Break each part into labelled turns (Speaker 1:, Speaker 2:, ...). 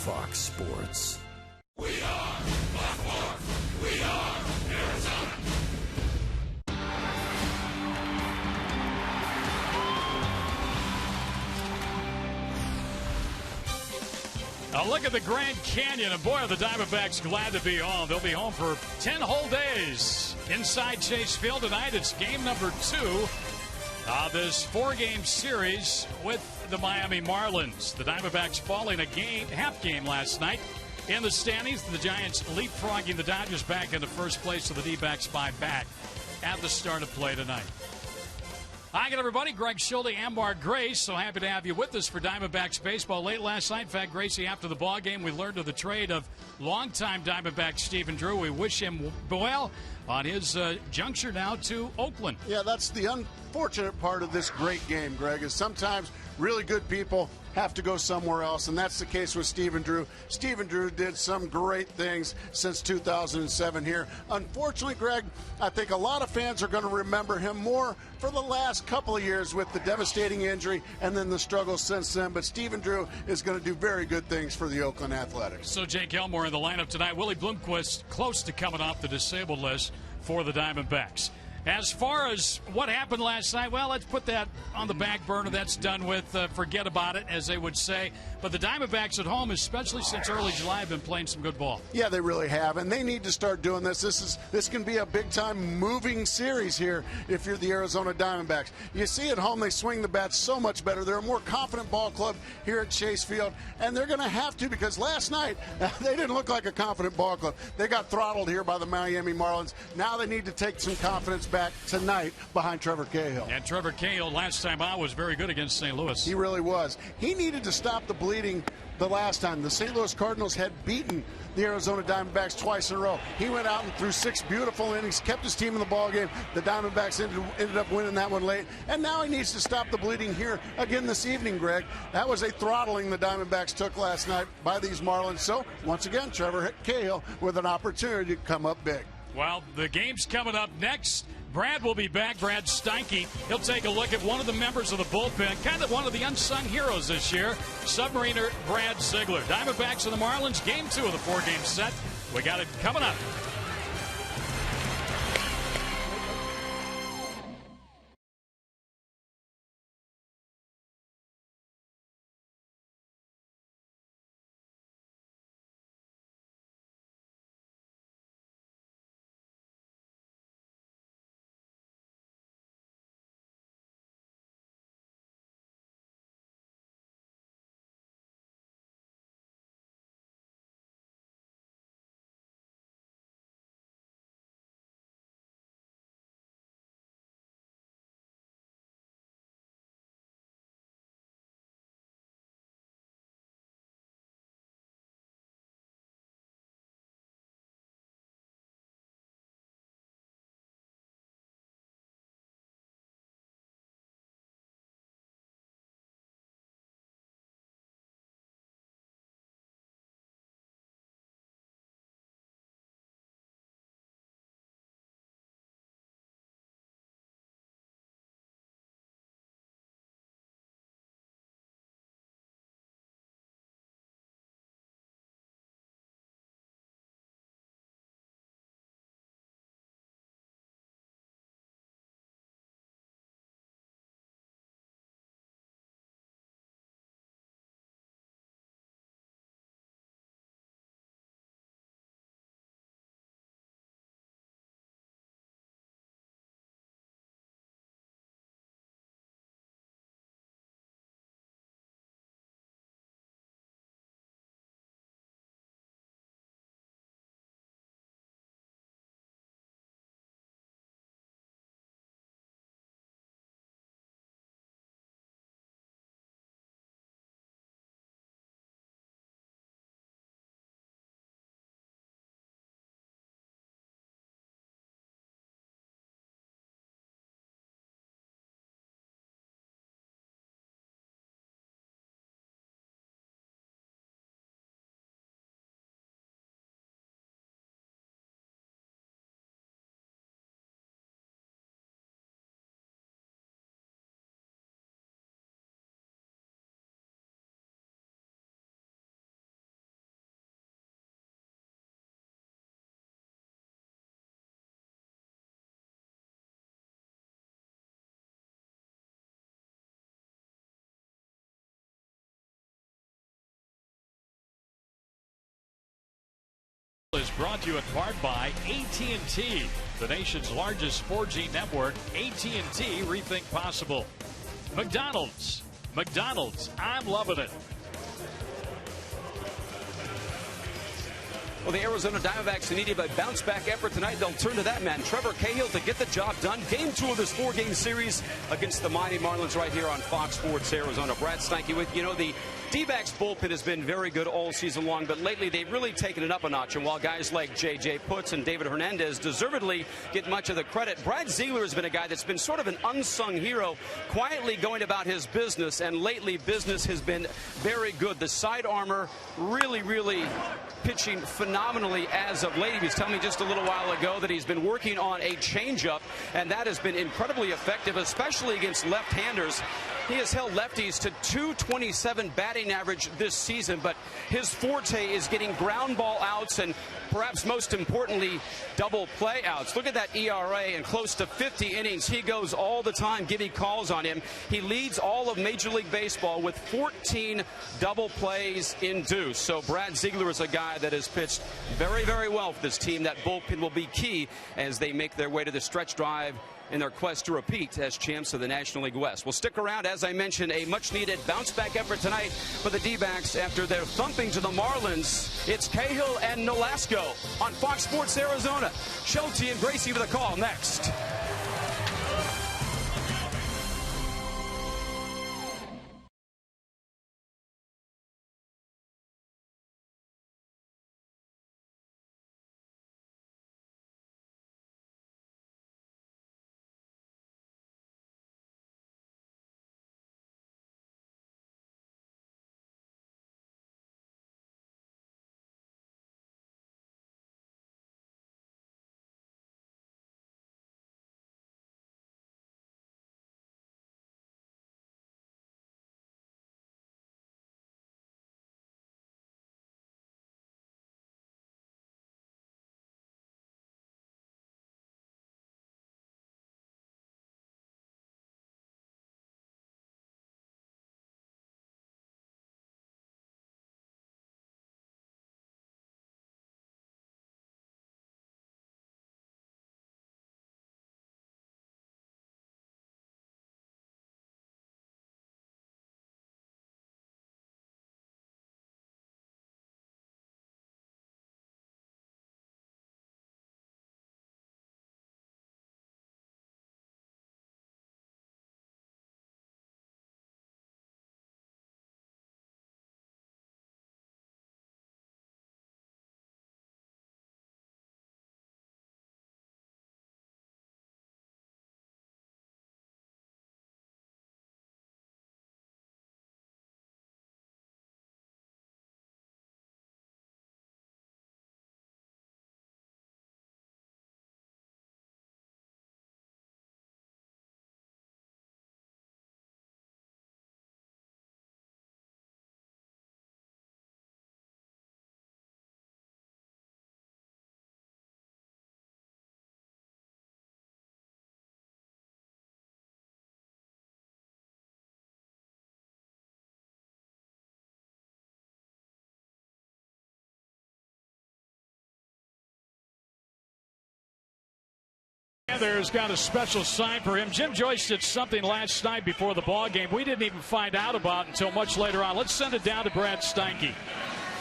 Speaker 1: Fox Sports.
Speaker 2: We are Buffalo. We are Arizona.
Speaker 3: A look at the Grand Canyon, and boy, are the Diamondbacks glad to be home. They'll be home for 10 whole days. Inside Chase Field tonight, it's game number 2 of this 4-game series with the Miami Marlins. The Diamondbacks falling a half game last night in the standings. The Giants leapfrogging the Dodgers back into first place, so the D-backs buy back at the start of play tonight. Hi again, everybody. Greg Schulte and Mark Grace. So happy to have you with us for Diamondbacks baseball late last night. In fact, Gracie, after the ball game, we learned of the trade of longtime Diamondback Stephen Drew. We wish him well on his juncture now to Oakland.
Speaker 4: Yeah, that's the unfortunate part of this great game, Greg, is sometimes really good people have to go somewhere else, and that's the case with Stephen Drew. Stephen Drew did some great things since 2007 here. Unfortunately, Greg, I think a lot of fans are going to remember him more for the last couple of years with the devastating injury and then the struggles since then. But Stephen Drew is going to do very good things for the Oakland Athletics.
Speaker 3: So Jake Elmore in the lineup tonight. Willie Bloomquist close to coming off the disabled list for the Diamondbacks. As far as what happened last night, well, let's put that on the back burner. That's done with. Forget about it, as they would say. But the Diamondbacks at home, especially since early July, have been playing some good ball.
Speaker 4: Yeah, they really have, and they need to start doing this. This can be a big-time moving series here if you're the Arizona Diamondbacks. You see at home, they swing the bats so much better. They're a more confident ball club here at Chase Field, and they're going to have to, because last night they didn't look like a confident ball club. They got throttled here by the Miami Marlins. Now they need to take some confidence back tonight behind Trevor Cahill.
Speaker 3: And Trevor Cahill, last time out, was very good against St. Louis.
Speaker 4: He really was. He needed to stop the bleeding the last time. The St. Louis Cardinals had beaten the Arizona Diamondbacks twice in a row. He went out and threw 6 beautiful innings, kept his team in the ball game. The Diamondbacks ended up winning that one late, and now he needs to stop the bleeding here again this evening, Greg. That was a throttling the Diamondbacks took last night by these Marlins. So, once again, Trevor Cahill with an opportunity to come up big.
Speaker 3: Well, the game's coming up next. Brad will be back, Brad Steinke. He'll take a look at one of the members of the bullpen, kind of one of the unsung heroes this year, submariner Brad Ziegler. Diamondbacks and the Marlins, game 2 of the 4-game set. We got it coming up. brought to you in part by AT the nation's largest 4G network. AT&T, rethink possible. McDonald's, I'm loving it.
Speaker 1: Well, the Arizona Diamondbacks needed a bounce-back effort tonight. They'll turn to that man, Trevor Cahill, to get the job done. Game 2 of this 4-game series against the mighty Marlins right here on Fox Sports Arizona. Brad Steinke with, the D-backs bullpen has been very good all season long, but lately they've really taken it up a notch. And while guys like J.J. Putz and David Hernandez deservedly get much of the credit, Brad Ziegler has been a guy that's been sort of an unsung hero, quietly going about his business, and lately business has been very good. The side armor really pitching phenomenally as of late. He was telling me just a little while ago that he's been working on a changeup, and that has been incredibly effective, especially against left-handers. He has held lefties to .227 batting average this season, but his forte is getting ground ball outs and perhaps most importantly, double play outs. Look at that ERA and close to 50 innings. He goes all the time. Gibby calls on him. He leads all of Major League Baseball with 14 double plays induced. So Brad Ziegler is a guy that has pitched very well for this team. That bullpen will be key as they make their way to the stretch drive in their quest to repeat as champs of the National League West. We'll stick around. As I mentioned, a much-needed bounce-back effort tonight for the D-backs after their thumping to the Marlins. It's Cahill and Nolasco on Fox Sports Arizona. Schulte and Gracie with a call next.
Speaker 3: There's got a special sign for him. Jim Joyce did something last night before the ball game we didn't even find out about until much later on. Let's send it down to Brad Steinke.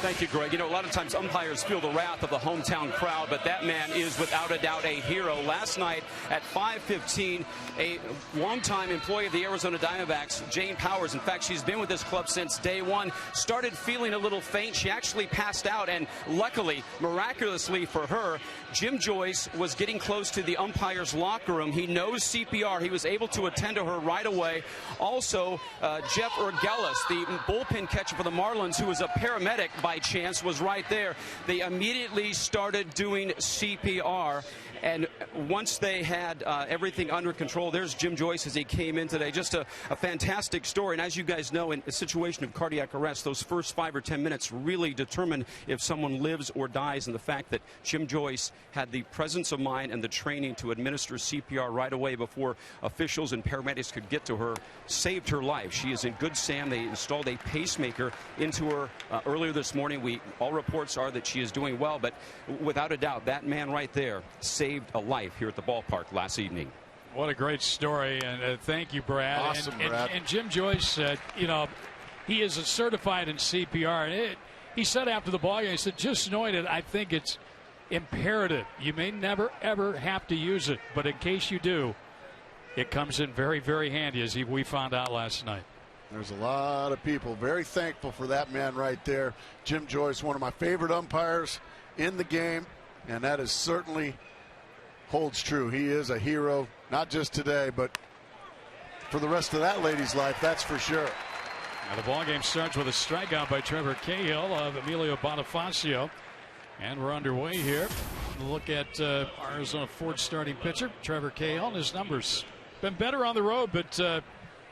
Speaker 1: Thank you, Greg. A lot of times umpires feel the wrath of the hometown crowd, but that man is without a doubt a hero. Last night at 5:15, a longtime employee of the Arizona Diamondbacks, Jane Powers, in fact, she's been with this club since day one, started feeling a little faint. She actually passed out, and luckily, miraculously for her, Jim Joyce was getting close to the umpire's locker room. He knows CPR. He was able to attend to her right away. Also, Jeff Urgelis, the bullpen catcher for the Marlins, who was a paramedic by chance, was right there. They immediately started doing CPR, And once they had everything under control, there's Jim Joyce as he came in today. Just a fantastic story. And as you guys know, in a situation of cardiac arrest, those first 5 or 10 minutes really determine if someone lives or dies. And the fact that Jim Joyce had the presence of mind and the training to administer CPR right away before officials and paramedics could get to her saved her life. She is in good stand. They installed a pacemaker into her earlier this morning. All reports are that she is doing well, but without a doubt, that man right there saved a life here at the ballpark last evening.
Speaker 3: What a great story, and thank you, Brad.
Speaker 4: Awesome, Brad.
Speaker 3: And Jim Joyce said, he is certified in CPR. And he said after the ball game, he said, just knowing it, I think it's imperative. You may never, ever have to use it, but in case you do, it comes in very, very handy, as we found out last night.
Speaker 4: There's a lot of people very thankful for that man right there. Jim Joyce, one of my favorite umpires in the game, and that is certainly holds true. He is a hero, not just today, but for the rest of that lady's life, that's for sure.
Speaker 3: Now the ball game starts with a strikeout by Trevor Cahill of Emilio Bonifacio. And we're underway here. Look at Arizona Ford starting pitcher, Trevor Cahill, and his numbers. Been better on the road, but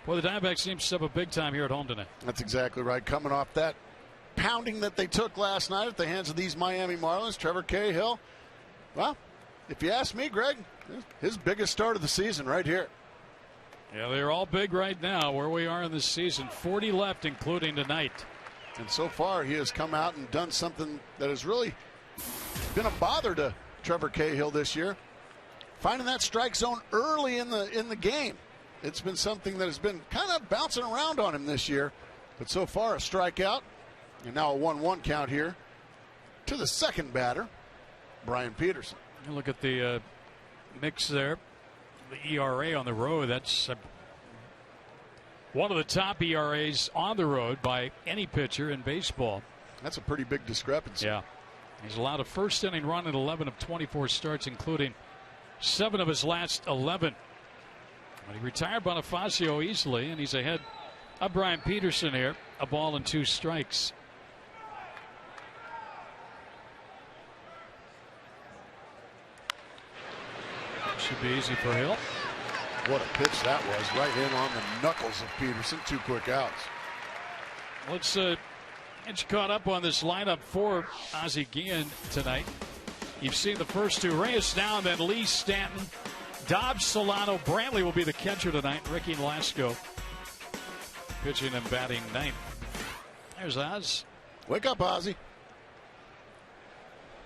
Speaker 3: boy, the Diamondbacks seem to step up big time here at home tonight.
Speaker 4: That's exactly right. Coming off that pounding that they took last night at the hands of these Miami Marlins, Trevor Cahill, well, if you ask me, Greg, his biggest start of the season right here.
Speaker 3: Yeah, they're all big right now where we are in this season. 40 left, including tonight.
Speaker 4: And so far, he has come out and done something that has really been a bother to Trevor Cahill this year. Finding that strike zone early in the game. It's been something that has been kind of bouncing around on him this year. But so far, a strikeout. And now a 1-1 count here to the second batter, Brian Peterson.
Speaker 3: Look at the mix there. The ERA on the road, that's one of the top ERAs on the road by any pitcher in baseball.
Speaker 4: That's a pretty big discrepancy.
Speaker 3: Yeah. He's allowed a first inning run in 11 of 24 starts, including 7 of his last 11. But he retired Bonifacio easily, and he's ahead of Brian Peterson here. A ball and 2 strikes. Should be easy for Hill.
Speaker 4: What a pitch that was, right in on the knuckles of Peterson. 2 quick outs.
Speaker 3: Let's get you caught up on this lineup for Ozzie Guillen tonight. You've seen the first 2. Reyes now, and then Lee, Stanton, Dobbs, Solano. Brantley will be the catcher tonight. Ricky Nolasco pitching and batting 9th. There's Oz.
Speaker 4: Wake up, Ozzie.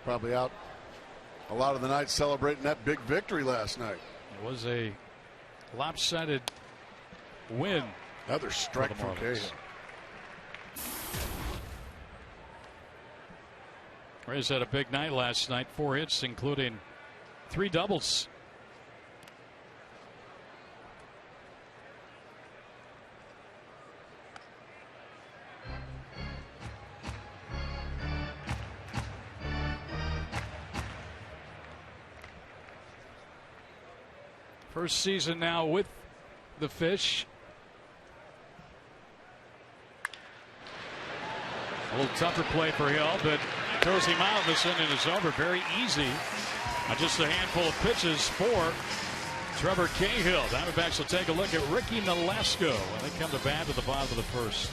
Speaker 4: Probably out a lot of the night celebrating that big victory last night.
Speaker 3: It was a lopsided win.
Speaker 4: Another strike from Cahill.
Speaker 3: Reyes had a big night last night. 4 hits, including 3 doubles. First season now with the Fish. A little tougher play for Hill, but throws him out. This inning is over. Very easy. Just a handful of pitches for Trevor Cahill. Diamondbacks will take a look at Ricky Nolasco when they come to bat at the bottom of the first.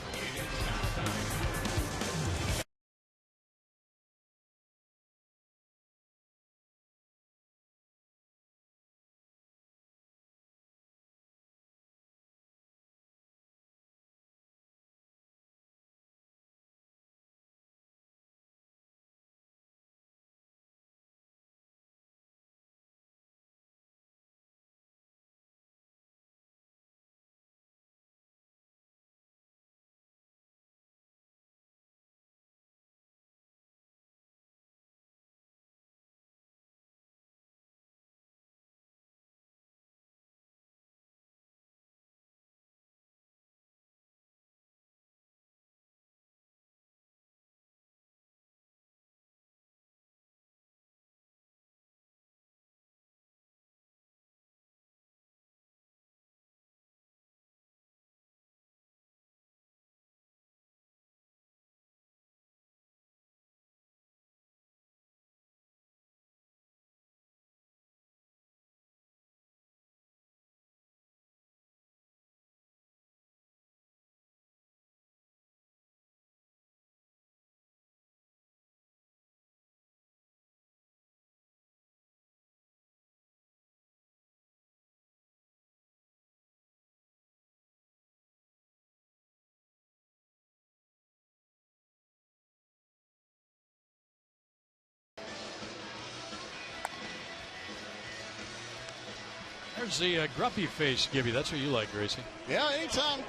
Speaker 3: There's the grumpy face Gibby. That's what you like, Gracie.
Speaker 4: Yeah, anytime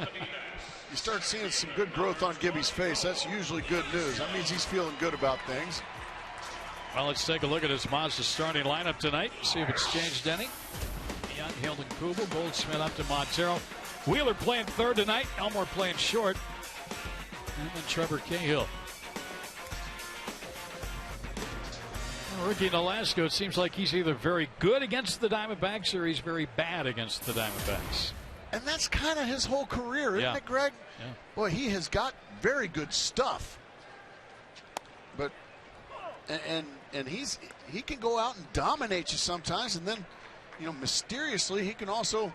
Speaker 4: you start seeing some good growth on Gibby's face, that's usually good news. That means he's feeling good about things.
Speaker 3: Well, let's take a look at his Mazda starting lineup tonight. See if it's changed any. Young, Hilden, Kubel, Goldschmidt up to Montero. Wheeler playing third tonight. Elmore playing short. And then Trevor Cahill. Ricky Nolasco, it seems like he's either very good against the Diamondbacks or he's very bad against the Diamondbacks. And
Speaker 4: that's kind of his whole career, isn't it, Greg?
Speaker 3: Yeah.
Speaker 4: Boy, he has got very good stuff. But and he can go out and dominate you sometimes, and then, mysteriously he can also,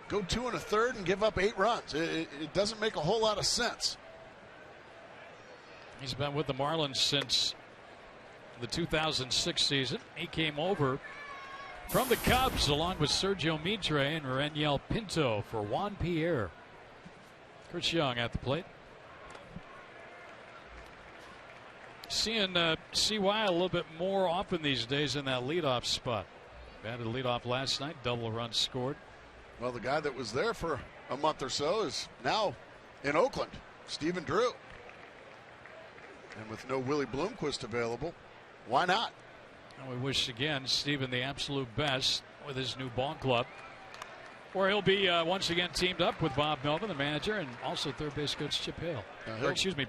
Speaker 4: go 2 1/3 and give up 8 runs. It doesn't make a whole lot of sense.
Speaker 3: He's been with the Marlins since the 2006 season. He came over from the Cubs along with Sergio Mitre and Reniel Pinto for Juan Pierre. Chris Young at the plate. Seeing CY a little bit more often these days in that leadoff spot. Batted leadoff last night, double run scored.
Speaker 4: Well, the guy that was there for a month or so is now in Oakland, Stephen Drew. And with no Willie Bloomquist available, why not?
Speaker 3: And we wish again Stephen the absolute best with his new ball club, where he'll be once again teamed up with Bob Melvin, the manager, and also third base coach Chip Hill.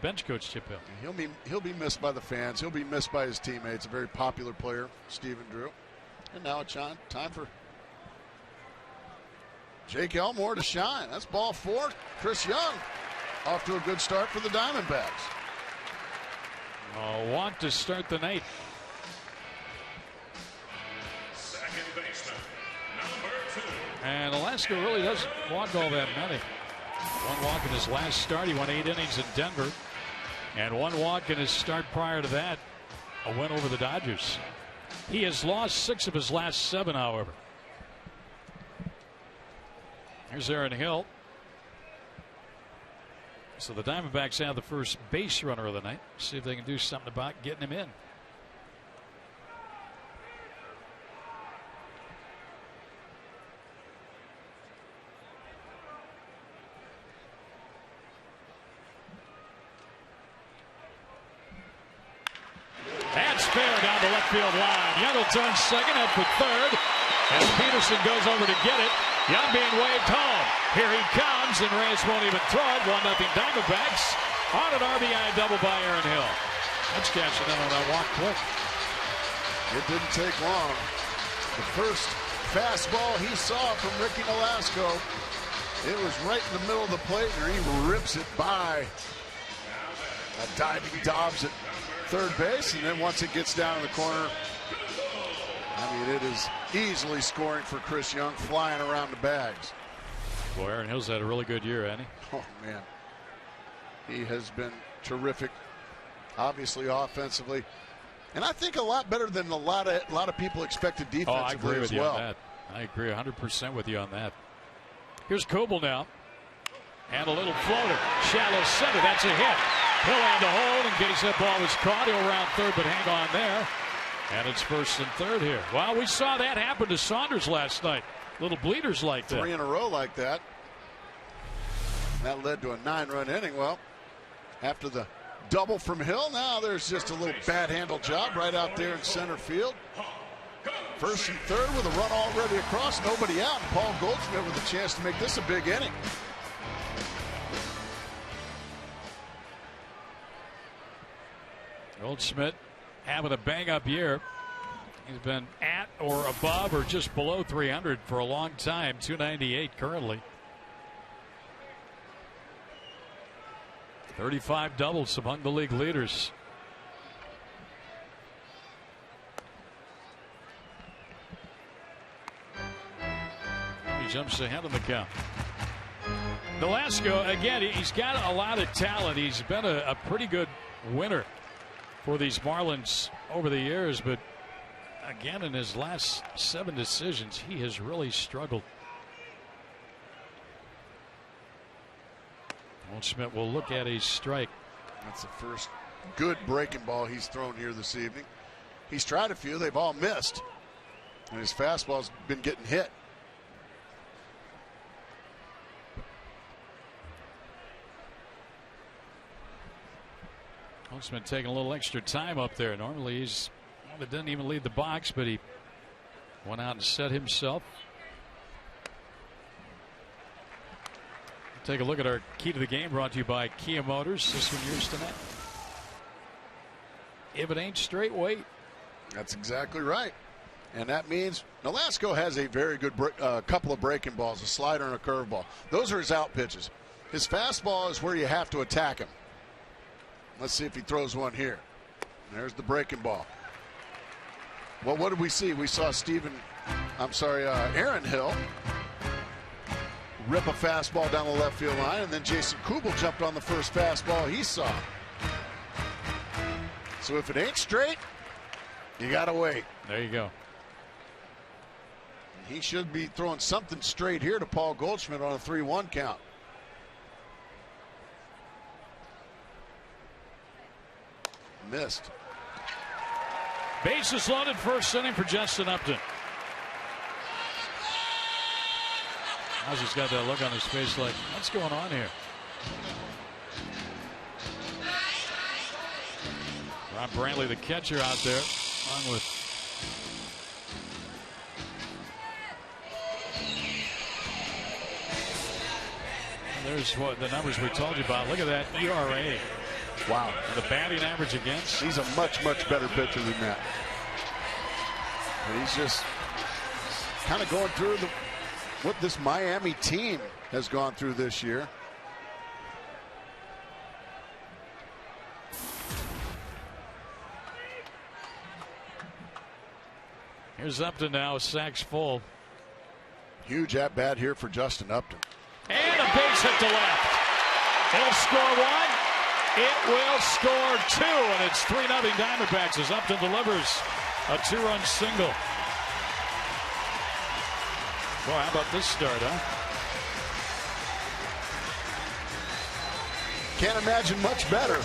Speaker 3: Bench coach Chip Hill.
Speaker 4: He'll be missed by the fans. He'll be missed by his teammates. A very popular player, Stephen Drew. And now it's time for Jake Elmore to shine. That's ball 4. Chris Young off to a good start for the Diamondbacks.
Speaker 3: Want to start the night.
Speaker 2: Second baseman, number 2.
Speaker 3: And Alaska really doesn't walk all that many. 1 walk in his last start. He won 8 innings in Denver. And 1 walk in his start prior to that, a win over the Dodgers. He has lost 6 of his last 7, however. Here's Aaron Hill. So the Diamondbacks have the first base runner of the night. See if they can do something about getting him in. That's fair down the left field line. Young will turn second, up for third. As Peterson goes over to get it. Young being waved home. Here he comes, and Reyes won't even throw it. 1-0 Diamondbacks on an RBI double by Aaron Hill. That's cashing in on that walk quick.
Speaker 4: It didn't take long. The first fastball he saw from Ricky Nolasco, it was right in the middle of the plate, and he rips it by a diving Dobbs at third base, and then once it gets down in the corner, it is easily scoring for Chris Young, flying around the bags.
Speaker 3: Boy, Aaron Hill's had a really good year, hasn't he?
Speaker 4: Oh, man. He has been terrific, obviously offensively. And I think a lot better than a lot of people expected defensively
Speaker 3: I agree with
Speaker 4: as well.
Speaker 3: You on that. I agree 100% with you on that. Here's Kubel now. And a little floater. Shallow center. That's a hit. Hill had to hold in case that ball was caught. He'll round third, but hang on there. And it's first and third here. Well, we saw that happen to Saunders last night. Little bleeders like that.
Speaker 4: 3 in a row like that. That led to a 9-run inning. Well, after the double from Hill, now there's just a little bad handle job right out there in center field. First and third with a run already across, nobody out. And Paul Goldschmidt with a chance to make this a big inning.
Speaker 3: Goldschmidt having a bang-up year. He's been at or above or just below 300 for a long time. 298 currently. 35 doubles among the league leaders. He jumps ahead of the count. Nolasco, again, he's got a lot of talent. He's been a pretty good winner for these Marlins over the years, but again, in his last 7 decisions, he has really struggled. Goldschmidt will look at a strike.
Speaker 4: That's the first good breaking ball he's thrown here this evening. He's tried a few, they've all missed, and his fastball's been getting hit.
Speaker 3: Holtzman taking a little extra time up there. Normally he doesn't even leave the box, but he went out and set himself. Take a look at our key to the game, brought to you by Kia Motors. This one yours tonight. If it ain't straight, wait.
Speaker 4: That's exactly right. And that means Nolasco has a very good couple of breaking balls, a slider and a curveball. Those are his out pitches. His fastball is where you have to attack him. Let's see if he throws one here. There's the breaking ball. Well, what did we see? We saw Aaron Hill rip a fastball down the left field line, and then Jason Kubel jumped on the first fastball he saw. So if it ain't straight, you got to wait.
Speaker 3: There you go.
Speaker 4: He should be throwing something straight here to Paul Goldschmidt on a 3-1 count. Missed.
Speaker 3: Bases loaded, first inning for Justin Upton. Ozzy's got that look on his face like, what's going on here? Rob Brantley, the catcher, out there. On with there's what the numbers we told you about. Look at that ERA.
Speaker 4: Wow.
Speaker 3: And the batting average against.
Speaker 4: He's a much, much better pitcher than that. But he's just kind of going through what this Miami team has gone through this year.
Speaker 3: Here's Upton now, sacks full.
Speaker 4: Huge at bat here for Justin Upton.
Speaker 3: And a base hit to left. It'll score one. It will score two, and it's 3-0 Diamondbacks as Upton delivers a 2-run single. Boy, how about this start, huh?
Speaker 4: Can't imagine much better.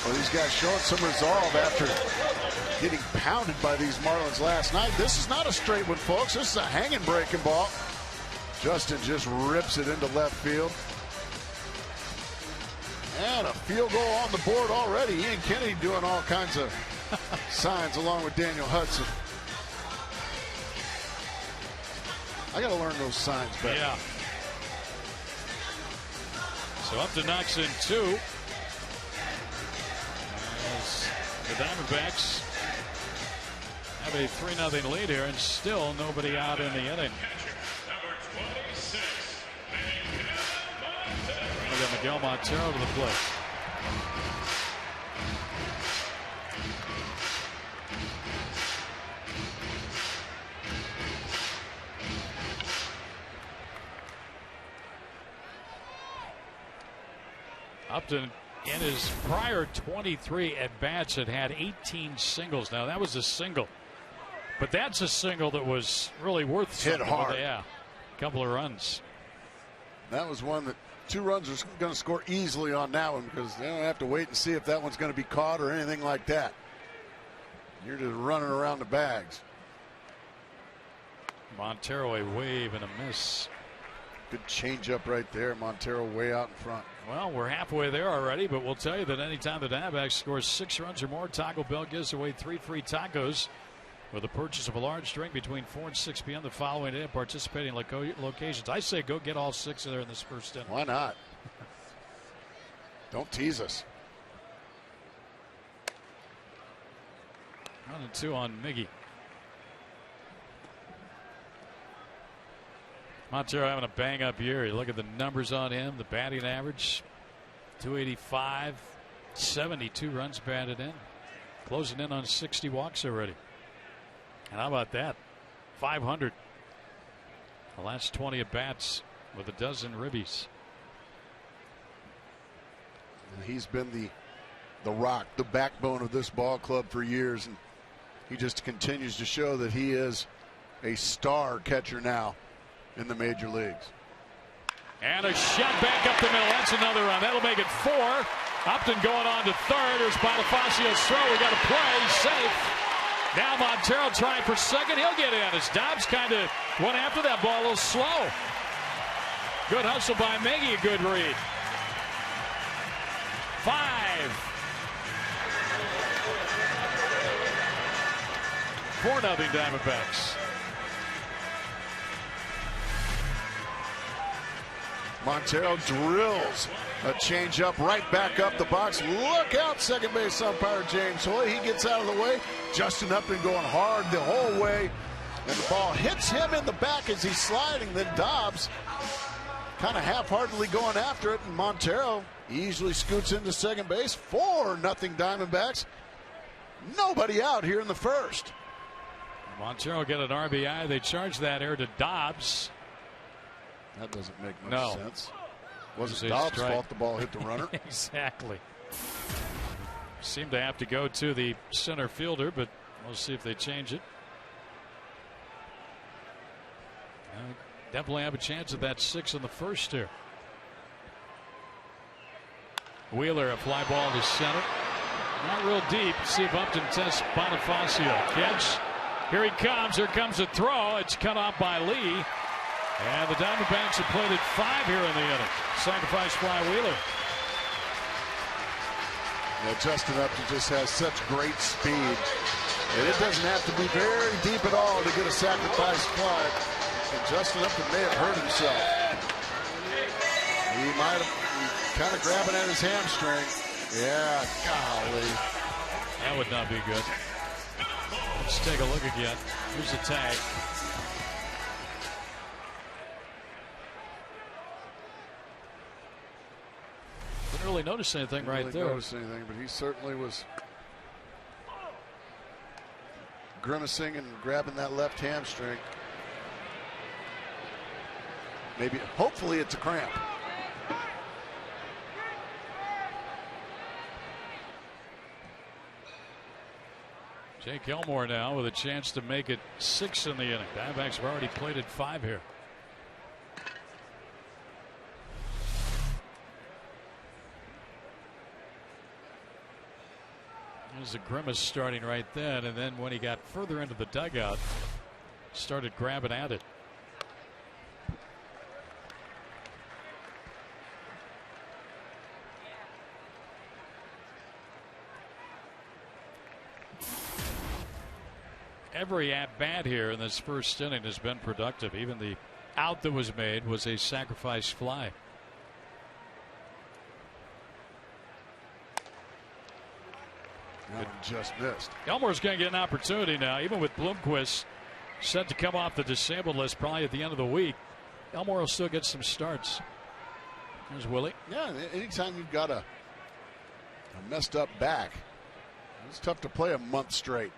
Speaker 4: Well, these guys showing some resolve after getting pounded by these Marlins last night. This is not a straight one, folks. This is a hanging breaking ball. Justin just rips it into left field. And a field goal on the board already. Ian Kennedy doing all kinds of signs along with Daniel Hudson. I got to learn those signs better.
Speaker 3: Yeah. So Upton knocks in two. As the Diamondbacks have a 3-0 lead here, and still nobody out in the inning. We got Miguel Montero to the plate. Upton, in his prior 23 at-bats, had 18 singles. Now, that was a single. But that's a single that was really worth something.
Speaker 4: Hit hard.
Speaker 3: Yeah, a couple of runs.
Speaker 4: That was one that 2 runs are going to score easily on that one because they don't have to wait and see if that one's going to be caught or anything like that. You're just running around the bags.
Speaker 3: Montero, a wave and a miss.
Speaker 4: Good changeup right there. Montero way out in front.
Speaker 3: Well, we're halfway there already, but we'll tell you that anytime the Diamondbacks scores 6 runs or more, Taco Bell gives away 3 free tacos with the purchase of a large drink between 4 and 6 p.m. the following day at participating locations. I say go get all 6 of there in this first inning.
Speaker 4: Why not? Don't tease us.
Speaker 3: 1-2 on Miggy. Montero having a bang-up year. You look at the numbers on him, the batting average, 285, 72 runs batted in, closing in on 60 walks already. And how about that? 500. The last 20 at-bats with a dozen ribbies.
Speaker 4: He's been the rock, the backbone of this ball club for years, and he just continues to show that he is a star catcher now in the major leagues.
Speaker 3: And a shot back up the middle. That's another run. That'll make it 4. Upton going on to third. Here's Bonifacio's throw. We got a play. Safe. Now Montero trying for second. He'll get in as Dobbs kind of went after that ball a little slow. Good hustle by Miggy. A good read. 5. 4-0 Diamondbacks.
Speaker 4: Montero drills a changeup right back up the box. Look out, second base umpire James Hoy. He gets out of the way. Justin Upton going hard the whole way. And the ball hits him in the back as he's sliding. Then Dobbs kind of half-heartedly going after it. And Montero easily scoots into second base. 4-0 Diamondbacks. Nobody out here in the first.
Speaker 3: Montero get an RBI. They charge that error to Dobbs.
Speaker 4: That doesn't make much sense. Wasn't
Speaker 3: It was a
Speaker 4: Dobbs'
Speaker 3: strike.
Speaker 4: fault the ball hit the runner.
Speaker 3: Exactly. Seemed to have to go to the center fielder, but we'll see if they change it. Definitely have a chance at that 6 in the first here. Wheeler, a fly ball to center. Not real deep. See if Upton tests Bonifacio. Catch. Here he comes. Here comes a throw. It's cut off by Lee. And the Diamondbacks have played at 5 here in the inning. Sacrifice fly Wheeler.
Speaker 4: Yeah, Justin Upton just has such great speed. And it doesn't have to be very deep at all to get a sacrifice fly. And Justin Upton may have hurt himself. He might have kind of grabbing at his hamstring. Yeah, golly.
Speaker 3: That would not be good. Let's take a look again. Here's the tag. Didn't really notice anything right there.
Speaker 4: Didn't notice anything, but he certainly was grimacing and grabbing that left hamstring. Maybe, hopefully it's a cramp.
Speaker 3: Jake Elmore now with a chance to make it 6 in the inning. Diamondbacks have already played at 5 here. There's a grimace starting right then, and then when he got further into the dugout, started grabbing at it. Every at-bat here in this first inning has been productive. Even the out that was made was a sacrifice fly.
Speaker 4: That one just missed.
Speaker 3: Elmore's going to get an opportunity now, even with Bloomquist set to come off the disabled list probably at the end of the week. Elmore will still get some starts. There's Willie.
Speaker 4: Yeah, anytime you've got a messed up back, it's tough to play a month straight.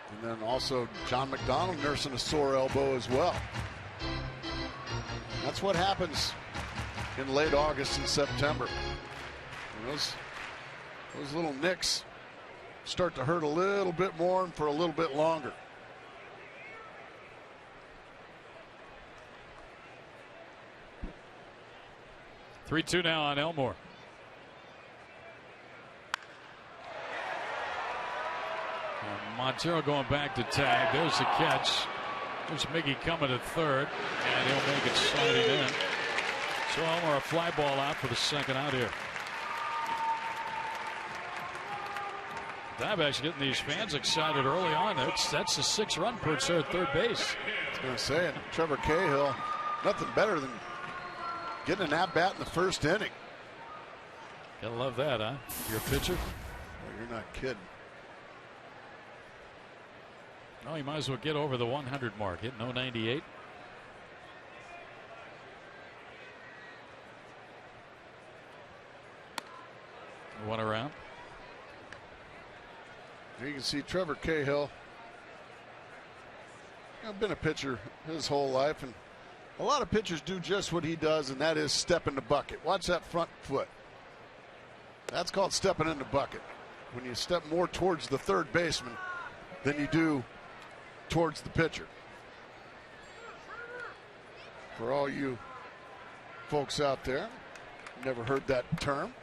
Speaker 4: And then also John McDonald nursing a sore elbow as well. That's what happens in late August and September. And those little nicks start to hurt a little bit more and for a little bit longer.
Speaker 3: Three-two now on Elmore. Montero going back to tag. There's the catch. There's Miggy coming to third, and he'll make it sliding in. So Elmore a fly ball out for the second out here. Diamondbacks getting these fans excited early on. That's a 6-run perch there at third base.
Speaker 4: I was going to say it. Trevor Cahill, nothing better than getting an at-bat in the first inning.
Speaker 3: Gotta love that, huh? You're a pitcher?
Speaker 4: Well, you're not kidding.
Speaker 3: No, he might as well get over the 100 mark. Hitting 098. One around.
Speaker 4: You can see Trevor Cahill. I've been a pitcher his whole life, and a lot of pitchers do just what he does, and that is step in the bucket. Watch that front foot. That's called stepping in the bucket. When you step more towards the third baseman than you do towards the pitcher. For all you folks out there, never heard that term.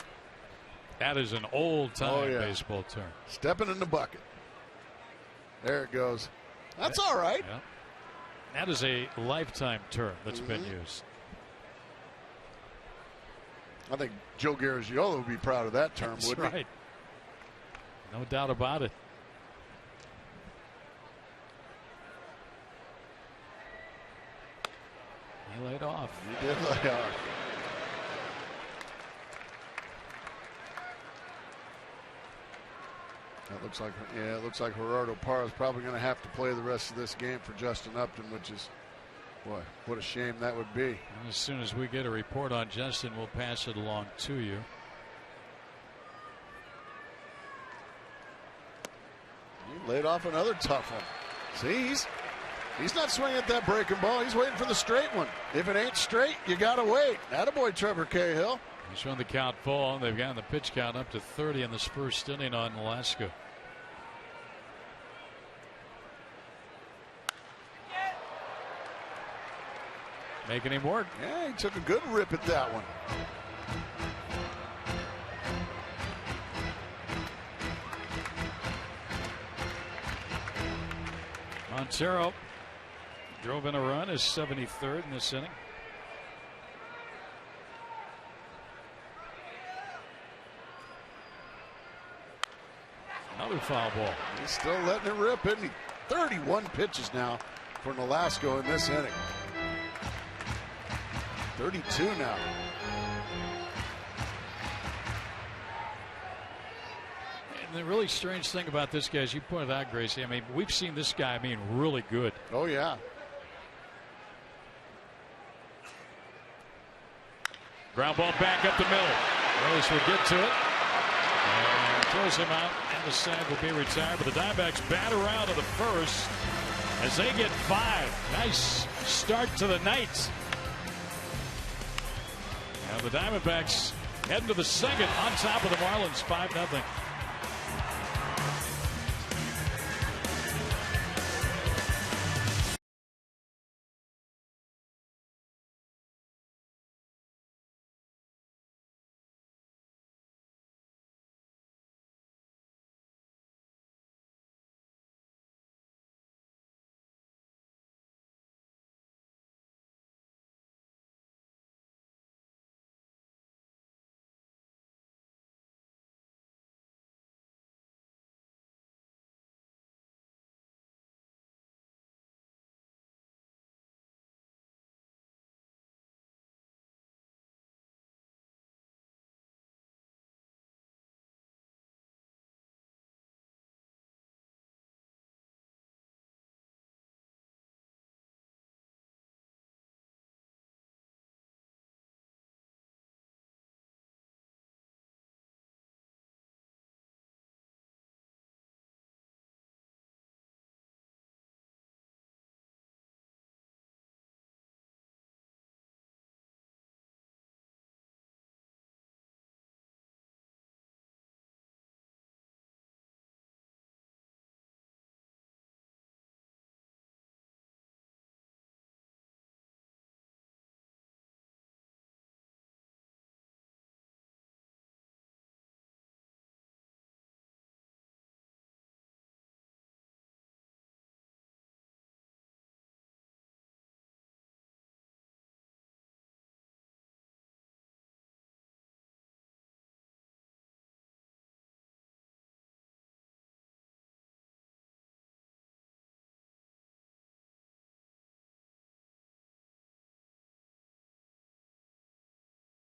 Speaker 3: That is an old-time baseball term.
Speaker 4: Stepping in the bucket. There it goes. That's all right.
Speaker 3: Yeah. That is a lifetime term that's been used.
Speaker 4: I think Joe Garagiola would be proud of that term,
Speaker 3: That's
Speaker 4: wouldn't
Speaker 3: right. No doubt about it. He laid off.
Speaker 4: He did lay off. It looks like Gerardo Parra is probably going to have to play the rest of this game for Justin Upton, which is, boy, what a shame that would be.
Speaker 3: And as soon as we get a report on Justin, we'll pass it along to you.
Speaker 4: He laid off another tough one. See, he's not swinging at that breaking ball. He's waiting for the straight one. If it ain't straight, you got to wait. Attaboy, Trevor Cahill.
Speaker 3: He's run the count full. They've gotten the pitch count up to 30 in this first inning on Alaska. Making him work.
Speaker 4: Yeah, he took a good rip at that one.
Speaker 3: Montero drove in a run, his 73rd in this inning. Another foul ball.
Speaker 4: He's still letting it rip, isn't he? 31 pitches now for Nolasco in this inning. 32 now.
Speaker 3: And the really strange thing about this guy, as you pointed out, Gracie, I mean, we've seen this guy being really good.
Speaker 4: Oh, yeah.
Speaker 3: Ground ball back up the middle. Rose will get to it. And throws him out, and the side will be retired. But the Diamondbacks bat around to the first as they get 5. Nice start to the night. And the Diamondbacks heading to the second on top of the Marlins, 5-0.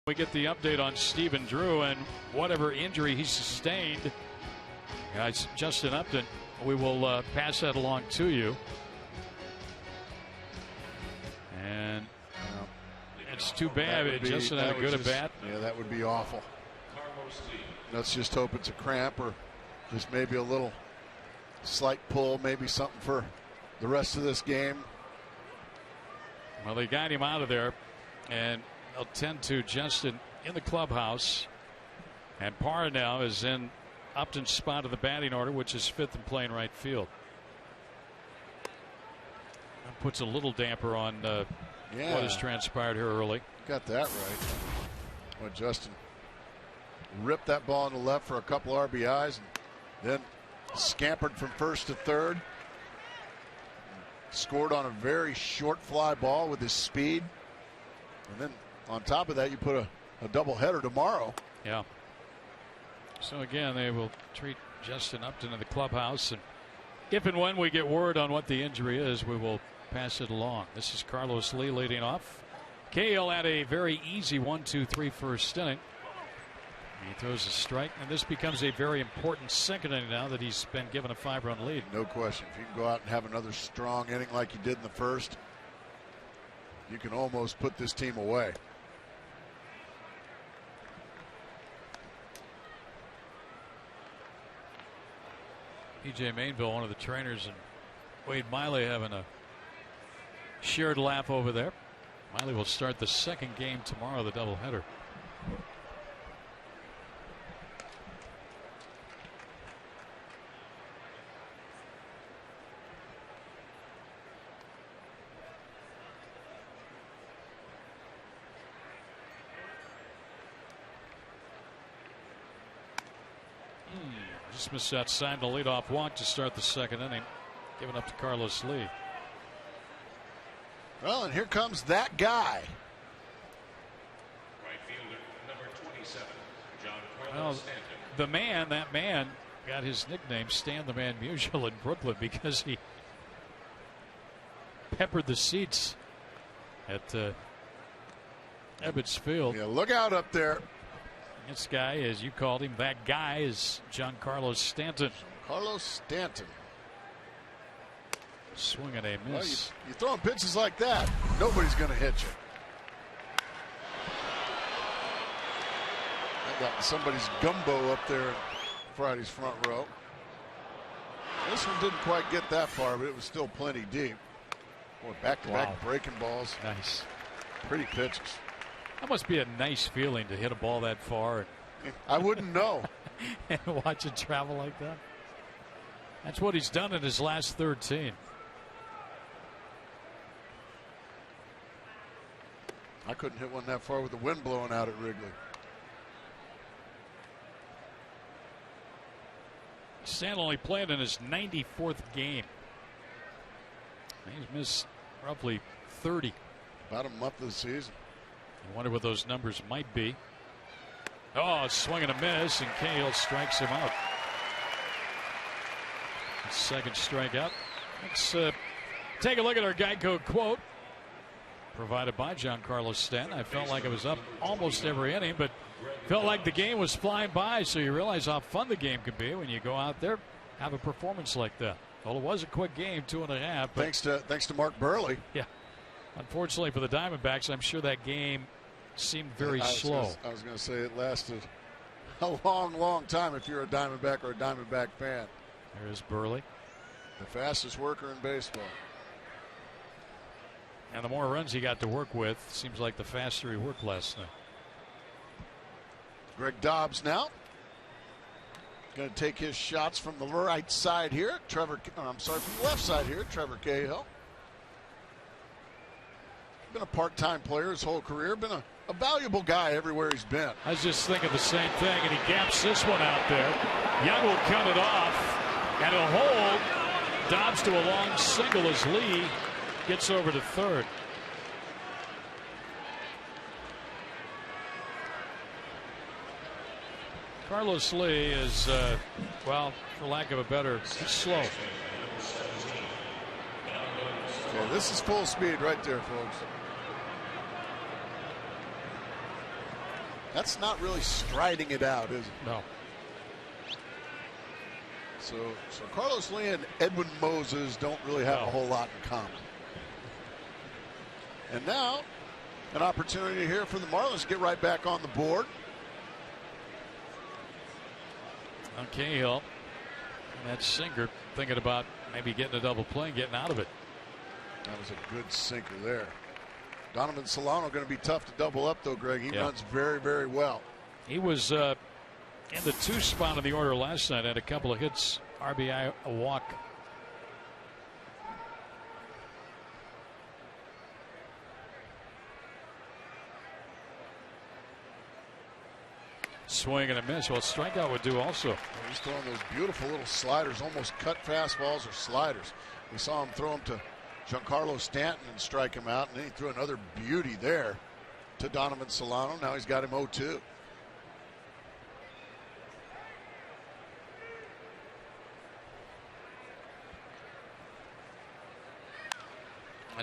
Speaker 3: We get the update on Stephen Drew and whatever injury he sustained. Guys, Justin Upton, we will pass that along to you. And it's too bad. Justin had a good at bat.
Speaker 4: Yeah, that would be awful. Let's just hope it's a cramp or just maybe a little slight pull, maybe something for the rest of this game.
Speaker 3: Well, they got him out of there, and they'll tend to Justin in the clubhouse. And Parra now is in Upton's spot of the batting order, which is 5th and playing right field. That puts a little damper on what has transpired here early.
Speaker 4: Got that right. Well, Justin ripped that ball on the left for a couple RBIs and then scampered from first to third. Scored on a very short fly ball with his speed. And then on top of that, you put a doubleheader tomorrow.
Speaker 3: Yeah. So again, they will treat Justin Upton in the clubhouse. And if and when we get word on what the injury is, we will pass it along. This is Carlos Lee leading off. Cahill had a very easy 1-2-3 first inning. He throws a strike, and this becomes a very important second inning now that he's been given a 5-run lead.
Speaker 4: No question. If you can go out and have another strong inning like you did in the first, you can almost put this team away.
Speaker 3: PJ Mainville, one of the trainers, and Wade Miley having a shared laugh over there. Miley will start the second game tomorrow, the doubleheader. Just missed outside the leadoff walk to start the second inning, given up to Carlos Lee.
Speaker 4: Well, and here comes that guy.
Speaker 2: Right fielder, number 27, John
Speaker 3: Well,
Speaker 2: Carlos Stanton.
Speaker 3: the man, that man, got his nickname Stan the Man Musial in Brooklyn because he peppered the seats at Ebbets Field.
Speaker 4: Yeah, look out up there.
Speaker 3: This guy, as you called him, that guy is Giancarlo Stanton.
Speaker 4: Carlos Stanton.
Speaker 3: Swing and a
Speaker 4: Well,
Speaker 3: miss.
Speaker 4: you throwing pitches like that, nobody's going to hit you. I got somebody's gumbo up there in Friday's front row. This one didn't quite get that far, but it was still plenty deep. Boy, back-to-back breaking balls.
Speaker 3: Nice.
Speaker 4: Pretty pitches.
Speaker 3: That must be a nice feeling to hit a ball that far
Speaker 4: I wouldn't know.
Speaker 3: and watch it travel like that. That's what he's done in his last 13.
Speaker 4: I couldn't hit one that far with the wind blowing out at Wrigley.
Speaker 3: Stan only played in his 94th game. He's missed roughly 30.
Speaker 4: About a month of the season.
Speaker 3: I wonder what those numbers might be. Oh, a swing and a miss, and Cahill strikes him out. His second strikeout. Let's take a look at our Geico quote provided by Giancarlo Stanton. I felt like it was up almost every inning, but felt like the game was flying by, so you realize how fun the game can be when you go out there, have a performance like that. Well, it was a quick game, 2.5.
Speaker 4: Thanks to Mark Burley.
Speaker 3: Yeah. Unfortunately for the Diamondbacks, I'm sure that game seemed very slow.
Speaker 4: I was going to say it lasted a long, long time if you're a Diamondback or a Diamondback fan.
Speaker 3: There's Burley.
Speaker 4: The fastest worker in baseball.
Speaker 3: And the more runs he got to work with, seems like the faster he worked last night.
Speaker 4: Greg Dobbs now going to take his shots from the right side here. From the left side here. Trevor Cahill. Been a part-time player his whole career. Been a valuable guy everywhere he's been.
Speaker 3: I was just thinking the same thing, and he gaps this one out there. Young will cut it off, and he'll hold Dobbs to a long single as Lee gets over to third. Carlos Lee is, well, for lack of a better, slow.
Speaker 4: Okay, this is full speed right there, folks. That's not really striding it out, is it?
Speaker 3: No.
Speaker 4: So Carlos Lee and Edwin Moses don't really have a whole lot in common. And now, an opportunity here for the Marlins to get right back on the board.
Speaker 3: On Cahill, and that sinker, thinking about maybe getting a double play and getting out of it.
Speaker 4: That was a good sinker there. Donovan Solano going to be tough to double up, though, Greg. He runs very, very well.
Speaker 3: He was in the 2 spot in the order last night, had a couple of hits, RBI, a walk. Swing and a miss. Well, strikeout would do also.
Speaker 4: He's throwing those beautiful little sliders, almost cut fastballs or sliders. We saw him throw them to Giancarlo Stanton and strike him out, and then he threw another beauty there to Donovan Solano. Now he's got him 0-2.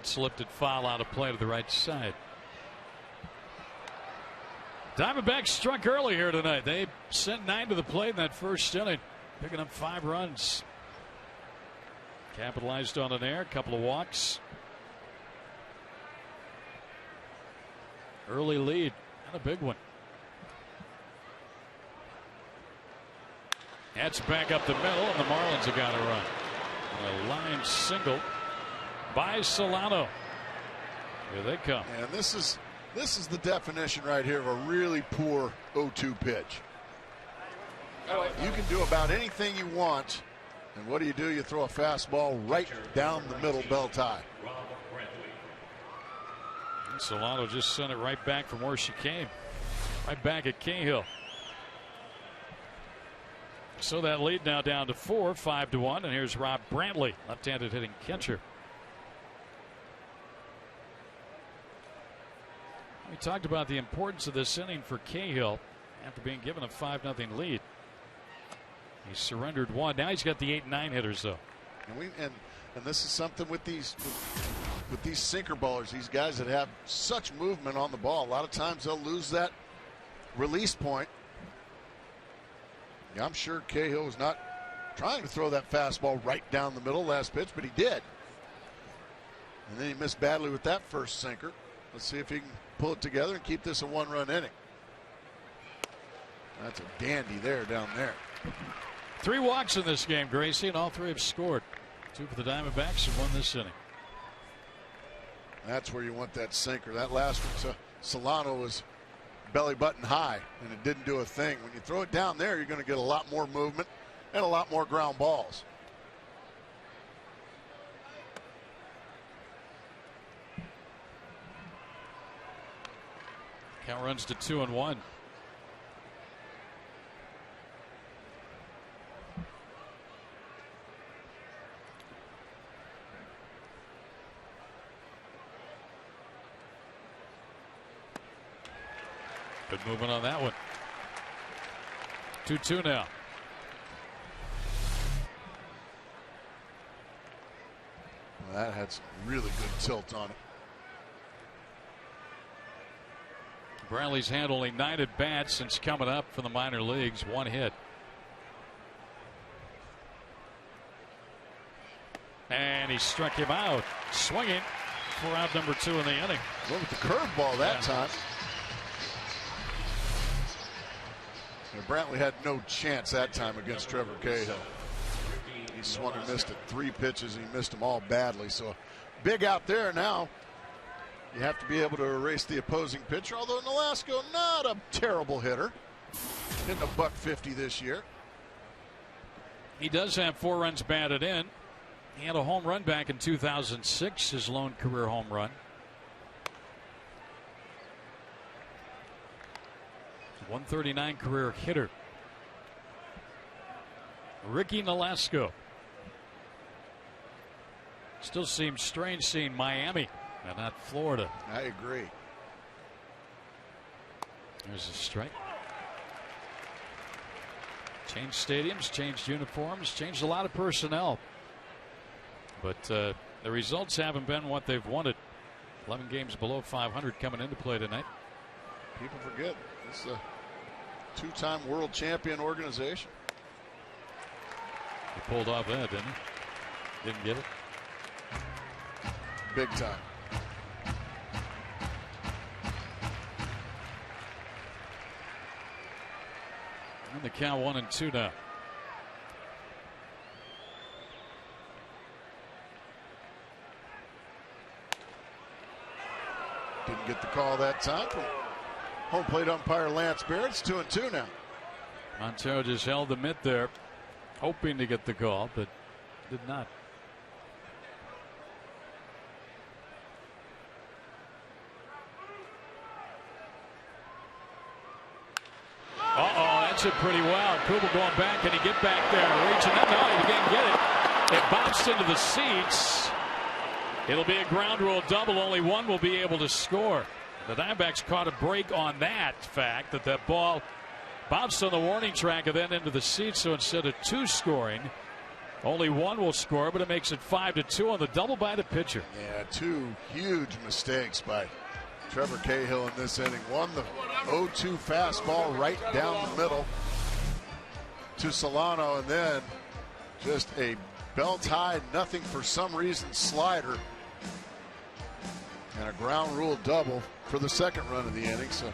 Speaker 3: That's lifted foul out of play to the right side. Diamondbacks struck early here tonight. They sent 9 to the plate in that first inning, picking up 5 runs. Capitalized on an error, a couple of walks. Early lead, and a big one. That's back up the middle, and the Marlins have got a run. A line single by Solano. Here they come.
Speaker 4: And this is the definition right here of a really poor 0-2 pitch. You can do about anything you want, and what do? You throw a fastball right down the middle, belt high.
Speaker 3: And Solano just sent it right back from where she came, right back at Cahill. So that lead now down to 4, 5-1, and here's Rob Brantley, left-handed hitting catcher. We talked about the importance of this inning for Cahill after being given a 5-0 lead. He surrendered 1. Now he's got the 8 and 9 hitters though.
Speaker 4: And this is something with these sinker ballers, these guys that have such movement on the ball. A lot of times they'll lose that release point. Yeah, I'm sure Cahill was not trying to throw that fastball right down the middle last pitch, but he did. And then he missed badly with that first sinker. Let's see if he can pull it together and keep this a 1-run inning. That's a dandy there down there.
Speaker 3: 3 walks in this game, Gracie, and all 3 have scored. 2 for the Diamondbacks and 1 this inning.
Speaker 4: That's where you want that sinker. That last one, so Solano was belly button high, and it didn't do a thing. When you throw it down there, you're going to get a lot more movement and a lot more ground balls.
Speaker 3: Count runs to 2-1. Good movement on that one. 2-2 now.
Speaker 4: Well, that had some really good tilt on it.
Speaker 3: Brantley's had only 9 at bats since coming up from the minor leagues. 1 hit. And he struck him out, swinging for out number 2 in the inning.
Speaker 4: Went with the curveball that time. And Brantley had no chance that time against Trevor Cahill. He swung and missed it 3 pitches, and he missed them all badly. So big out there now. You have to be able to erase the opposing pitcher, although Nolasco, not a terrible hitter. Hitting a .150 this year.
Speaker 3: He does have 4 runs batted in. He had a home run back in 2006, his lone career home run. 139 career hitter. Ricky Nolasco. Still seems strange seeing Miami and not Florida.
Speaker 4: I agree.
Speaker 3: There's a strike. Changed stadiums, changed uniforms, changed a lot of personnel. But the results haven't been what they've wanted. 11 games below 500 coming into play tonight.
Speaker 4: People forget this is a 2-time world champion organization.
Speaker 3: He pulled off that, didn't he? Didn't get it.
Speaker 4: Big time.
Speaker 3: And the count 1-2 now.
Speaker 4: Didn't get the call that time from home plate umpire Lance Barrett. It's 2-2 now.
Speaker 3: Montero just held the mitt there, hoping to get the call, but did not. That's it pretty well. Kubel going back. Can he get back there? Reaching up. No, he didn't get it. It bounced into the seats. It'll be a ground rule double. Only one will be able to score. The Diamondbacks caught a break on that fact that ball bounced on the warning track and then into the seats. So instead of 2 scoring, Only one will score, but it makes it 5-2 on the double by the pitcher.
Speaker 4: Yeah, two huge mistakes by Trevor Cahill in this inning. One, the 0-2 fastball right down the middle to Solano, and then just a belt-high, nothing for some reason slider, and a ground rule double for the second run of the inning. So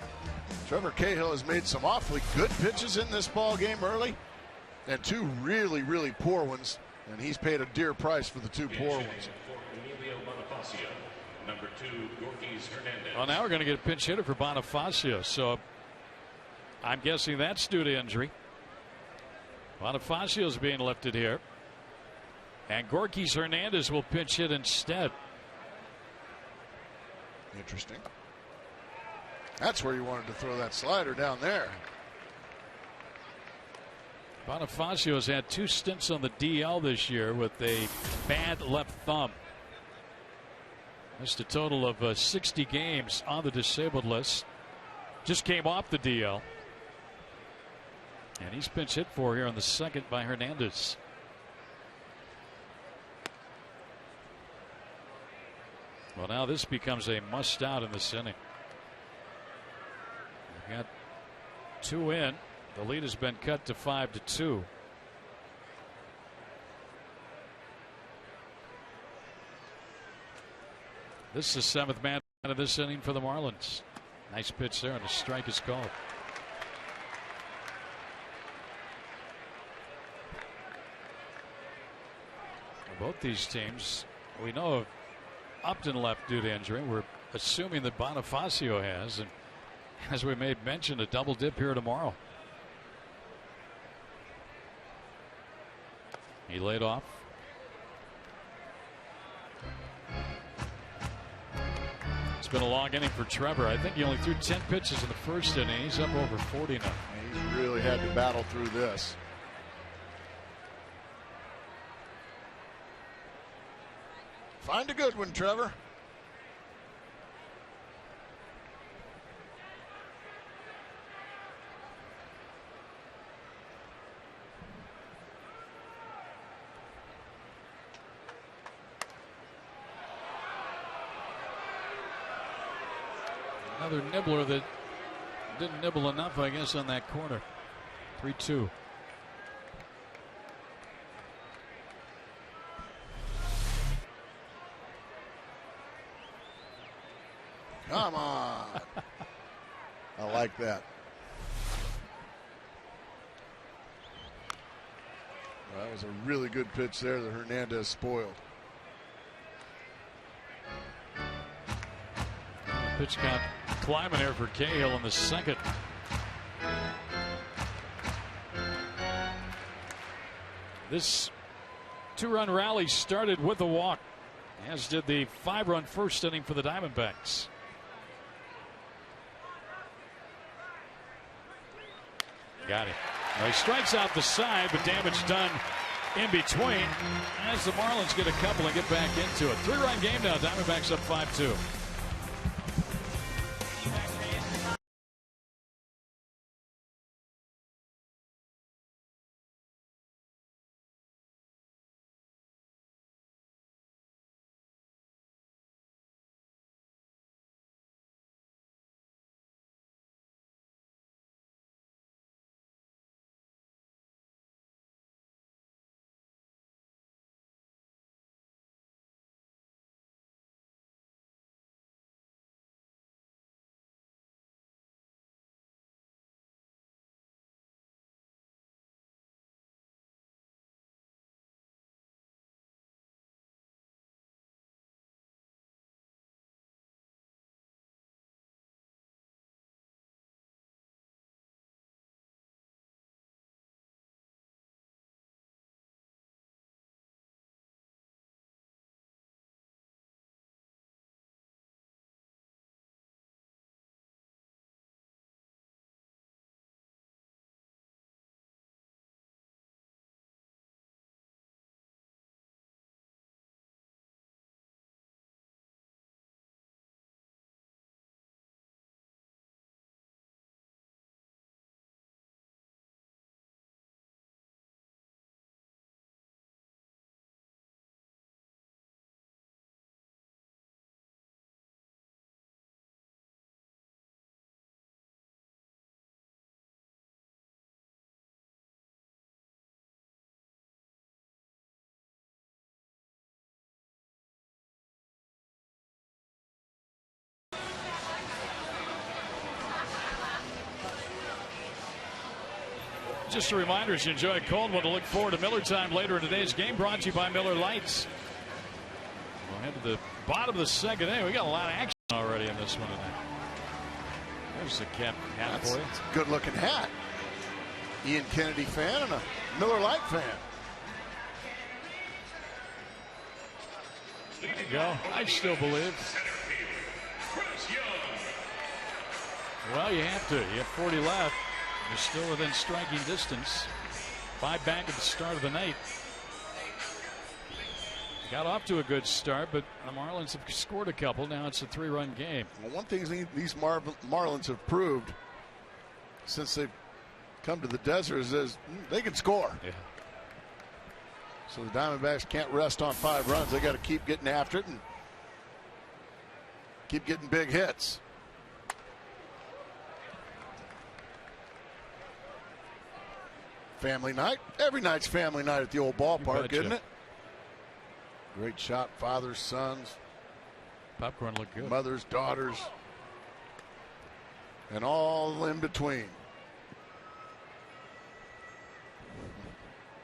Speaker 4: Trevor Cahill has made some awfully good pitches in this ball game early, and two really, really poor ones, and he's paid a dear price for the two poor ones.
Speaker 2: Number 2, Gorkys Hernandez.
Speaker 3: Well, now we're going to get a pinch hitter for Bonifacio, so I'm guessing that's due to injury. Bonifacio's being lifted here, and Gorkys Hernandez will pinch hit instead.
Speaker 4: Interesting. That's where you wanted to throw that slider down there.
Speaker 3: Bonifacio has had 2 stints on the DL this year with a bad left thumb. Missed a total of 60 games on the disabled list. Just came off the DL. And he's pinch hit for here on the second by Hernandez. Well, now this becomes a must out in this inning. We've got 2 in. The lead has been cut to 5-2. This is the 7th man of this inning for the Marlins. Nice pitch there, and a strike is called. Both these teams, we know of Upton left due to injury. We're assuming that Bonifacio has, and as we made mention, a double dip here tomorrow. He laid off. It's been a long inning for Trevor. I think he only threw 10 pitches in the first inning. He's up over 40 now.
Speaker 4: He's really had to battle through this. Find a good one, Trevor.
Speaker 3: Another nibbler that didn't nibble enough, I guess, on that corner. 3-2.
Speaker 4: Come on. I like that. Well, that was a really good pitch there that Hernandez spoiled.
Speaker 3: Pitch count climbing here for Cahill in the second. This 2-run rally started with a walk, as did the 5-run first inning for the Diamondbacks. Got him. Well, he strikes out the side, but damage done in between as the Marlins get a couple and get back into it. 3-run game now. Diamondbacks up 5-2. Just a reminder, as you enjoy cold one, to look forward to Miller time later in today's game, brought to you by Miller Lights. We'll head to the bottom of the second inning. We got a lot of action already in this one tonight. There's the cap hat for you.
Speaker 4: It's a good-looking hat. Ian Kennedy fan and a Miller Lite fan.
Speaker 3: There you go. I still believe. Well, you have to. You have 40 left. You're still within striking distance. 5 back at the start of the night. Got off to a good start, but the Marlins have scored a couple. Now it's a 3-run game.
Speaker 4: Well, one thing these Marlins have proved since they've come to the desert is they can score.
Speaker 3: Yeah.
Speaker 4: So the Diamondbacks can't rest on 5 runs. They got to keep getting after it and keep getting big hits. Family night. Every night's family night at the old ballpark, isn't it? Great shot, fathers, sons.
Speaker 3: Popcorn looked good.
Speaker 4: Mothers, daughters, and all in between.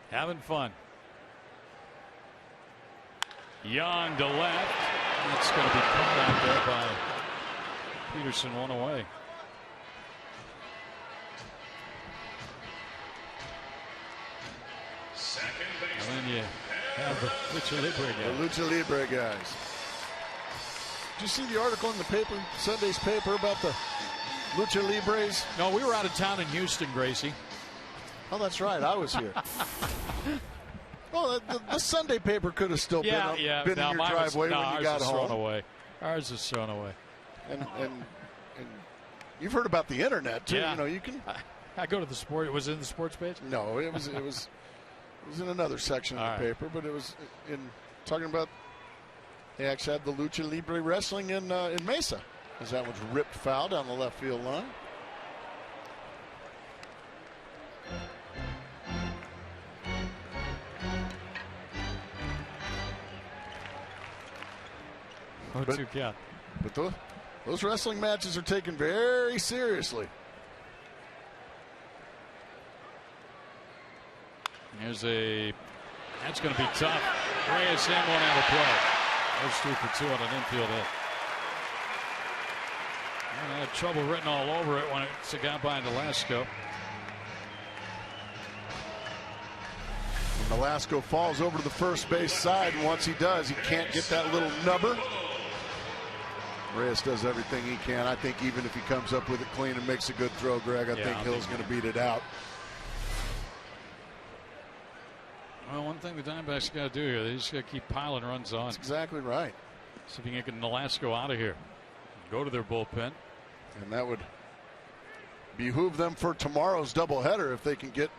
Speaker 3: Having fun. Young to left. That's going to be caught out there by Peterson, one away. And then you have the Lucha Libre guys.
Speaker 4: The Lucha Libre guys. Did you see the article in the paper, Sunday's paper, about the Lucha Libres?
Speaker 3: No, we were out of town in Houston, Gracie.
Speaker 4: Oh, that's right. I was here. Well, the Sunday paper could have still been in your driveway when you got home.
Speaker 3: Thrown away. Ours is thrown away.
Speaker 4: And you've heard about the internet too.
Speaker 3: Yeah.
Speaker 4: You know, you can.
Speaker 3: I go to the sport. It was in the sports page.
Speaker 4: No, it was in another section of the paper, but it was in talking about. They actually had the Lucha Libre wrestling in Mesa, as that was ripped foul down the left field line. But those wrestling matches are taken very seriously.
Speaker 3: That's going to be tough. Reyes and one out of play. Those 2 for 2 on an infield hit. And I had trouble written all over it when it got by Nolasco.
Speaker 4: And Nolasco falls over to the first base side, and once he does, he can't get that little nubber. Reyes does everything he can. I think even if he comes up with it clean and makes a good throw, Greg, I think Hill's going to beat it out.
Speaker 3: Well, one thing the Diamondbacks got to do here, they just got to keep piling runs on.
Speaker 4: That's exactly right.
Speaker 3: See if you can get Nolasco out of here. Go to their bullpen.
Speaker 4: And that would behoove them for tomorrow's doubleheader if they can get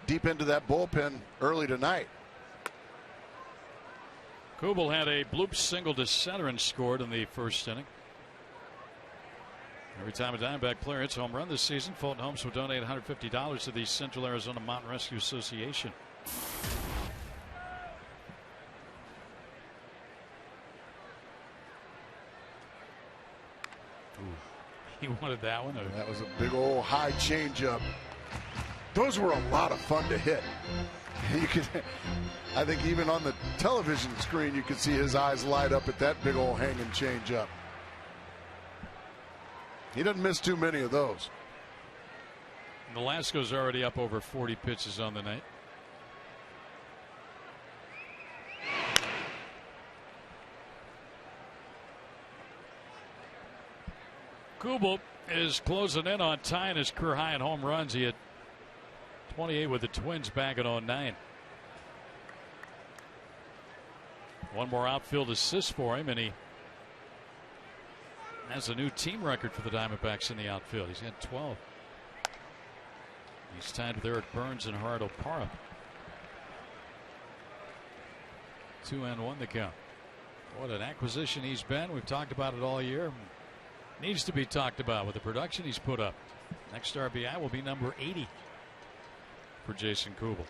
Speaker 4: deep into that bullpen early tonight.
Speaker 3: Kubel had a bloop single to center and scored in the first inning. Every time a Diamondback player hits a home run this season, Fulton Homes will donate $150 to the Central Arizona Mountain Rescue Association. Ooh, he wanted that one.
Speaker 4: That was a big old high changeup. Those were a lot of fun to hit. You could, I think even on the television screen, you could see his eyes light up at that big old hanging changeup. He doesn't miss too many of those.
Speaker 3: Nolasco's already up over 40 pitches on the night. Kubel is closing in on tying his career high in home runs. He had 28 with the Twins back in 2009. One more outfield assist for him, and he has a new team record for the Diamondbacks in the outfield. He's had 12. He's tied with Eric Burns and Gerardo Parra. 2-1 the count. What an acquisition he's been. We've talked about it all year. Needs to be talked about with the production he's put up. Next RBI will be number 80 for Jason Kubel.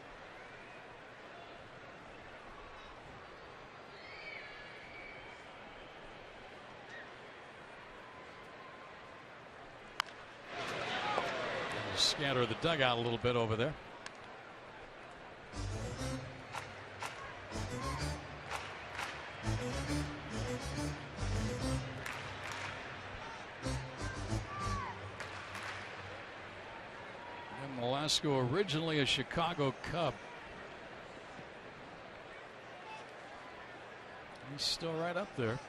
Speaker 3: Scatter the dugout a little bit over there. And Velasco, originally a Chicago Cub. He's still right up there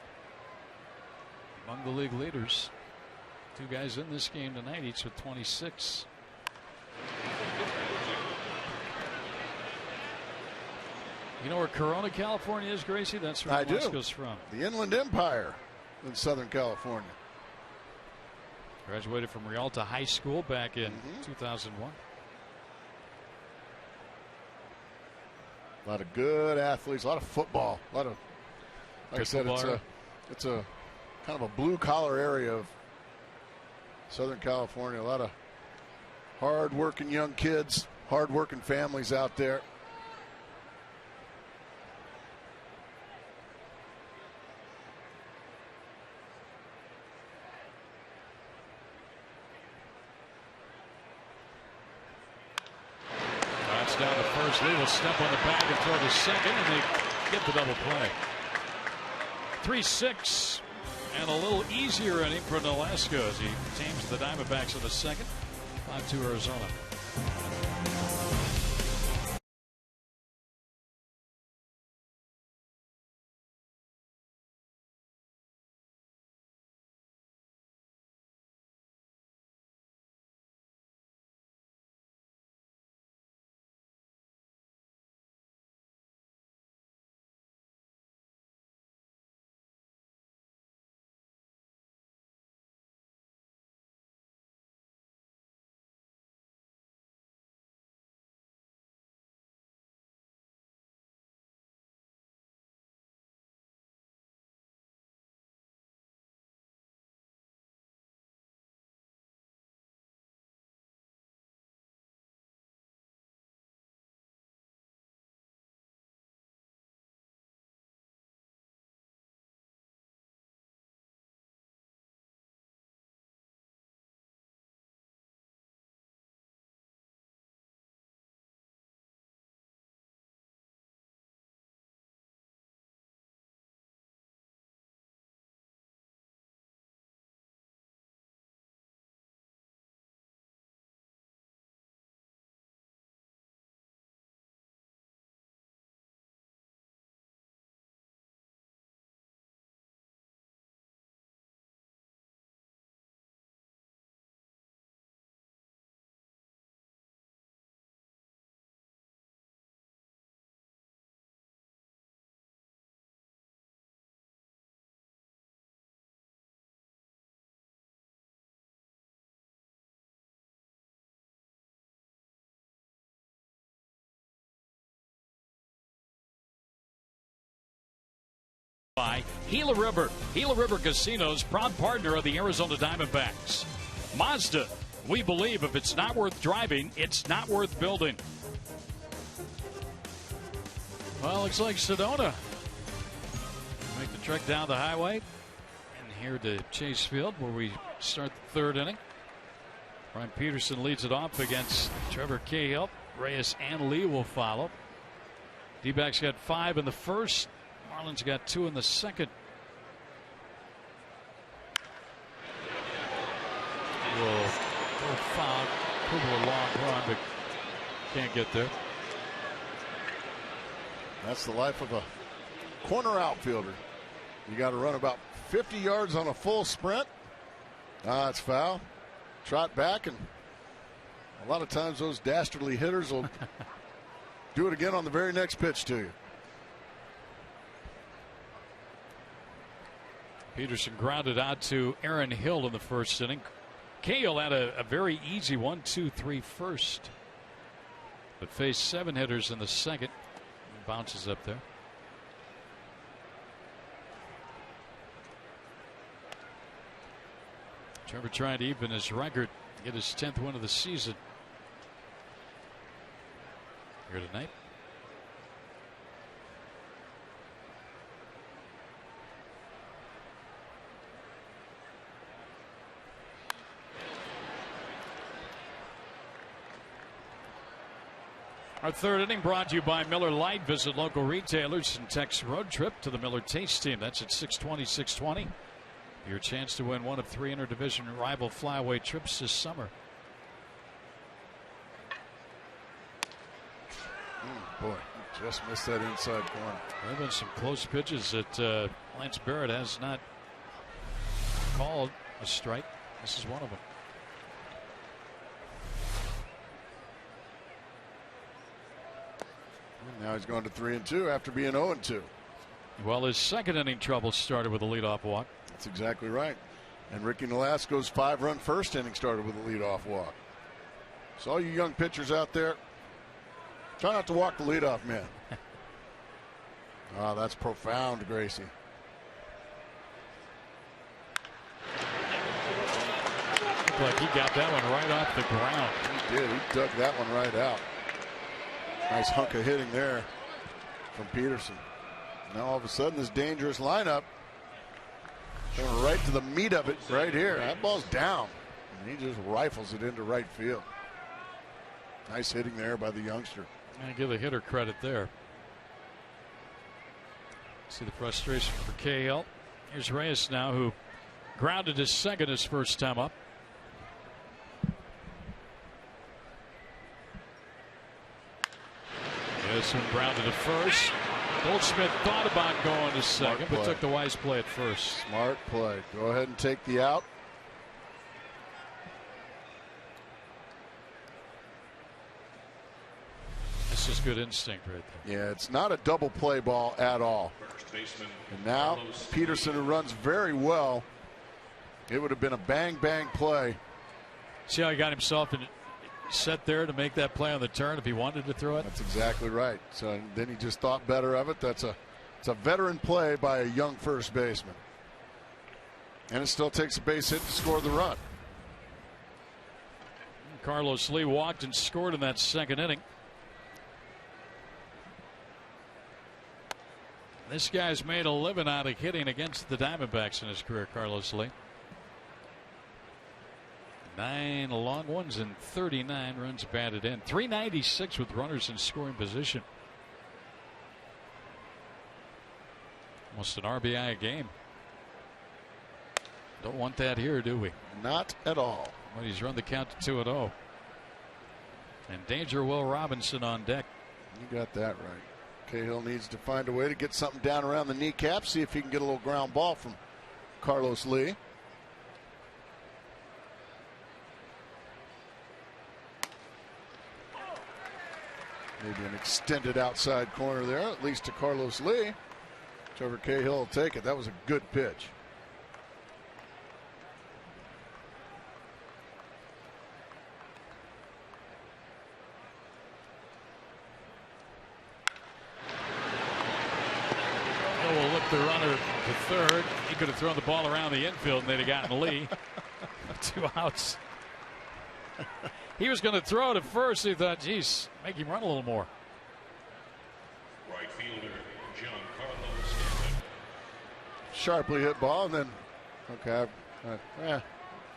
Speaker 3: among the league leaders. Two guys in this game tonight, each with 26. You know where Corona, California is, Gracie? That's where Velasco's from.
Speaker 5: The Inland Empire in Southern California.
Speaker 3: Graduated from Rialta High School back in 2001.
Speaker 5: A lot of good athletes, a lot of football, a lot of, like I said, it's a kind of a blue collar area of Southern California. A lot of hard working young kids, hard working families out there.
Speaker 3: Down to first. Lee will step on the bag and throw to second, and they get the double play. 3-6, and a little easier inning for Velasco as he tames the Diamondbacks in the second. 5-2 Arizona. By Gila River. Gila River Casinos, proud partner of the Arizona Diamondbacks. Mazda, we believe if it's not worth driving, it's not worth building. Well, looks like Sedona make the trek down the highway and here to Chase Field where we start the third inning. Brian Peterson leads it off against Trevor Cahill. Reyes and Lee will follow. D-backs got 5 in the first. Marlins got 2 in the second. Will foul. Over a long run, but can't get there.
Speaker 5: That's the life of a corner outfielder. You got to run about 50 yards on a full sprint. It's foul. Trot back, and a lot of times those dastardly hitters will do it again on the very next pitch to you.
Speaker 3: Peterson grounded out to Aaron Hill in the first inning. Cahill had a very easy 1-2-3 first, but faced 7 hitters in the second. Bounces up there. Trevor trying to even his record, get his 10th win of the season here tonight. Our third inning brought to you by Miller Lite. Visit local retailers and text road trip to the Miller Taste Team. That's at 620-620. Your chance to win one of 3 interdivision rival flyaway trips this summer.
Speaker 5: Boy, just missed that inside corner.
Speaker 3: There have been some close pitches that Lance Barrett has not called a strike. This is one of them.
Speaker 5: And now he's going to 3-2 after being 0-2.
Speaker 3: Well, his second inning trouble started with a leadoff walk.
Speaker 5: That's exactly right. And Ricky Nolasco's 5-run first inning started with a leadoff walk. So all you young pitchers out there, try not to walk the leadoff man. Oh, that's profound, Gracie.
Speaker 3: Looked like he got that one right off the ground.
Speaker 5: He did. He dug that one right out. Nice hunk of hitting there from Peterson. Now all of a sudden this dangerous lineup going right to the meat of it right here. That ball's down. And he just rifles it into right field. Nice hitting there by the youngster.
Speaker 3: I give the hitter credit there. See the frustration for Cahill. Here's Reyes now, who grounded his second his first time up. This one grounded to first. Goldschmidt thought about going to second, but took the wise play at first.
Speaker 5: Smart play. Go ahead and take the out.
Speaker 3: This is good instinct right there.
Speaker 5: Yeah, it's not a double play ball at all. And now Peterson, who runs very well, it would have been a bang
Speaker 3: play. See how he got himself set there to make that play on the turn if he wanted to throw it?
Speaker 5: That's exactly right. So then he just thought better of it. It's a veteran play by a young first baseman. And it still takes a base hit to score the run.
Speaker 3: Carlos Lee walked and scored in that second inning. This guy's made a living out of hitting against the Diamondbacks in his career, Carlos Lee. 9 long ones and 39 runs batted in. 396 with runners in scoring position. Almost an RBI a game. Don't want that here, do we?
Speaker 5: Not at all.
Speaker 3: Well, he's run the count to 2-0. And danger Will Robinson on deck.
Speaker 5: You got that right. Cahill needs to find a way to get something down around the kneecap, see if he can get a little ground ball from Carlos Lee. Maybe an extended outside corner there, at least to Carlos Lee. Trevor Cahill will take it. That was a good pitch.
Speaker 3: Will look the runner to third. He could have thrown the ball around the infield and they'd have gotten Lee. 2 outs. He was going to throw it at first. He thought, geez, make him run a little more.
Speaker 2: Right fielder Giancarlo Stanton.
Speaker 5: Sharply hit ball, and then, okay,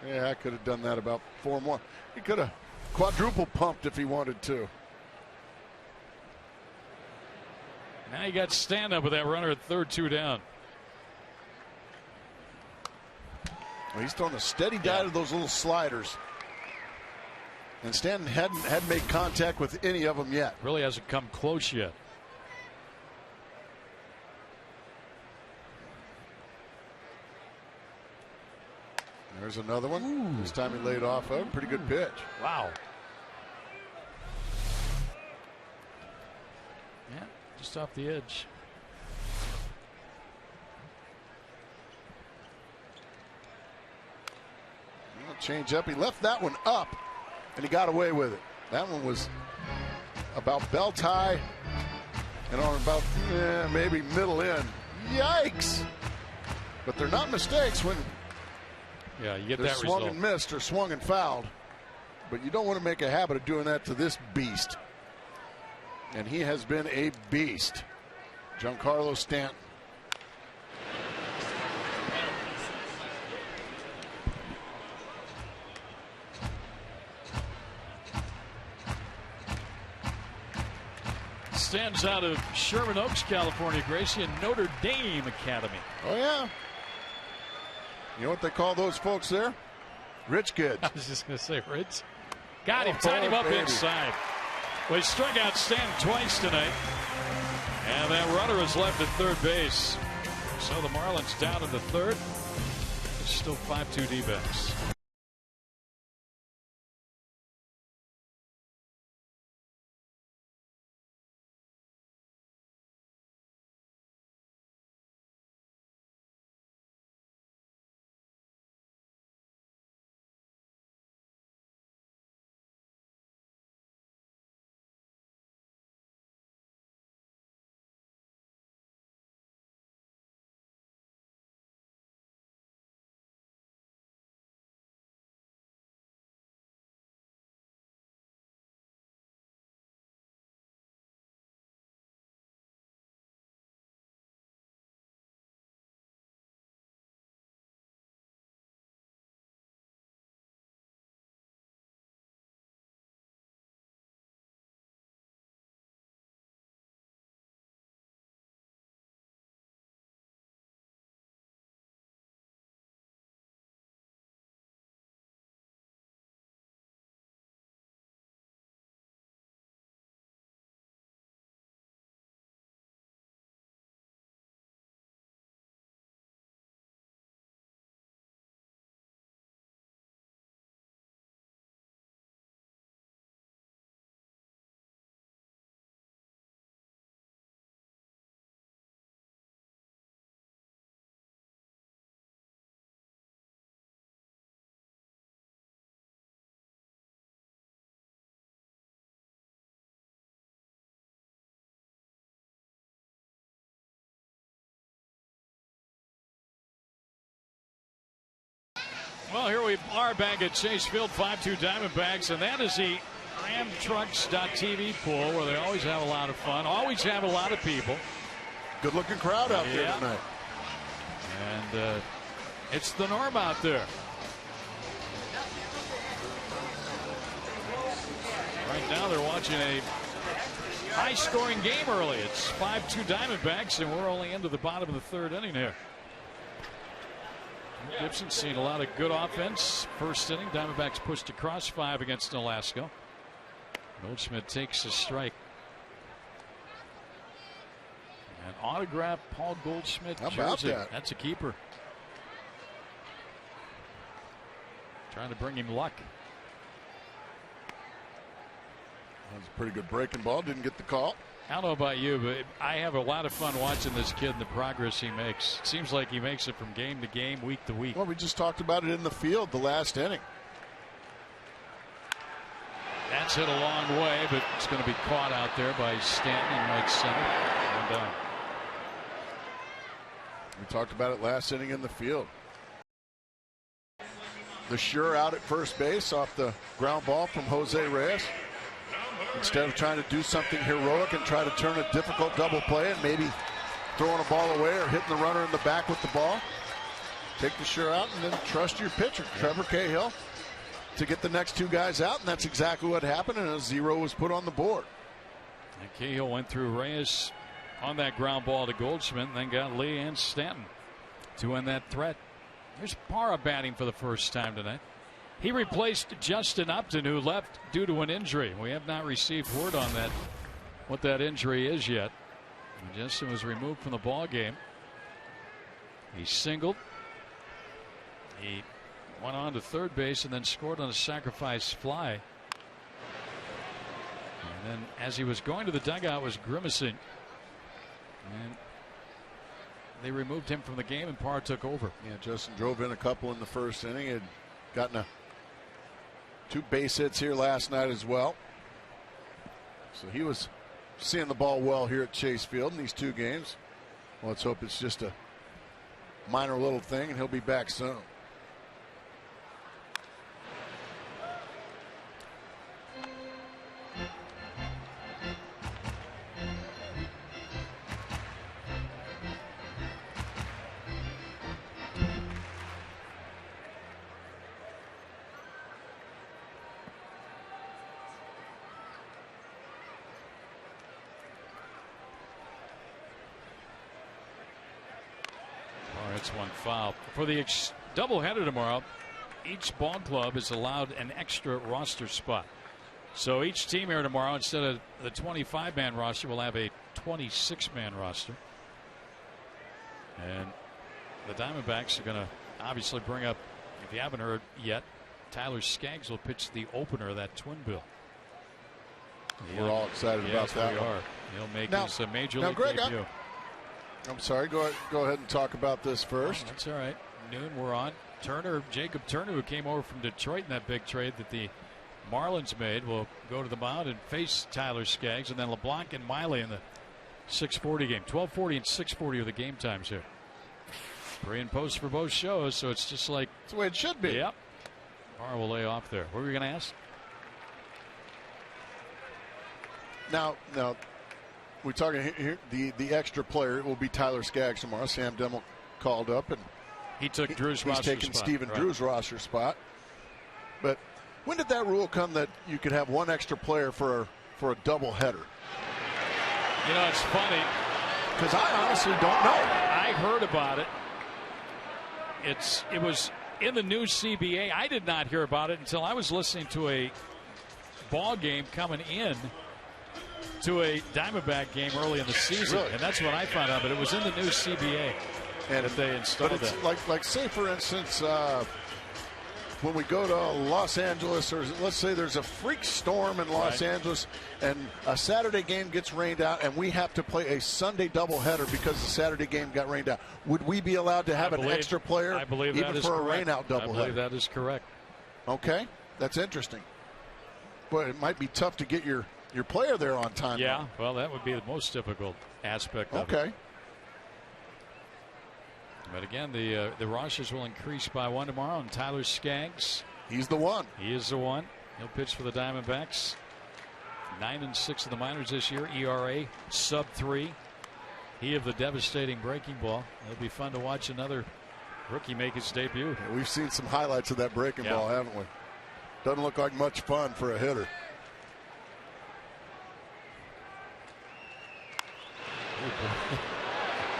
Speaker 5: yeah, I could have done that about 4 more. He could have quadruple pumped if he wanted to.
Speaker 3: Now he got stand up with that runner at third, 2 down.
Speaker 5: Well, he's throwing a steady dive of those little sliders. And Stanton hadn't made contact with any of them yet.
Speaker 3: Really hasn't come close yet.
Speaker 5: There's another one. Ooh. This time he laid off a pretty good pitch.
Speaker 3: Wow. Yeah, just off the edge.
Speaker 5: Change up. He left that one up, and he got away with it. That one was about belt high and on about maybe middle end. Yikes! But they're not mistakes when
Speaker 3: you get
Speaker 5: they're
Speaker 3: that
Speaker 5: swung
Speaker 3: result.
Speaker 5: And missed or swung and fouled. But you don't want to make a habit of doing that to this beast. And he has been a beast. Giancarlo Stanton.
Speaker 3: Stands out of Sherman Oaks, California, Gracie, and Notre Dame Academy.
Speaker 5: Oh, yeah. You know what they call those folks there? Rich kids.
Speaker 3: I was just going to say, Rich. Got him, tied him up
Speaker 5: baby.
Speaker 3: inside. Well, he struck out Stanton twice tonight. And that runner is left at third base. So the Marlins down in the third. It's still 5-2 D-backs. Well, here we are back at Chase Field, 5-2 Diamondbacks, and that is the RamTrucks.tv pool where they always have a lot of fun, always have a lot of people.
Speaker 5: Good-looking crowd out there tonight.
Speaker 3: And it's the norm out there. Right now they're watching a high-scoring game early. It's 5-2 Diamondbacks, and we're only into the bottom of the third inning here. Gibson's seen a lot of good offense. First inning, Diamondbacks pushed across 5 against Alaska. Goldschmidt takes a strike. An autographed Paul Goldschmidt jersey. That's a keeper. Trying to bring him luck.
Speaker 5: That was a pretty good breaking ball. Didn't get the call.
Speaker 3: I don't know about you, but I have a lot of fun watching this kid and the progress he makes. It seems like he makes it from game to game, week to week.
Speaker 5: Well, we just talked about it in the field the last inning.
Speaker 3: That's hit a long way, but it's going to be caught out there by Stanton in right center. And,
Speaker 5: we talked about it last inning in the field. The sure out at first base off the ground ball from Jose Reyes. Instead of trying to do something heroic and try to turn a difficult double play and maybe throwing a ball away or hitting the runner in the back with the ball, take the sure out and then trust your pitcher, Trevor Cahill, to get the next two guys out, and that's exactly what happened, and a 0 was put on the board.
Speaker 3: And Cahill went through Reyes on that ground ball to Goldschmidt, and then got Lee and Stanton to end that threat. There's Parra batting for the first time tonight. He replaced Justin Upton, who left due to an injury. We have not received word on that, what that injury is yet. And Justin was removed from the ball game. He singled. He went on to third base and then scored on a sacrifice fly. And then as he was going to the dugout, was grimacing. And they removed him from the game, and Parr took over.
Speaker 5: Yeah, Justin drove in a couple in the first inning. Had gotten 2 base hits here last night as well. So he was seeing the ball well here at Chase Field in these 2 games. Well, let's hope it's just a minor little thing and he'll be back soon.
Speaker 3: That's one foul. For the doubleheader tomorrow, each ball club is allowed an extra roster spot. So each team here tomorrow, instead of the 25-man roster, will have a 26-man roster. And the Diamondbacks are going to obviously bring up, if you haven't heard yet, Tyler Skaggs will pitch the opener of that twin bill.
Speaker 5: We're all excited about that.
Speaker 3: We are. He'll make his major league
Speaker 5: Greg,
Speaker 3: debut.
Speaker 5: I'm sorry. Go ahead and talk about this first.
Speaker 3: Oh, that's all right. Noon, we're on. Jacob Turner, who came over from Detroit in that big trade that the Marlins made, will go to the mound and face Tyler Skaggs, and then LeBlanc and Miley in the 6:40 game. 12:40 and 6:40 are the game times here. Pre and post for both shows, so it's just like
Speaker 5: that's the way it should be.
Speaker 3: Yep. Mara will lay off there. What were you going to ask?
Speaker 5: Now, we're talking here. The extra player will be Tyler Skaggs tomorrow. Sam Demmel called up, and
Speaker 3: he took Drew's roster spot.
Speaker 5: He's taking Stephen Drew's roster spot. But when did that rule come that you could have one extra player for a double header?
Speaker 3: You know, it's funny
Speaker 5: because I honestly don't know.
Speaker 3: I heard about it. It was in the new CBA. I did not hear about it until I was listening to a ball game coming in to a Diamondback game early in the season,
Speaker 5: really?
Speaker 3: And that's when I found out. But it was in the new CBA, and that they installed
Speaker 5: but it's
Speaker 3: that.
Speaker 5: like say for instance, when we go to Los Angeles, or let's say there's a freak storm in Los Angeles, and a Saturday game gets rained out, and we have to play a Sunday doubleheader because the Saturday game got rained out. Would we be allowed to have an extra player?
Speaker 3: I believe
Speaker 5: even
Speaker 3: that is
Speaker 5: for
Speaker 3: correct.
Speaker 5: a rainout doubleheader.
Speaker 3: I believe that is correct.
Speaker 5: Okay, that's interesting. But it might be tough to get your player there on time.
Speaker 3: Yeah, well, that would be the most difficult aspect of it.
Speaker 5: Okay.
Speaker 3: But again, the rosters will increase by one tomorrow, and Tyler Skaggs,
Speaker 5: he's the one.
Speaker 3: He is the one. He'll pitch for the Diamondbacks. 9-6 in the minors this year. ERA sub-3. He of the devastating breaking ball. It'll be fun to watch another rookie make his debut.
Speaker 5: Yeah, we've seen some highlights of that breaking ball, haven't we? Doesn't look like much fun for a hitter.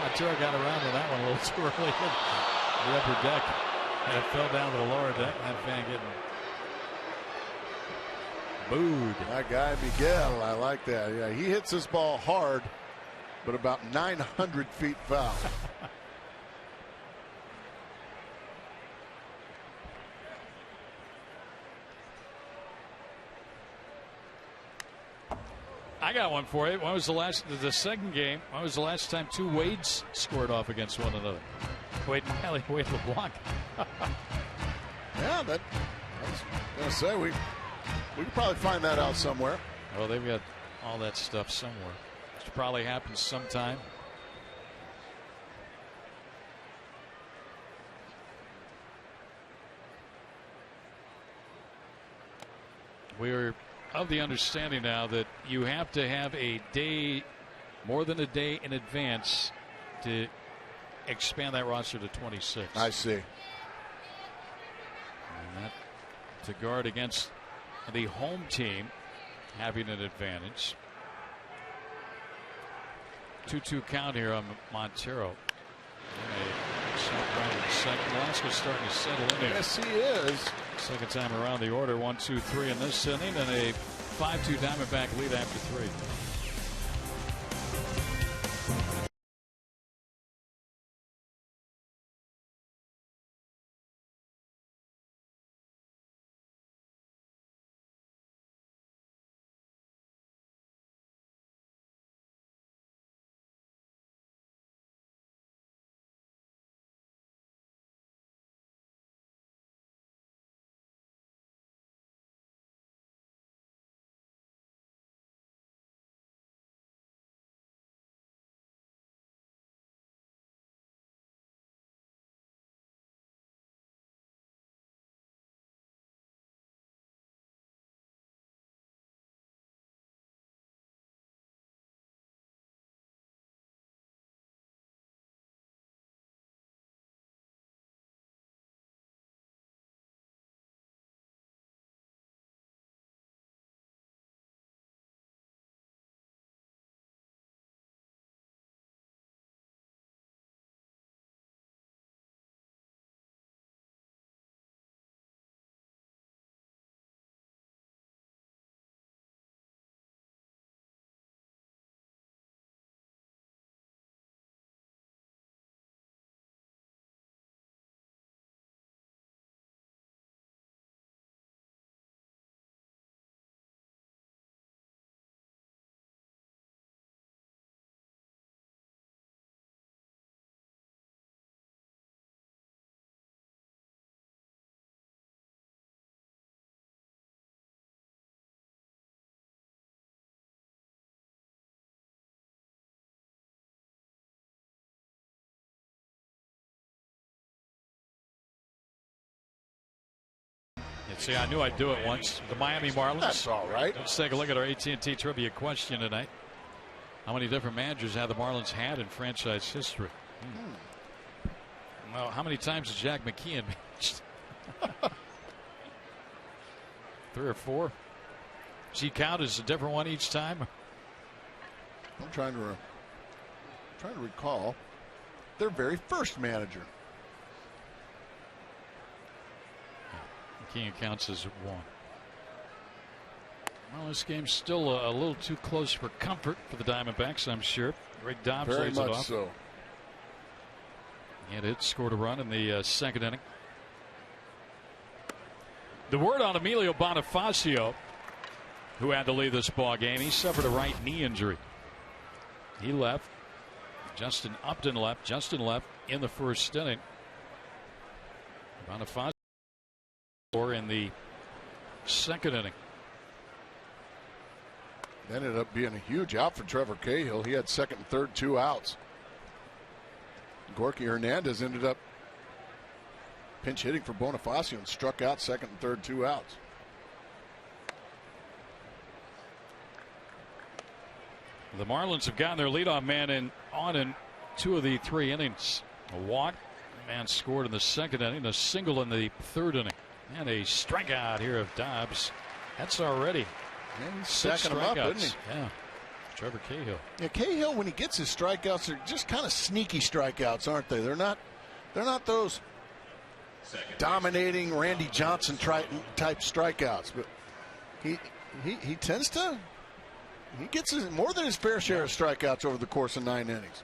Speaker 3: Arturo got around to that one a little too early. The upper deck, and it fell down to the lower deck. That fan getting booed.
Speaker 5: That guy Miguel, I like that. Yeah, he hits this ball hard, but about 900 feet foul.
Speaker 3: I got one for you. When was the second game? When was the last time two Wades scored off against one another? Wade Miley, Wade LeBlanc.
Speaker 5: Yeah, I was going to say we could probably find that out somewhere.
Speaker 3: Well, they've got all that stuff somewhere. Which probably happens sometime. We're of the understanding now that you have to have a day, more than a day in advance, to expand that roster to 26.
Speaker 5: I see.
Speaker 3: And that to guard against the home team having an advantage. 2-2 count here on Montero. Velasquez starting to settle in here.
Speaker 5: Yes, he is.
Speaker 3: Second time around the order, 1-2-3 in this inning, and a 5-2 Diamondback lead after 3. See, I knew I'd do it once. The Miami Marlins.
Speaker 5: That's all right.
Speaker 3: Let's take a look at our AT&T trivia question tonight. How many different managers have the Marlins had in franchise history? Well, how many times has Jack McKeon managed? 3 or 4. Does he count as a different one each time?
Speaker 5: I'm trying to recall their very first manager.
Speaker 3: McKeon counts as 1. Well, this game's still a little too close for comfort for the Diamondbacks, I'm sure. Greg Dobbs
Speaker 5: Very
Speaker 3: lays it
Speaker 5: much
Speaker 3: off.
Speaker 5: so.
Speaker 3: And it scored a run in the second inning. The word on Emilio Bonifacio, who had to leave this ball game. He suffered a right knee injury. He left. Justin Upton left. Justin left in the first inning. Bonifacio in the second inning.
Speaker 5: That ended up being a huge out for Trevor Cahill. He had second and third, 2 outs. Gorky Hernandez ended up pinch hitting for Bonifacio and struck out second and third, 2 outs.
Speaker 3: The Marlins have gotten their leadoff man in 2 of the 3 innings. A walk, man scored in the second inning, a single in the third inning, and a strikeout here of Dobbs. That's already
Speaker 5: He's
Speaker 3: 6
Speaker 5: stacking them up,
Speaker 3: strikeouts.
Speaker 5: isn't he?
Speaker 3: Yeah, Trevor Cahill.
Speaker 5: Yeah, Cahill, when he gets his strikeouts, they're just kind of sneaky strikeouts, aren't they? They're not those dominating Randy Johnson type strikeouts, but he tends to. He gets more than his fair share of strikeouts over the course of 9 innings.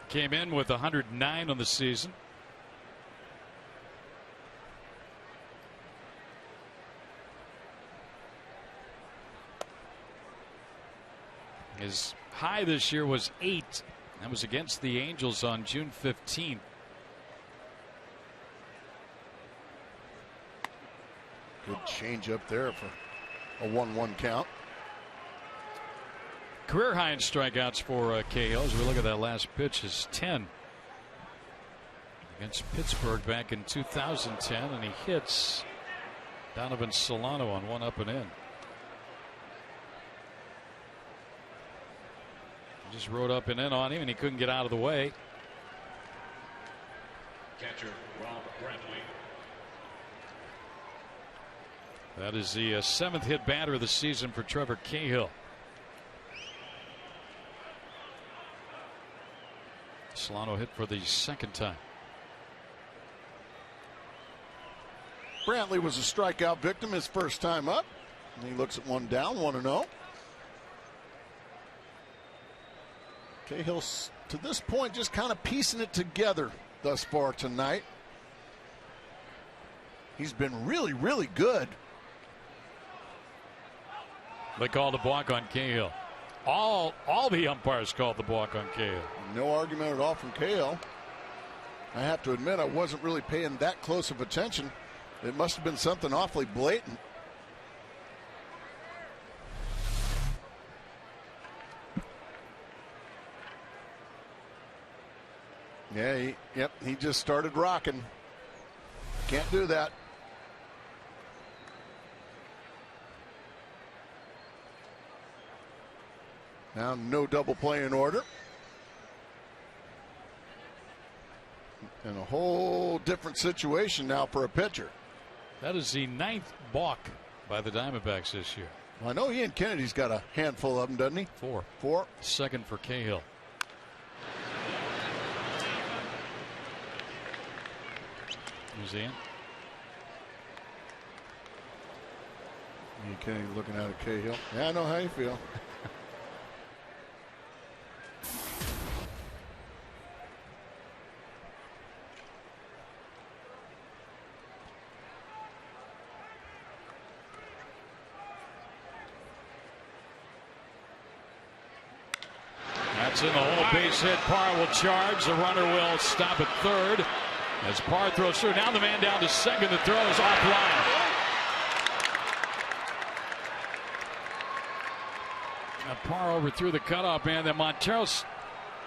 Speaker 3: Came in with 109 on the season. His high this year was 8. That was against the Angels on June 15th.
Speaker 5: Good change up there for a 1-1 count.
Speaker 3: Career high in strikeouts for Cahill. As we look at that last pitch, is 10 against Pittsburgh back in 2010, and he hits Donovan Solano on 1 up and in. He just rode up and in on him, and he couldn't get out of the way.
Speaker 2: Catcher Rob Brantley.
Speaker 3: That is the 7th hit batter of the season for Trevor Cahill. Solano hit for the 2nd time.
Speaker 5: Brantley was a strikeout victim his first time up. And he looks at 1 down, 1-0. Cahill's to this point just kind of piecing it together thus far tonight. He's been really, really good.
Speaker 3: They called a balk on Cahill. All the umpires called the balk on Cahill.
Speaker 5: No argument at all from Cahill. I have to admit I wasn't really paying that close of attention. It must have been something awfully blatant. Yeah, he just started rocking. Can't do that. Now no double play in order. And a whole different situation now for a pitcher.
Speaker 3: That is the 9th balk by the Diamondbacks this year.
Speaker 5: Well, I know Ian Kennedy's got a handful of them, doesn't he?
Speaker 3: 4.
Speaker 5: 4.
Speaker 3: 2nd for Cahill. Here's Ian.
Speaker 5: Ian Kennedy looking out at Cahill. Yeah, I know how you feel.
Speaker 3: That's in the hole. Base hit. Parr will charge. The runner will stop at third as Parr throws through. Now the man down to second. The throw is offline. Parr overthrew the cutoff man. Then Montero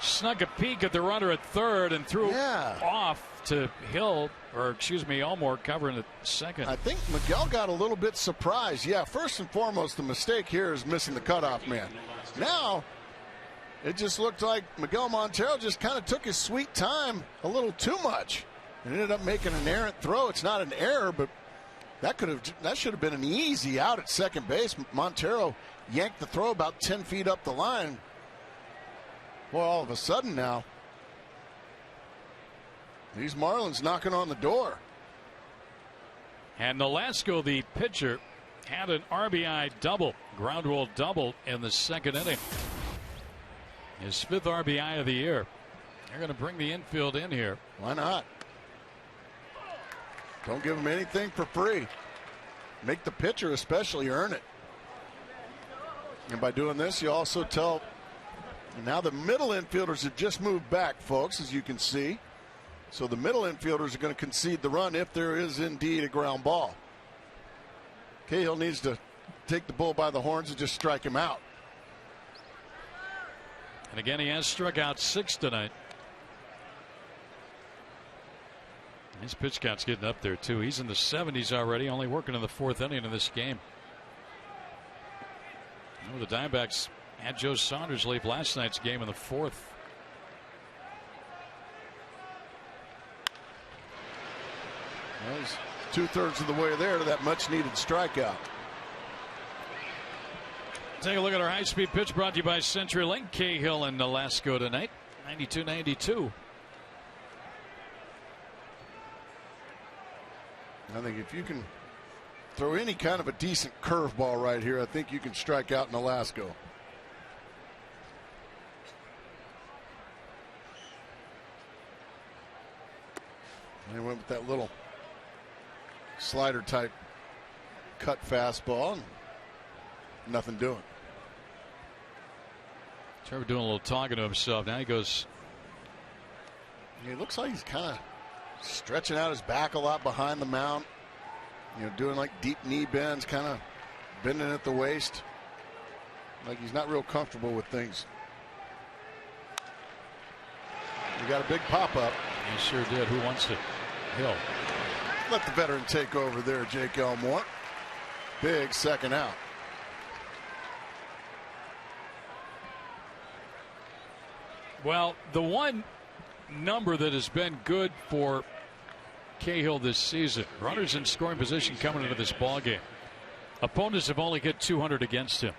Speaker 3: snuck a peek at the runner at third and threw off to Hill, or excuse me, Elmore covering at second.
Speaker 5: I think Miguel got a little bit surprised. Yeah, first and foremost, the mistake here is missing the cutoff man. Now, it just looked like Miguel Montero just kind of took his sweet time a little too much and ended up making an errant throw. It's not an error, but that should have been an easy out at second base. Montero yanked the throw about 10 feet up the line. Well, all of a sudden now, these Marlins knocking on the door.
Speaker 3: And Nolasco, the pitcher, had an RBI double, ground rule double in the second inning. His 5th RBI of the year. They're going to bring the infield in here.
Speaker 5: Why not? Don't give him anything for free. Make the pitcher especially earn it. And by doing this, you also tell. Now the middle infielders have just moved back, folks, as you can see. So the middle infielders are going to concede the run if there is indeed a ground ball. Cahill needs to take the bull by the horns and just strike him out.
Speaker 3: And again, he has struck out 6 tonight. His pitch count's getting up there, too. He's in the 70s already, only working in the 4th inning of this game. You know, the Diamondbacks had Joe Saunders leave last night's game in the 4th.
Speaker 5: Well, he's 2/3 of the way there to that much-needed strikeout.
Speaker 3: Take a look at our high-speed pitch brought to you by CenturyLink. Cahill and Nolasco tonight, 92-92.
Speaker 5: I think if you can throw any kind of a decent curveball right here, I think you can strike out Nolasco. And he went with that little slider type cut fastball, and nothing doing.
Speaker 3: Trevor doing a little talking to himself. Now he goes.
Speaker 5: It looks like he's kind of stretching out his back a lot behind the mound. You know, doing like deep knee bends, kind of bending at the waist. Like he's not real comfortable with things. We got a big pop up.
Speaker 3: He sure did. Who wants it? Hill.
Speaker 5: Let the veteran take over there, Jake Elmore. Big second out.
Speaker 3: Well, the one number that has been good for Cahill this season, runners in scoring position coming into this ball game. Opponents have only hit 200 against him.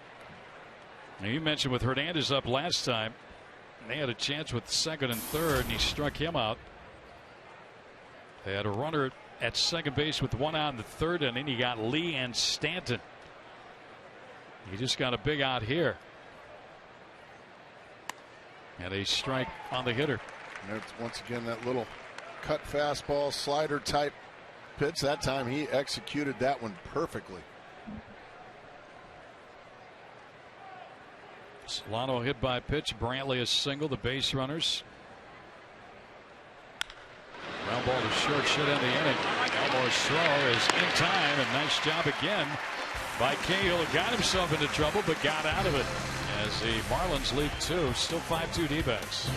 Speaker 3: Now, you mentioned with Hernandez up last time, they had a chance with second and third, and he struck him out. They had a runner at second base with 1 out in the 3rd inning. He got Lee and Stanton. He just got a big out here. And a strike on the hitter.
Speaker 5: And it's once again that little cut fastball slider type pitch. That time he executed that one perfectly.
Speaker 3: Solano hit by pitch. Brantley a single. The base runners. Ground ball to short, should end the inning. Elmore's throw is in time, and nice job again by Cahill, who got himself into trouble but got out of it as the Marlins lead 2. Still 5-2 D-backs.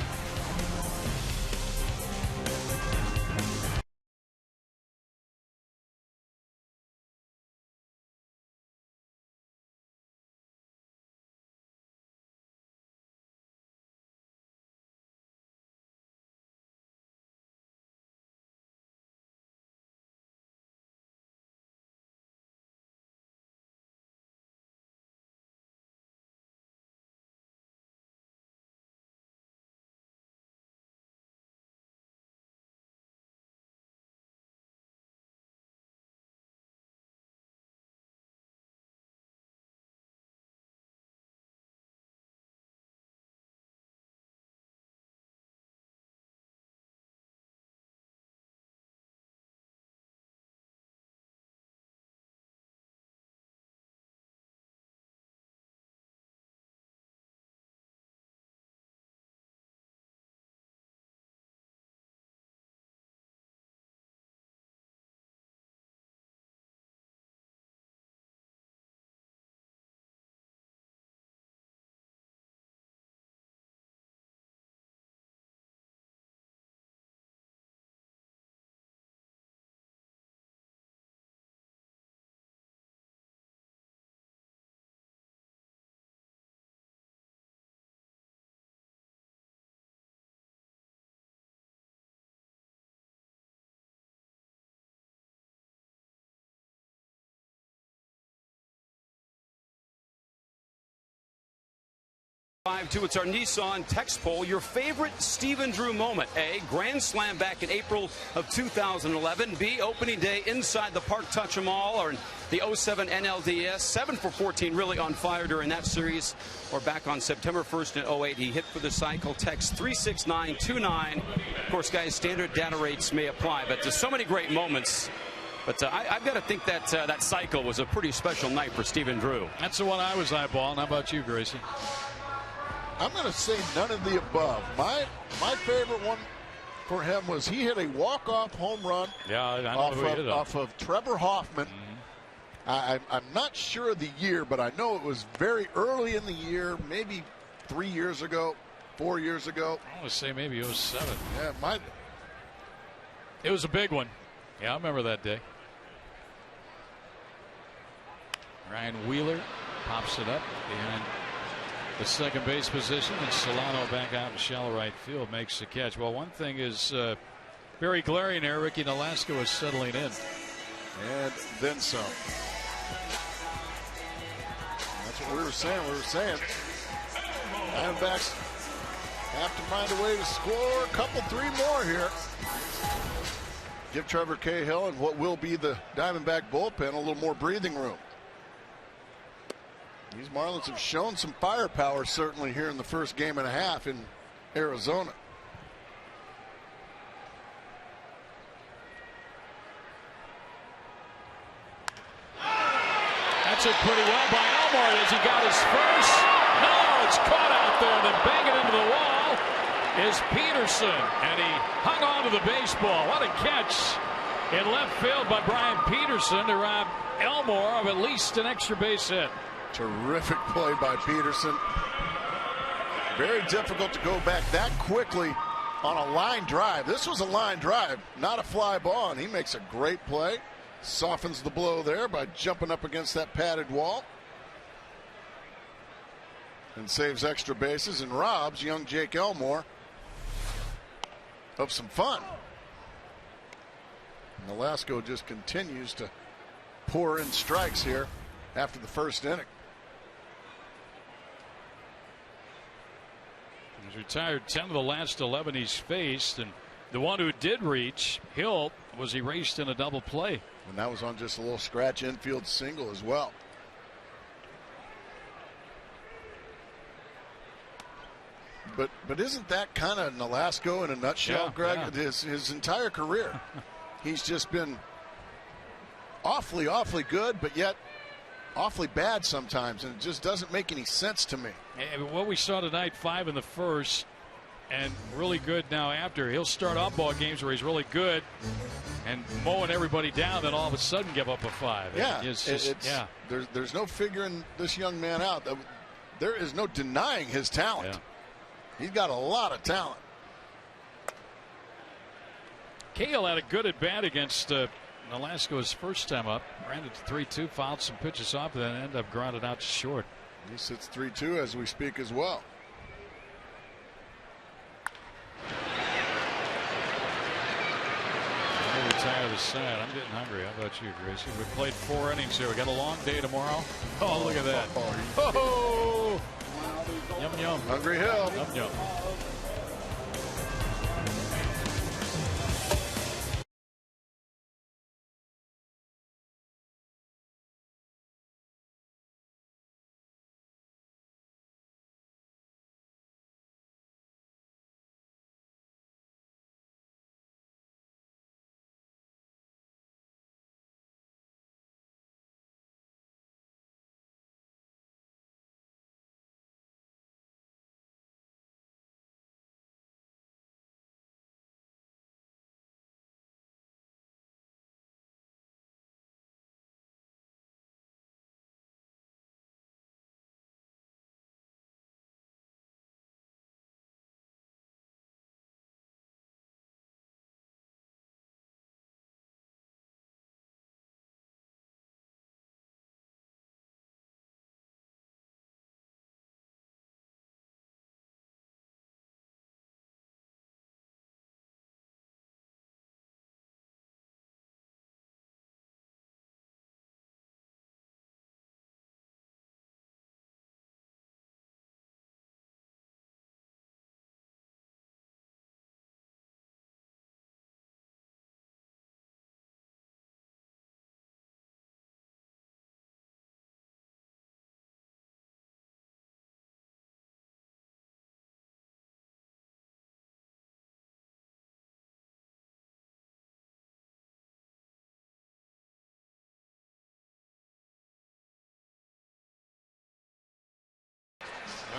Speaker 1: 5-2, it's our Nissan text poll. Your favorite Stephen Drew moment? A, grand slam back in April of 2011. B, opening day inside the park, touch 'em all, or the 07 NLDS. 7 for 14, really on fire during that series. Or back on September 1st in 08, he hit for the cycle. Text 36929. Of course, guys, standard data rates may apply, but there's so many great moments. But I've got to think that that cycle was a pretty special night for Stephen Drew.
Speaker 3: That's the one I was eyeballing. How about you, Gracie?
Speaker 5: I'm going to say none of the above. My favorite one for him was he hit a walk-off home run off of Trevor Hoffman. I'm not sure of the year, but I know it was very early in the year, maybe 3 years ago, 4 years ago.
Speaker 3: I want to say maybe 07.
Speaker 5: Yeah,
Speaker 3: it was a big one. Yeah, I remember that day. Ryan Wheeler pops it up behind the second base position, and Solano back out in shallow right field makes the catch. Well, one thing is very glaring there. Ricky Nolasco is settling in.
Speaker 5: And then some. That's what we were saying. Diamondbacks have to find a way to score a couple, 3 more here. Give Trevor Cahill and what will be the Diamondback bullpen a little more breathing room. These Marlins have shown some firepower certainly here in the first game and a half in Arizona.
Speaker 3: That's it pretty well by Elmore as he got his first. No, it's caught out there, then banging into the wall is Peterson, and he hung on to the baseball. What a catch in left field by Brian Peterson to rob Elmore of at least an extra base hit.
Speaker 5: Terrific play by Peterson. Very difficult to go back that quickly on a line drive. This was a line drive, not a fly ball, and he makes a great play. Softens the blow there by jumping up against that padded wall. And saves extra bases and robs young Jake Elmore of some fun. And Nolasco just continues to pour in strikes here after the first inning.
Speaker 3: He's retired 10 of the last 11 he's faced, and the one who did reach, Hill, was erased in a double play.
Speaker 5: And that was on just a little scratch infield single as well. But isn't that kind of Nolasco in a nutshell, Greg?
Speaker 3: Yeah.
Speaker 5: His entire career. He's just been awfully good, but yet awfully bad sometimes, and it just doesn't make any sense to me.
Speaker 3: And what we saw tonight, 5 in the first, and really good now after. He'll start off ball games where he's really good and mowing everybody down, then all of a sudden give up a 5.
Speaker 5: Yeah, there's no figuring this young man out. There is no denying his talent.
Speaker 3: Yeah.
Speaker 5: He's got a lot of talent.
Speaker 3: Cahill had a good at bat against Nolasco his first time up. Ran it to 3-2, fouled some pitches off, and then ended up grounded out to short.
Speaker 5: He sits 3-2 as we speak as well.
Speaker 3: I'm going to retire the side. I'm getting hungry. How about you, Gracie? We played 4 innings here. We got a long day tomorrow. Oh, look at that. Oh, yum, yum.
Speaker 5: Hungry Hill.
Speaker 3: Yum, yum.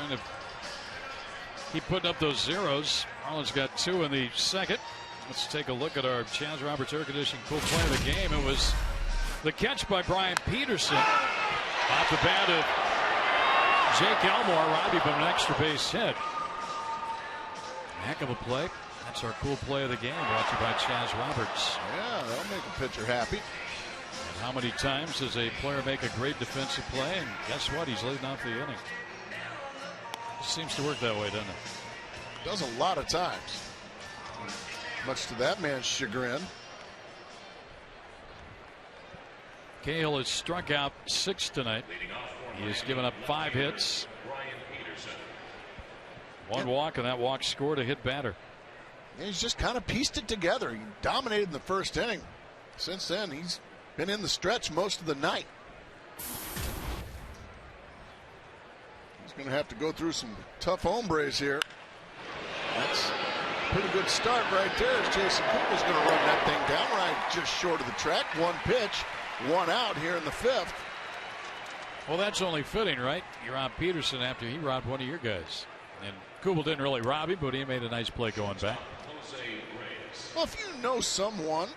Speaker 3: trying to keep putting up those zeros. Marlins got 2 in the second. Let's take a look at our Chaz Roberts air conditioning cool play of the game. It was the catch by Brian Peterson off the bat of Jake Elmore, robbed him of an extra base hit. Heck of a play. That's our cool play of the game, brought to you by Chaz Roberts.
Speaker 5: Yeah, that'll make a pitcher happy.
Speaker 3: And how many times does a player make a great defensive play? And guess what? He's leading off the inning. It seems to work that way, doesn't it?
Speaker 5: Does a lot of times. Much to that man's chagrin.
Speaker 3: Cahill has struck out 6 tonight. He has given up 5 hits. 1 walk, and that walk scored a hit batter.
Speaker 5: And he's just kind of pieced it together. He dominated in the first inning. Since then, he's been in the stretch most of the night. He's going to have to go through some tough hombres here. That's a pretty good start right there. As Jason Cooper's going to run that thing down right just short of the track. 1 pitch, 1 out here in the 5th.
Speaker 3: Well, that's only fitting, right? You robbed Peterson after he robbed one of your guys. And Kubel didn't really rob him, but he made a nice play going back.
Speaker 5: Well, if you know someone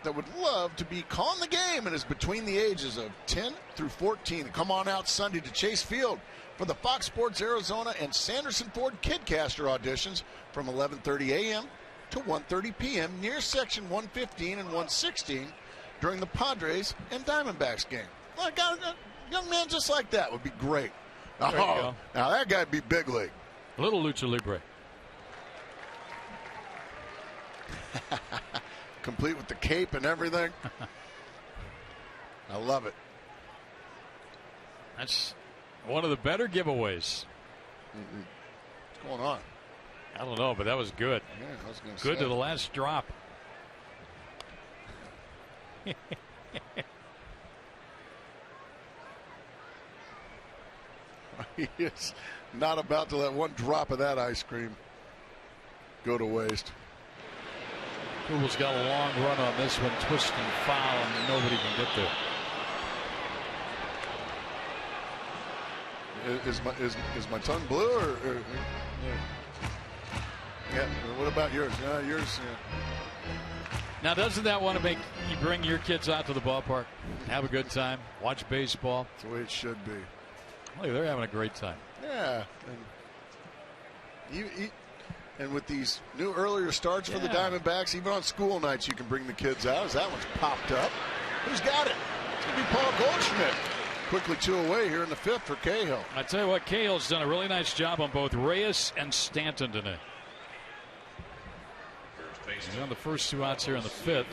Speaker 5: that would love to be calling the game and is between the ages of 10 through 14, come on out Sunday to Chase Field for the Fox Sports Arizona and Sanderson Ford Kidcaster auditions from 11:30 a.m. to 1:30 p.m. near section 115 and 116 during the Padres and Diamondbacks game. Well, I got a young man just like that would be great. Oh, now that guy'd be big league.
Speaker 3: A little lucha libre.
Speaker 5: Complete with the cape and everything. I love it.
Speaker 3: That's one of the better giveaways.
Speaker 5: What's going on?
Speaker 3: I don't know, but that was good.
Speaker 5: Yeah, I was gonna
Speaker 3: good
Speaker 5: say.
Speaker 3: to the last drop.
Speaker 5: He is not about to let one drop of that ice cream go to waste.
Speaker 3: Kubel's got a long run on this one, twist and foul, and nobody can get there.
Speaker 5: Is my tongue blue or yeah? What about yours? Yours.
Speaker 3: Now, doesn't that want to make you bring your kids out to the ballpark, have a good time, watch baseball?
Speaker 5: That's the way it should be.
Speaker 3: Look, they're having a great time.
Speaker 5: Yeah, and with these new earlier starts for the Diamondbacks, even on school nights, you can bring the kids out. As that one's popped up, who's got it? It's gonna be Paul Goldschmidt. Quickly 2 away here in the 5th for Cahill.
Speaker 3: I tell you what, Cahill's done a really nice job on both Reyes and Stanton today. He's on the first 2 outs here in the 5th,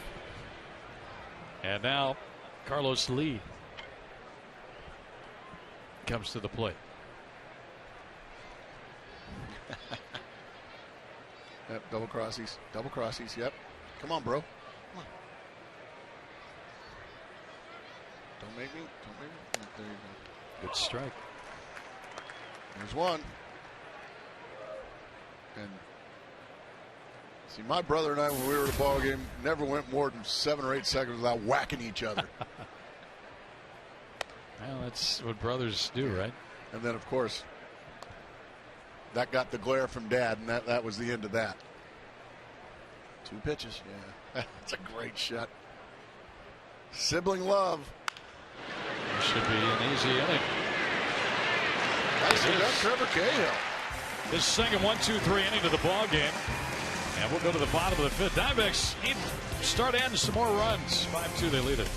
Speaker 3: and now Carlos Lee comes to the plate.
Speaker 5: Yep, double crossies. Yep. Come on, bro. Come on. Don't make me. There you go.
Speaker 3: Good strike.
Speaker 5: There's one. And see, my brother and I, when we were at a ball game, never went more than 7 or 8 seconds without whacking each other.
Speaker 3: Well, that's what brothers do, right?
Speaker 5: And then, of course, that got the glare from Dad, and that was the end of that. 2 pitches, yeah. That's a great shot. Sibling love.
Speaker 3: It should be an easy inning.
Speaker 5: Nicely done, Trevor Cahill.
Speaker 3: This second 1-2-3 inning to the ball game. And we'll go to the bottom of the 5th. Diamondbacks need to start adding some more runs. 5-2, they lead it.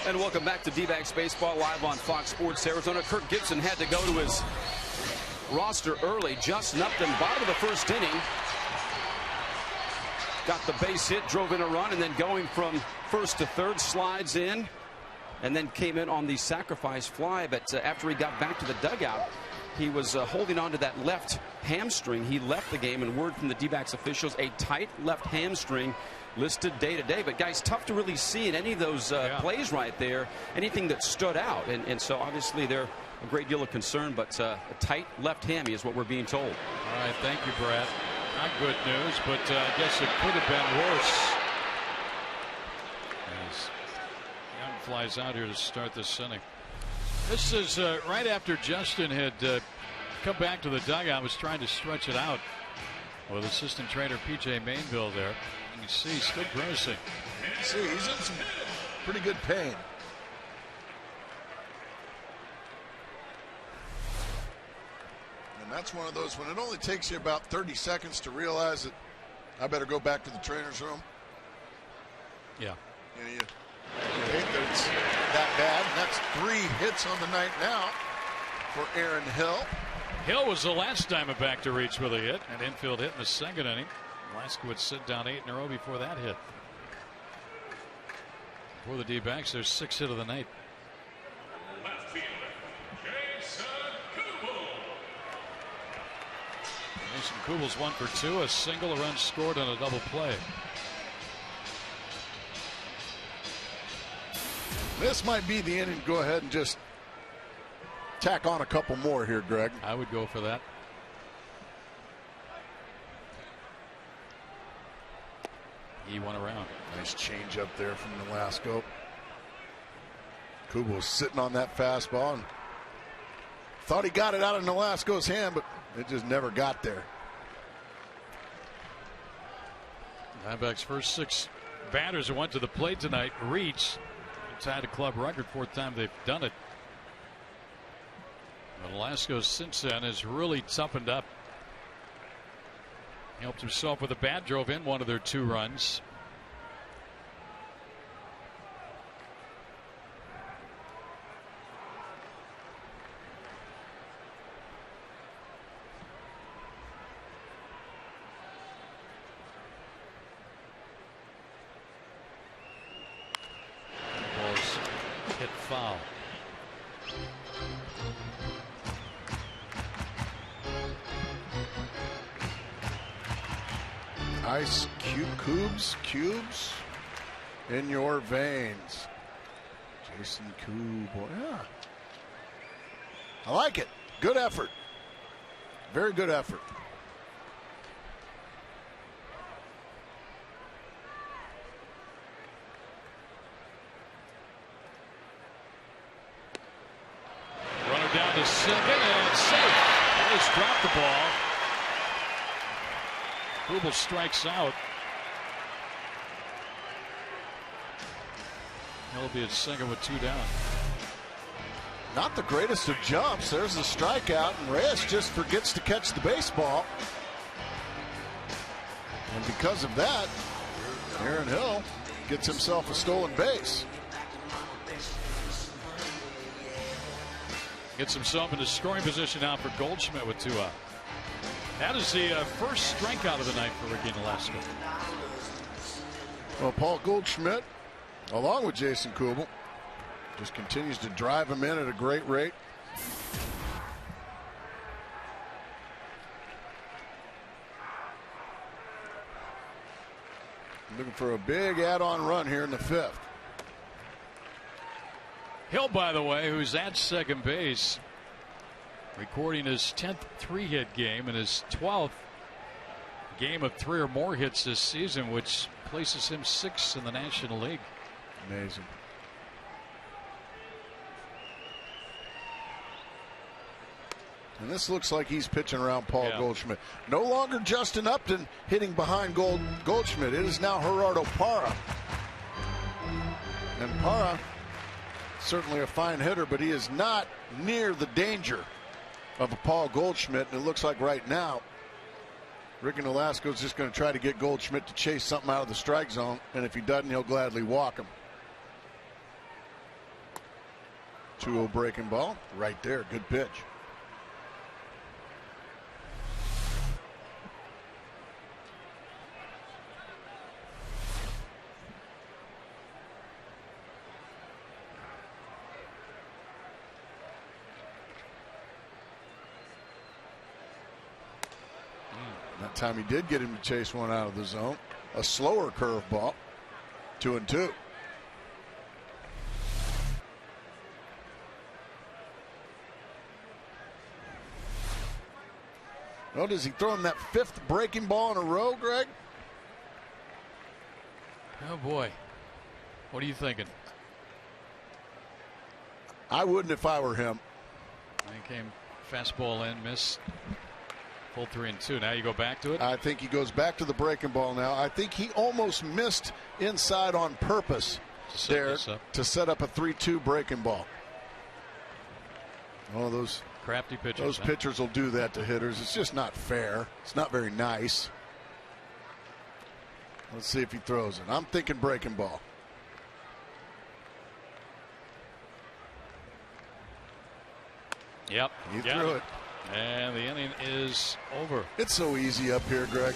Speaker 1: And welcome back to D-backs Baseball live on Fox Sports Arizona. Kirk Gibson had to go to his roster early. Justin Upton, bottom of the first inning. Got the base hit, drove in a run, and then going from first to third, slides in, and then came in on the sacrifice fly. But after he got back to the dugout, he was holding on to that left hamstring. He left the game, and word from the D-backs officials, a tight left hamstring listed day to day. But guys, tough to really see in any of those plays right there, anything that stood out. And so obviously they're a great deal of concern, but a tight left hammy is what we're being told.
Speaker 3: All right, thank you, Brad. Not good news, but I guess it could have been worse. As Young flies out here to start this inning. This is right after Justin had come back to the dugout, was trying to stretch it out with assistant trainer P.J. Mainville there. You can see he's still grimacing.
Speaker 5: See, he's in some pretty good pain. And that's one of those when it only takes you about 30 seconds to realize that I better go back to the trainer's room.
Speaker 3: Yeah.
Speaker 5: You hate that it's that bad. That's 3 hits on the night now for Aaron Hill.
Speaker 3: Hill was the last Diamondback to reach with a hit, an infield hit in the second inning. Alaska would sit down 8 in a row before that hit. For the D-backs, their 6th hit of the night.
Speaker 2: Left fielder, Jason Kubel.
Speaker 3: Jason Kubel's 1 for 2, a single, a run scored on a double play.
Speaker 5: This might be the inning to go ahead and just tack on a couple more here, Greg.
Speaker 3: I would go for that. He went around.
Speaker 5: Nice change up there from Nolasco. Kubel was sitting on that fastball and thought he got it out of Nolasco's hand, but it just never got there.
Speaker 3: Diamondbacks' first 6 batters that went to the plate tonight reached. Tied a club record, 4th time they've done it. But Nolasco since then has really toughened up. Helped himself with a bat, drove in one of their 2 runs. Ball's hit foul.
Speaker 5: Ice cubes in your veins. Jason Kubel. Yeah. I like it. Good effort. Very good effort.
Speaker 3: Runner down to second and safe. Ellis dropped the ball. Kubel strikes out. He'll be at second with 2 down.
Speaker 5: Not the greatest of jumps. There's the strikeout, and Reyes just forgets to catch the baseball. And because of that, Aaron Hill gets himself a stolen base.
Speaker 3: Gets himself into scoring position now for Goldschmidt with 2 out. That is the first strikeout of the night for Ricky Nolasco.
Speaker 5: Well, Paul Goldschmidt, along with Jason Kubel, just continues to drive him in at a great rate. Looking for a big add-on run here in the 5th.
Speaker 3: Hill, by the way, who's at second base, recording his 10th 3-hit game and his 12th game of 3 or more hits this season, which places him 6th in the National League.
Speaker 5: Amazing. And this looks like he's pitching around Paul Goldschmidt. No longer Justin Upton hitting behind Goldschmidt. It is now Gerardo Parra. And Parra, certainly a fine hitter, but he is not near the danger of a Paul Goldschmidt. And it looks like right now, Ricky Nolasco is just going to try to get Goldschmidt to chase something out of the strike zone. And if he doesn't, he'll gladly walk him. 2-0 breaking ball. Right there. Good pitch. That time he did get him to chase one out of the zone. A slower curveball. 2-2. Oh, does he throw him that 5th breaking ball in a row, Greg?
Speaker 3: Oh, boy. What are you thinking?
Speaker 5: I wouldn't if I were him.
Speaker 3: He came fastball in, missed. Full 3-2. Now you go back to it?
Speaker 5: I think he goes back to the breaking ball now. I think he almost missed inside on purpose there to set up a 3-2 breaking ball. Oh, those
Speaker 3: crafty pitchers.
Speaker 5: Those pitchers will do that to hitters. It's just not fair. It's not very nice. Let's see if he throws it. I'm thinking breaking ball.
Speaker 3: Yep.
Speaker 5: He threw it.
Speaker 3: And the inning is over.
Speaker 5: It's so easy up here, Greg.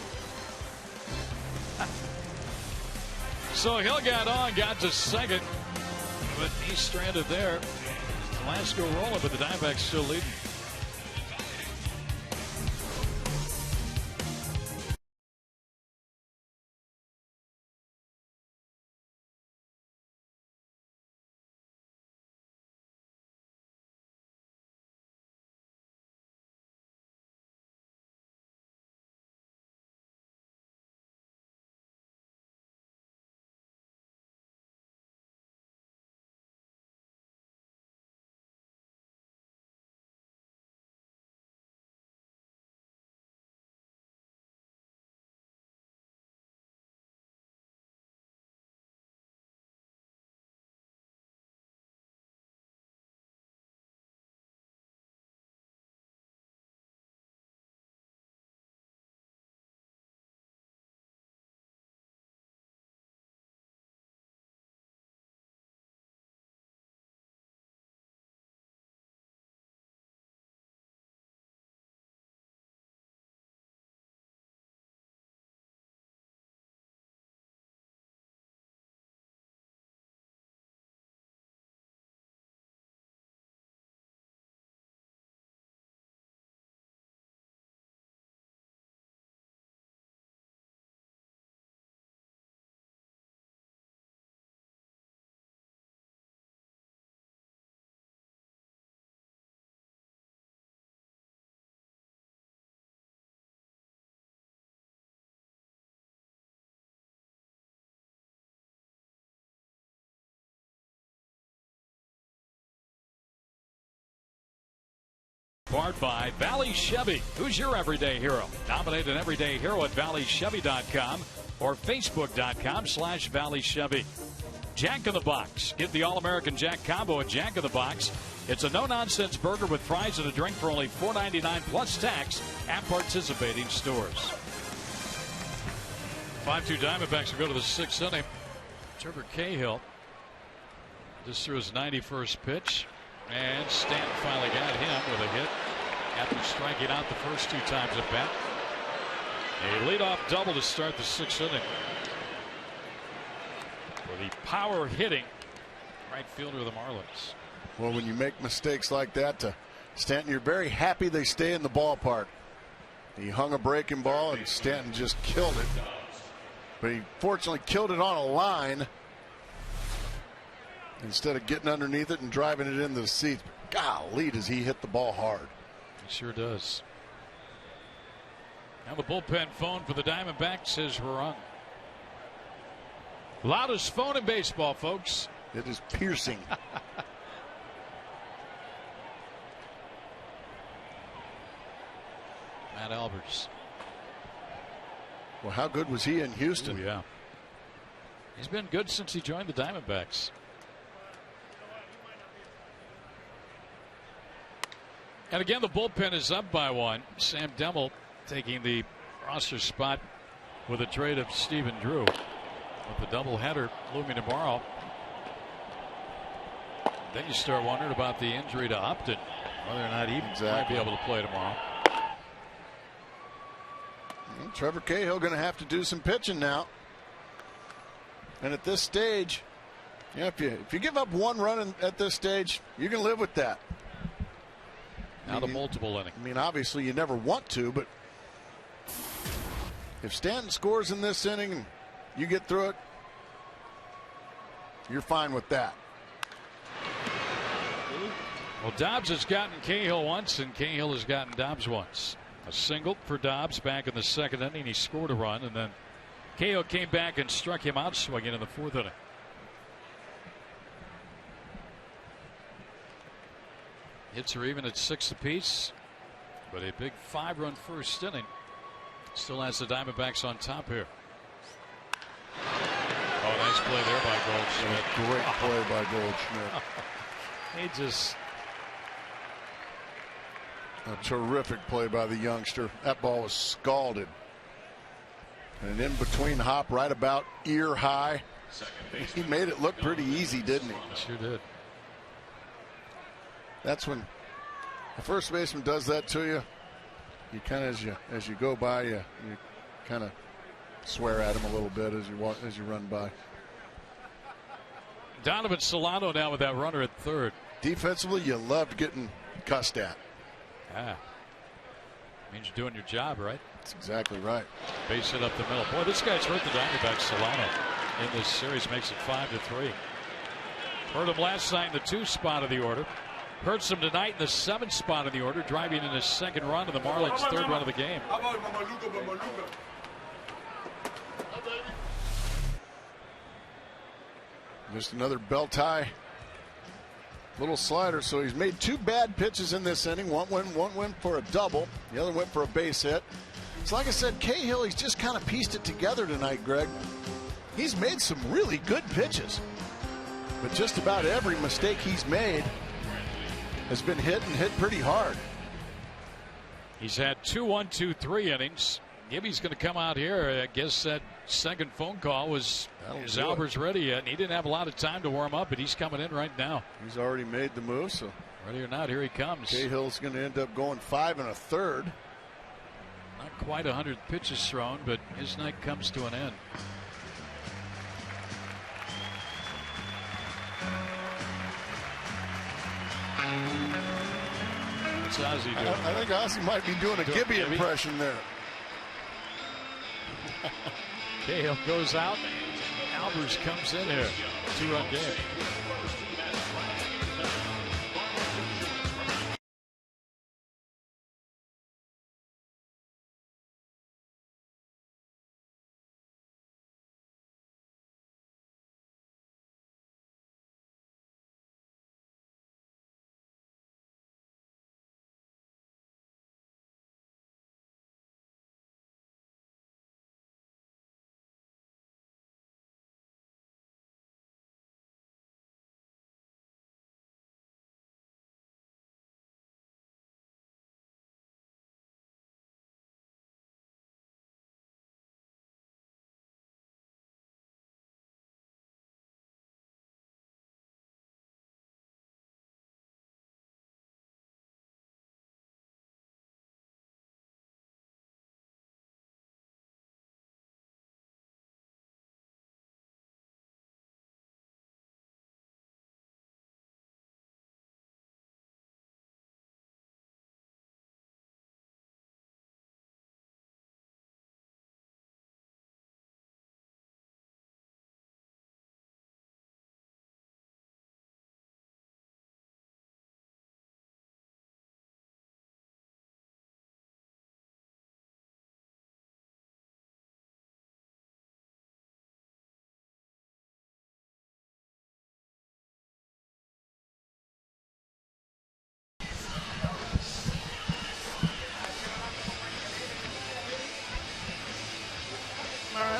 Speaker 3: So Hill got to second, but he's stranded there. Velasco rolling, but the Diamondbacks still leading. Powered by Valley Chevy. Who's your everyday hero? Nominate an everyday hero at valleychevy.com or facebook.com/Valley Chevy. Jack in the Box. Get the All-American Jack combo at Jack in the Box. It's a no-nonsense burger with fries and a drink for only $4.99 plus tax at participating stores. 5-2 Diamondbacks will go to the 6th inning. Trevor Cahill just threw his 91st pitch. And Stanton finally got him with a hit after striking out the first 2 times at bat. A leadoff double to start the 6th inning for the power hitting right fielder of the Marlins.
Speaker 5: Well, when you make mistakes like that to Stanton, you're very happy they stay in the ballpark. He hung a breaking ball and Stanton just killed it. But he fortunately killed it on a line instead of getting underneath it and driving it into the seats. Golly, does he hit the ball hard.
Speaker 3: He sure does. Now the bullpen phone for the Diamondbacks is rung. Loudest phone in baseball, folks.
Speaker 5: It is piercing.
Speaker 3: Matt Albers.
Speaker 5: Well, how good was he in Houston?
Speaker 3: Ooh, yeah. He's been good since he joined the Diamondbacks. And again, the bullpen is up by 1. Sam Demmel taking the roster spot with a trade of Stephen Drew. With the doubleheader looming tomorrow. Then you start wondering about the injury to Upton, whether or not he might be able to play tomorrow.
Speaker 5: Well, Trevor Cahill going to have to do some pitching now. And at this stage, yeah, if you give up one run at this stage, you can live with that.
Speaker 3: Now the multiple inning.
Speaker 5: I mean, obviously you never want to, but if Stanton scores in this inning and you get through it, you're fine with that.
Speaker 3: Well, Dobbs has gotten Cahill once, and Cahill has gotten Dobbs once. A single for Dobbs back in the second inning. He scored a run, and then Cahill came back and struck him out swinging in the fourth inning. Hits are even at 6 apiece, but a big 5-run first inning still has the Diamondbacks on top here. Oh, nice play there by Goldschmidt.
Speaker 5: Great play by Goldschmidt.
Speaker 3: He just...
Speaker 5: A terrific play by the youngster. That ball was scalded. And in between hop right about ear high. He made it look pretty easy, didn't he?
Speaker 3: Sure did.
Speaker 5: That's when the first baseman does that to you. You kind of, as you go by, you kind of swear at him a little bit as you run by.
Speaker 3: Donovan Solano now with that runner at third.
Speaker 5: Defensively, you loved getting cussed at.
Speaker 3: Yeah. Means you're doing your job, right?
Speaker 5: That's exactly right.
Speaker 3: Base hit up the middle. Boy, this guy's hurt the Diamondbacks. Solano in this series makes it 5-3. Hurt him last night in the 2 spot of the order. Hurts him tonight in the 7th spot of the order, driving in his second run of the Marlins' third run of the game.
Speaker 5: Just another belt tie. Little slider, so he's made 2 bad pitches in this inning. One went for a double, the other went for a base hit. So like I said, Cahill, he's just kind of pieced it together tonight, Greg. He's made some really good pitches, but just about every mistake he's made has been hit and hit pretty hard.
Speaker 3: He's had 2 1-2-3 innings. Gibby's going to come out here. I guess that second phone call was, is Albers ready yet? And he didn't have a lot of time to warm up, but he's coming in right now.
Speaker 5: He's already made the move, so
Speaker 3: ready or not, here he comes.
Speaker 5: Cahill's going to end up going 5 1/3.
Speaker 3: Not quite 100 pitches thrown, but his night comes to an end. What's Ozzie doing?
Speaker 5: I think Ozzie might be doing a Gibby impression there.
Speaker 3: Cahill goes out. Albers comes in here. 2-run game.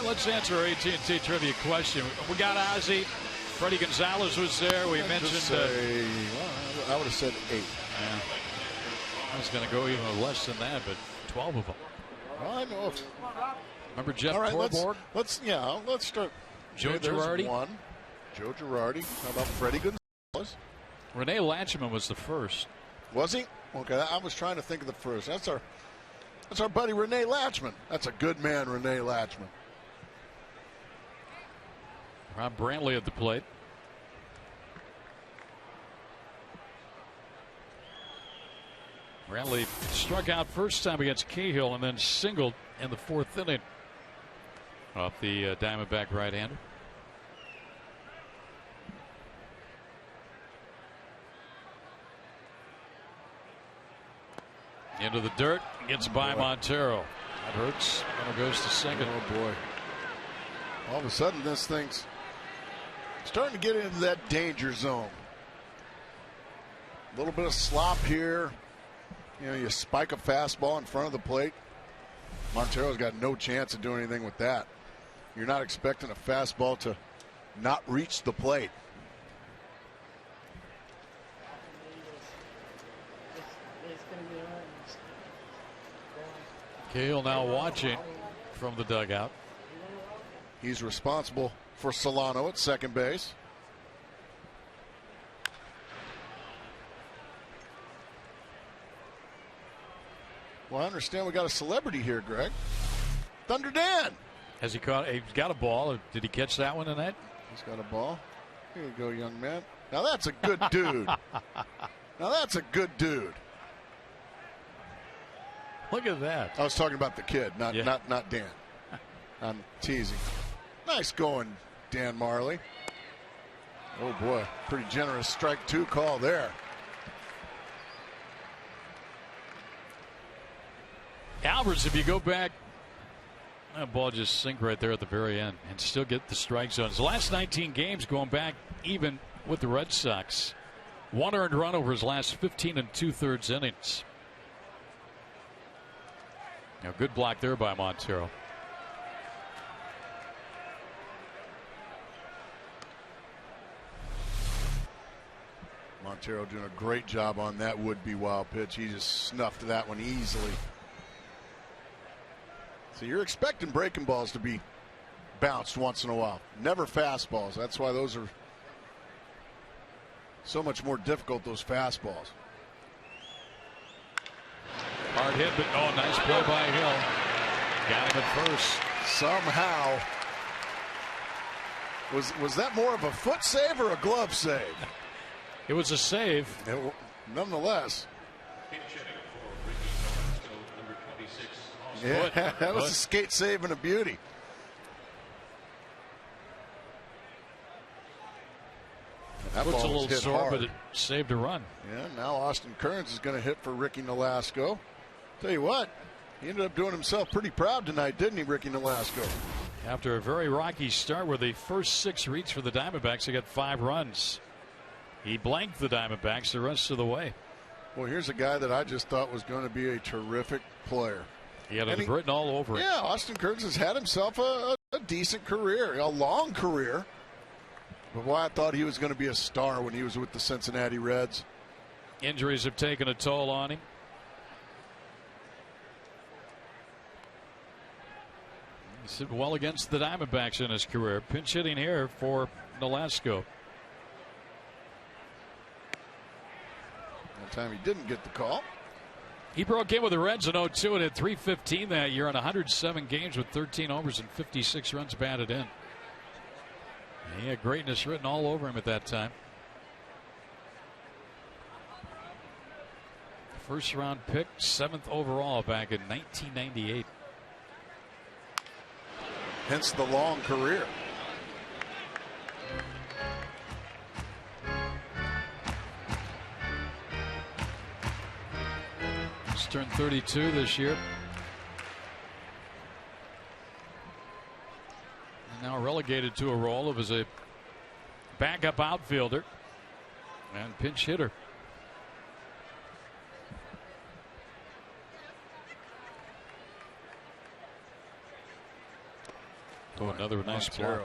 Speaker 3: Let's answer our AT&T trivia question. We got Ozzie. Freddie Gonzalez was there. We mentioned.
Speaker 5: I would have said 8.
Speaker 3: Yeah. I was going to go even less than that, but 12 of them.
Speaker 5: Well, I know.
Speaker 3: Remember Jeff
Speaker 5: Torborg? Let's start.
Speaker 3: Joe Girardi.
Speaker 5: 1. Joe Girardi. How about Freddie Gonzalez?
Speaker 3: Rene Latchman was the first.
Speaker 5: Was he? Okay, I was trying to think of the first. That's our buddy Rene Latchman. That's a good man, Rene Latchman.
Speaker 3: Rob Brantley at the plate. Brantley struck out first time against Cahill and then singled in the 4th inning off the Diamondback right-hander. Into the dirt, gets by Montero. That hurts. Runner goes to second.
Speaker 5: Oh boy! All of a sudden, this thing's starting to get into that danger zone. A little bit of slop here. You know, you spike a fastball in front of the plate. Montero's got no chance of doing anything with that. You're not expecting a fastball to not reach the plate.
Speaker 3: Cahill now watching from the dugout.
Speaker 5: He's responsible for Solano at second base. Well, I understand we got a celebrity here, Greg. Thunder Dan.
Speaker 3: Has he caught? He's got a ball. Or did he catch that one tonight?
Speaker 5: He's got a ball. Here you go, young man. Now that's a good dude. Now that's a good dude.
Speaker 3: Look at that.
Speaker 5: I was talking about the kid, not Dan. I'm teasing. Nice going, Dan Marley. Oh boy, pretty generous strike 2 call there.
Speaker 3: Albers, if you go back, that ball just sink right there at the very end and still get the strike zones. The last 19 games going back even with the Red Sox. 1 earned run over his last 15 2/3 innings. Now, good block there by Montero.
Speaker 5: Montero doing a great job on that would-be wild pitch. He just snuffed that one easily. So you're expecting breaking balls to be bounced once in a while. Never fastballs. That's why those are so much more difficult, those fastballs.
Speaker 3: Hard hit, but nice play by Hill. Got him at first.
Speaker 5: Somehow. Was that more of a foot save or a glove save?
Speaker 3: It was a save.
Speaker 5: Nonetheless. Yeah, that was a skate save and a beauty. That
Speaker 3: Foot's a
Speaker 5: ball
Speaker 3: little
Speaker 5: was hit
Speaker 3: sore,
Speaker 5: hard.
Speaker 3: but it saved a run.
Speaker 5: Yeah, now Austin Kearns is going to hit for Ricky Nolasco. Tell you what, he ended up doing himself pretty proud tonight, didn't he, Ricky Nolasco?
Speaker 3: After a very rocky start where the first 6 reads for the Diamondbacks, they got 5 runs. He blanked the Diamondbacks the rest of the way.
Speaker 5: Well, here's a guy that I just thought was going to be a terrific player.
Speaker 3: He had it written all over it.
Speaker 5: Yeah, Austin Kearns has had himself a decent career, a long career. But why I thought he was going to be a star when he was with the Cincinnati Reds.
Speaker 3: Injuries have taken a toll on him. He's hit well against the Diamondbacks in his career. Pinch hitting here for Nolasco.
Speaker 5: That time he didn't get the call.
Speaker 3: He broke in with the Reds in 0-2 and hit .315 that year on 107 games with 13 homers and 56 runs batted in. He had greatness written all over him at that time. First round pick, 7th overall back in 1998.
Speaker 5: Hence the long career.
Speaker 3: He's turned 32 this year. And now relegated to a role of as a backup outfielder and pinch hitter. Oh, another nice block.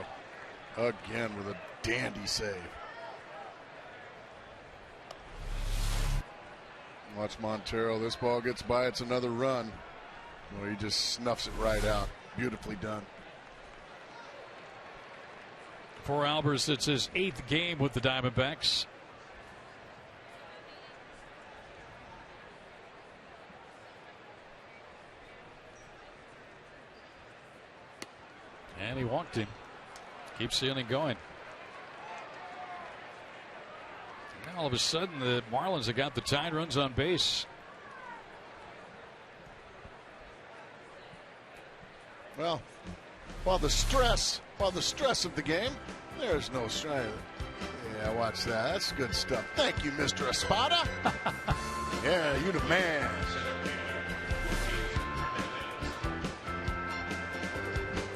Speaker 5: Again with a dandy save. Watch Montero. This ball gets by. It's another run. Well, he just snuffs it right out. Beautifully done.
Speaker 3: For Albers, it's his 8th game with the Diamondbacks. And he walked him. Keeps the inning going. Now all of a sudden the Marlins have got the tying runs on base.
Speaker 5: Well, while the stress of the game, there's no stress. Yeah, watch that. That's good stuff. Thank you, Mr. Espada. Yeah, you the man.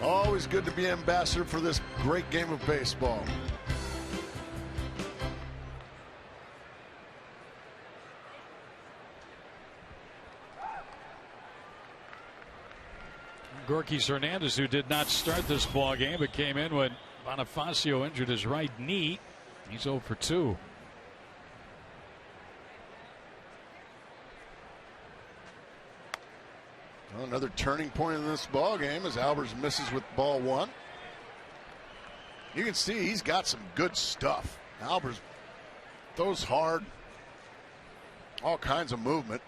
Speaker 5: Always good to be ambassador for this great game of baseball.
Speaker 3: Gorkys Hernandez, who did not start this ball game but came in when Bonifacio injured his right knee. He's 0 for 2.
Speaker 5: Well, another turning point in this ball game as Albers misses with ball 1. You can see he's got some good stuff. Albers throws hard, all kinds of movement.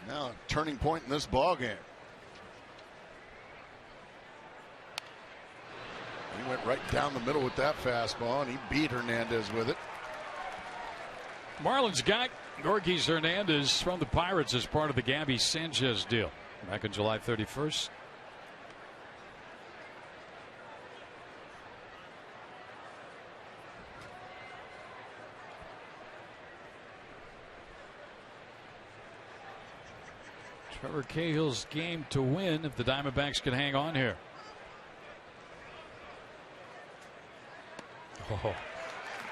Speaker 5: Now a turning point in this ball game. He went right down the middle with that fastball, and he beat Hernandez with it.
Speaker 3: Marlins got Gorkys Hernandez from the Pirates as part of the Gabby Sanchez deal back on July 31st. Trevor Cahill's game to win if the Diamondbacks can hang on here.
Speaker 5: Oh,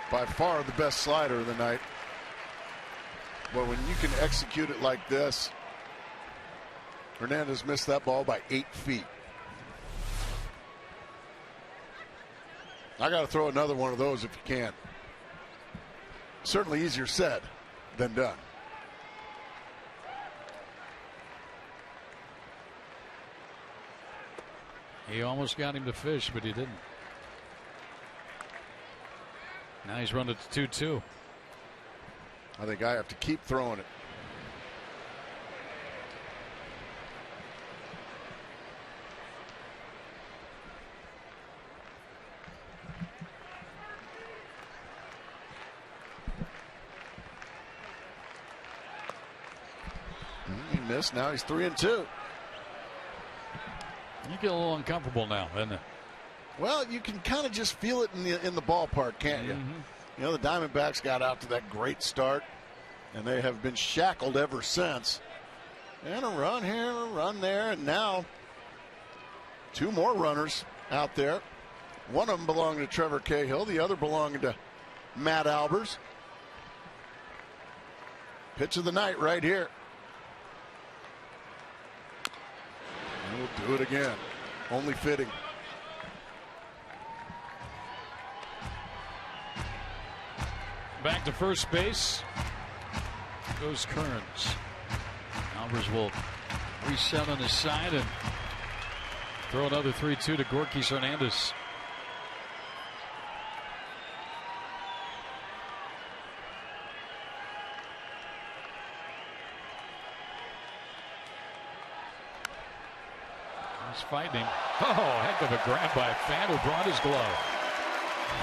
Speaker 5: by far the best slider of the night. But when you can execute it like this, Hernandez missed that ball by 8 feet. I got to throw another one of those if you can. Certainly easier said than done.
Speaker 3: He almost got him to fish, but he didn't. Now he's run it to 2-2.
Speaker 5: I think I have to keep throwing it. He missed. Now he's 3-2.
Speaker 3: You get a little uncomfortable now, isn't it?
Speaker 5: Well, you can kind of just feel it in the ballpark, can't you? You know, the Diamondbacks got out to that great start, and they have been shackled ever since. And a run here, a run there, and now 2 more runners out there. One of them belonging to Trevor Cahill, the other belonging to Matt Albers. Pitch of the night right here. And we'll do it again. Only fitting.
Speaker 3: Back to first base goes Kearns. Albers will reset on his side and throw another 3-2 to Gorkys Hernandez. He's fighting him. Oh, heck of a grab by a fan who brought his glove.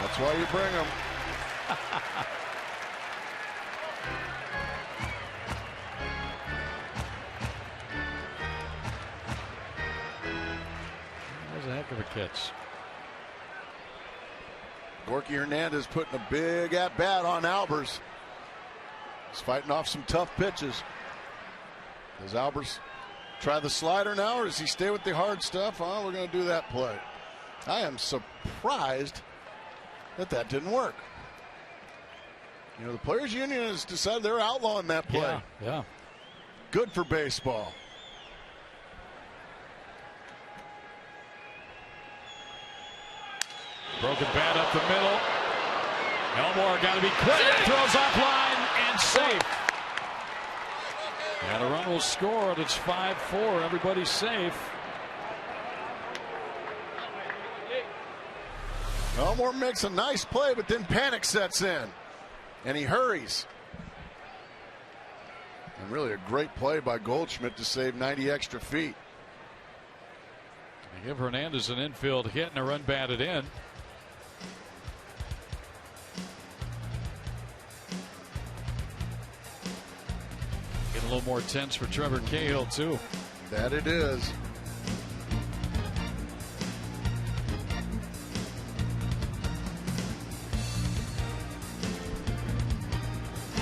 Speaker 5: That's why you bring him.
Speaker 3: That was a heck of a catch.
Speaker 5: Gorky Hernandez putting a big at-bat on Albers. He's fighting off some tough pitches. Does Albers try the slider now, or does he stay with the hard stuff? Oh, we're going to do that play. I am surprised that didn't work. You know, the Players Union has decided they're outlawing that play.
Speaker 3: Yeah.
Speaker 5: Good for baseball.
Speaker 3: Broken bat up the middle. Elmore got to be quick. Throws off line and safe. And a run will score, and it's 5-4. Everybody's safe.
Speaker 5: Elmore makes a nice play, but then panic sets in, and he hurries. And really a great play by Goldschmidt to save 90 extra feet.
Speaker 3: They give Hernandez an infield hit and a run batted in. Getting a little more tense for Trevor Cahill, too.
Speaker 5: That it is.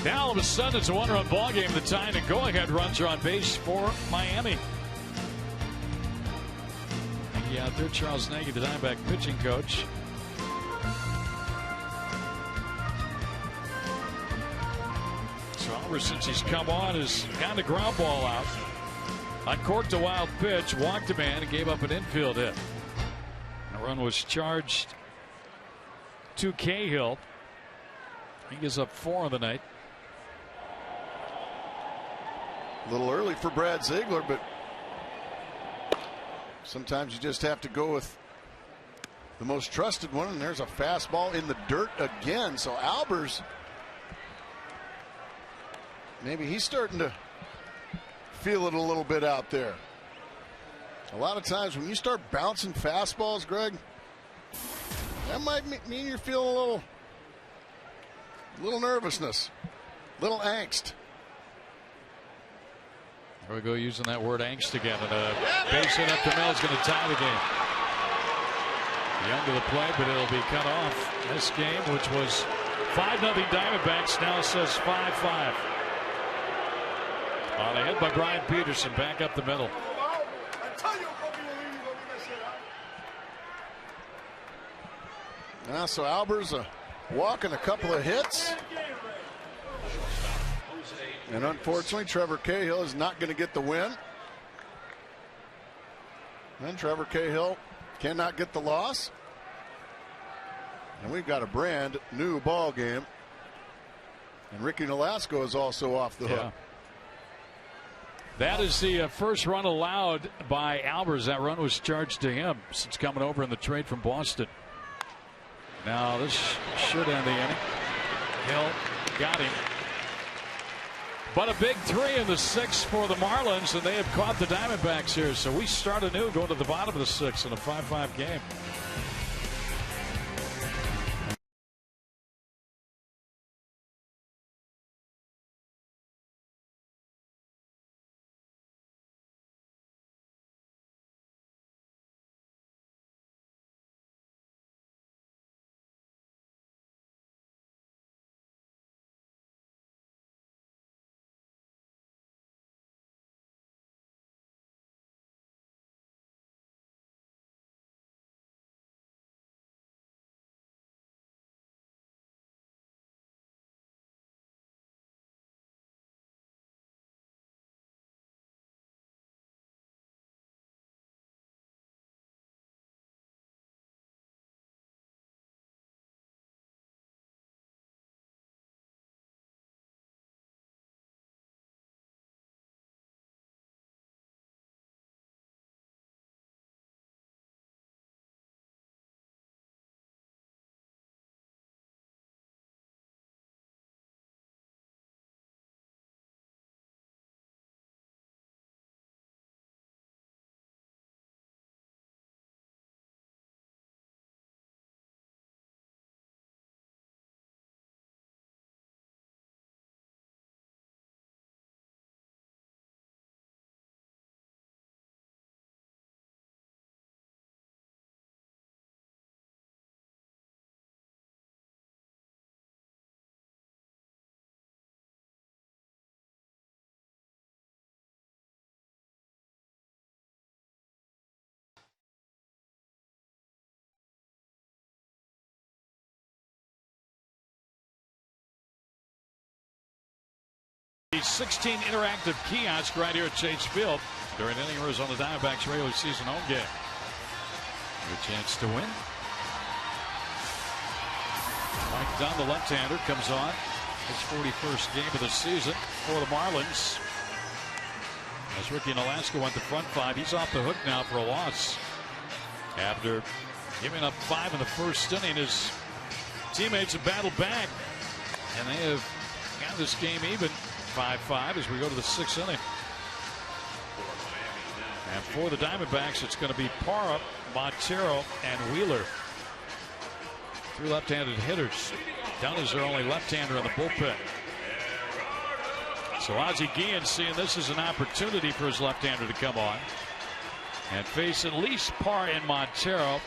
Speaker 3: Now all of a sudden it's a one-run ball game. The tying and go-ahead runs are on base for Miami. Nagy out there, Charles Nagy, the Diamondback pitching coach. So Albers, since he's come on, has gotten a ground ball out. Uncorked a wild pitch, walked a man, and gave up an infield hit. The run was charged to Cahill. He gives up 4 on the night.
Speaker 5: A little early for Brad Ziegler, but sometimes you just have to go with the most trusted one, and there's a fastball in the dirt again. So Albers, maybe he's starting to feel it a little bit out there. A lot of times when you start bouncing fastballs, Greg, that might mean you're feeling a little nervousness, a little angst.
Speaker 3: There we go, using that word angst again. And a base hit up the middle is going to tie the game. Young to the plate, but it'll be cut off. This game, which was 5-0 Diamondbacks, now says 5-5. On a hit by Brian Peterson, back up the middle.
Speaker 5: Now, so Albers walking a couple of hits. And unfortunately, Trevor Cahill is not going to get the win. And Trevor Cahill cannot get the loss. And we've got a brand new ball game. And Ricky Nolasco is also off the hook.
Speaker 3: That is the first run allowed by Albers. That run was charged to him since coming over in the trade from Boston. Now this should end the inning. Hill got him. But a big 3 in the 6th for the Marlins, and they have caught the Diamondbacks here. So we start anew, going to the bottom of the 6th in a 5-5 game. The 16 interactive kiosk right here at Chase Field during any Arizona Diamondbacks regular season home game. Your chance to win. Mike Dunn, the left-hander, comes on his 41st game of the season for the Marlins. As Ricky Nolasco went to front 5, he's off the hook now for a loss. After giving up 5 in the first inning, his teammates have battled back, and they have got this game even 5-5 as we go to the 6th inning. And for the Diamondbacks, it's going to be Parra, Montero, and Wheeler. 3 left-handed hitters. Dunn is their only left-hander in the bullpen. So Ozzie Guillen seeing this as an opportunity for his left-hander to come on and face at least Parra and Montero.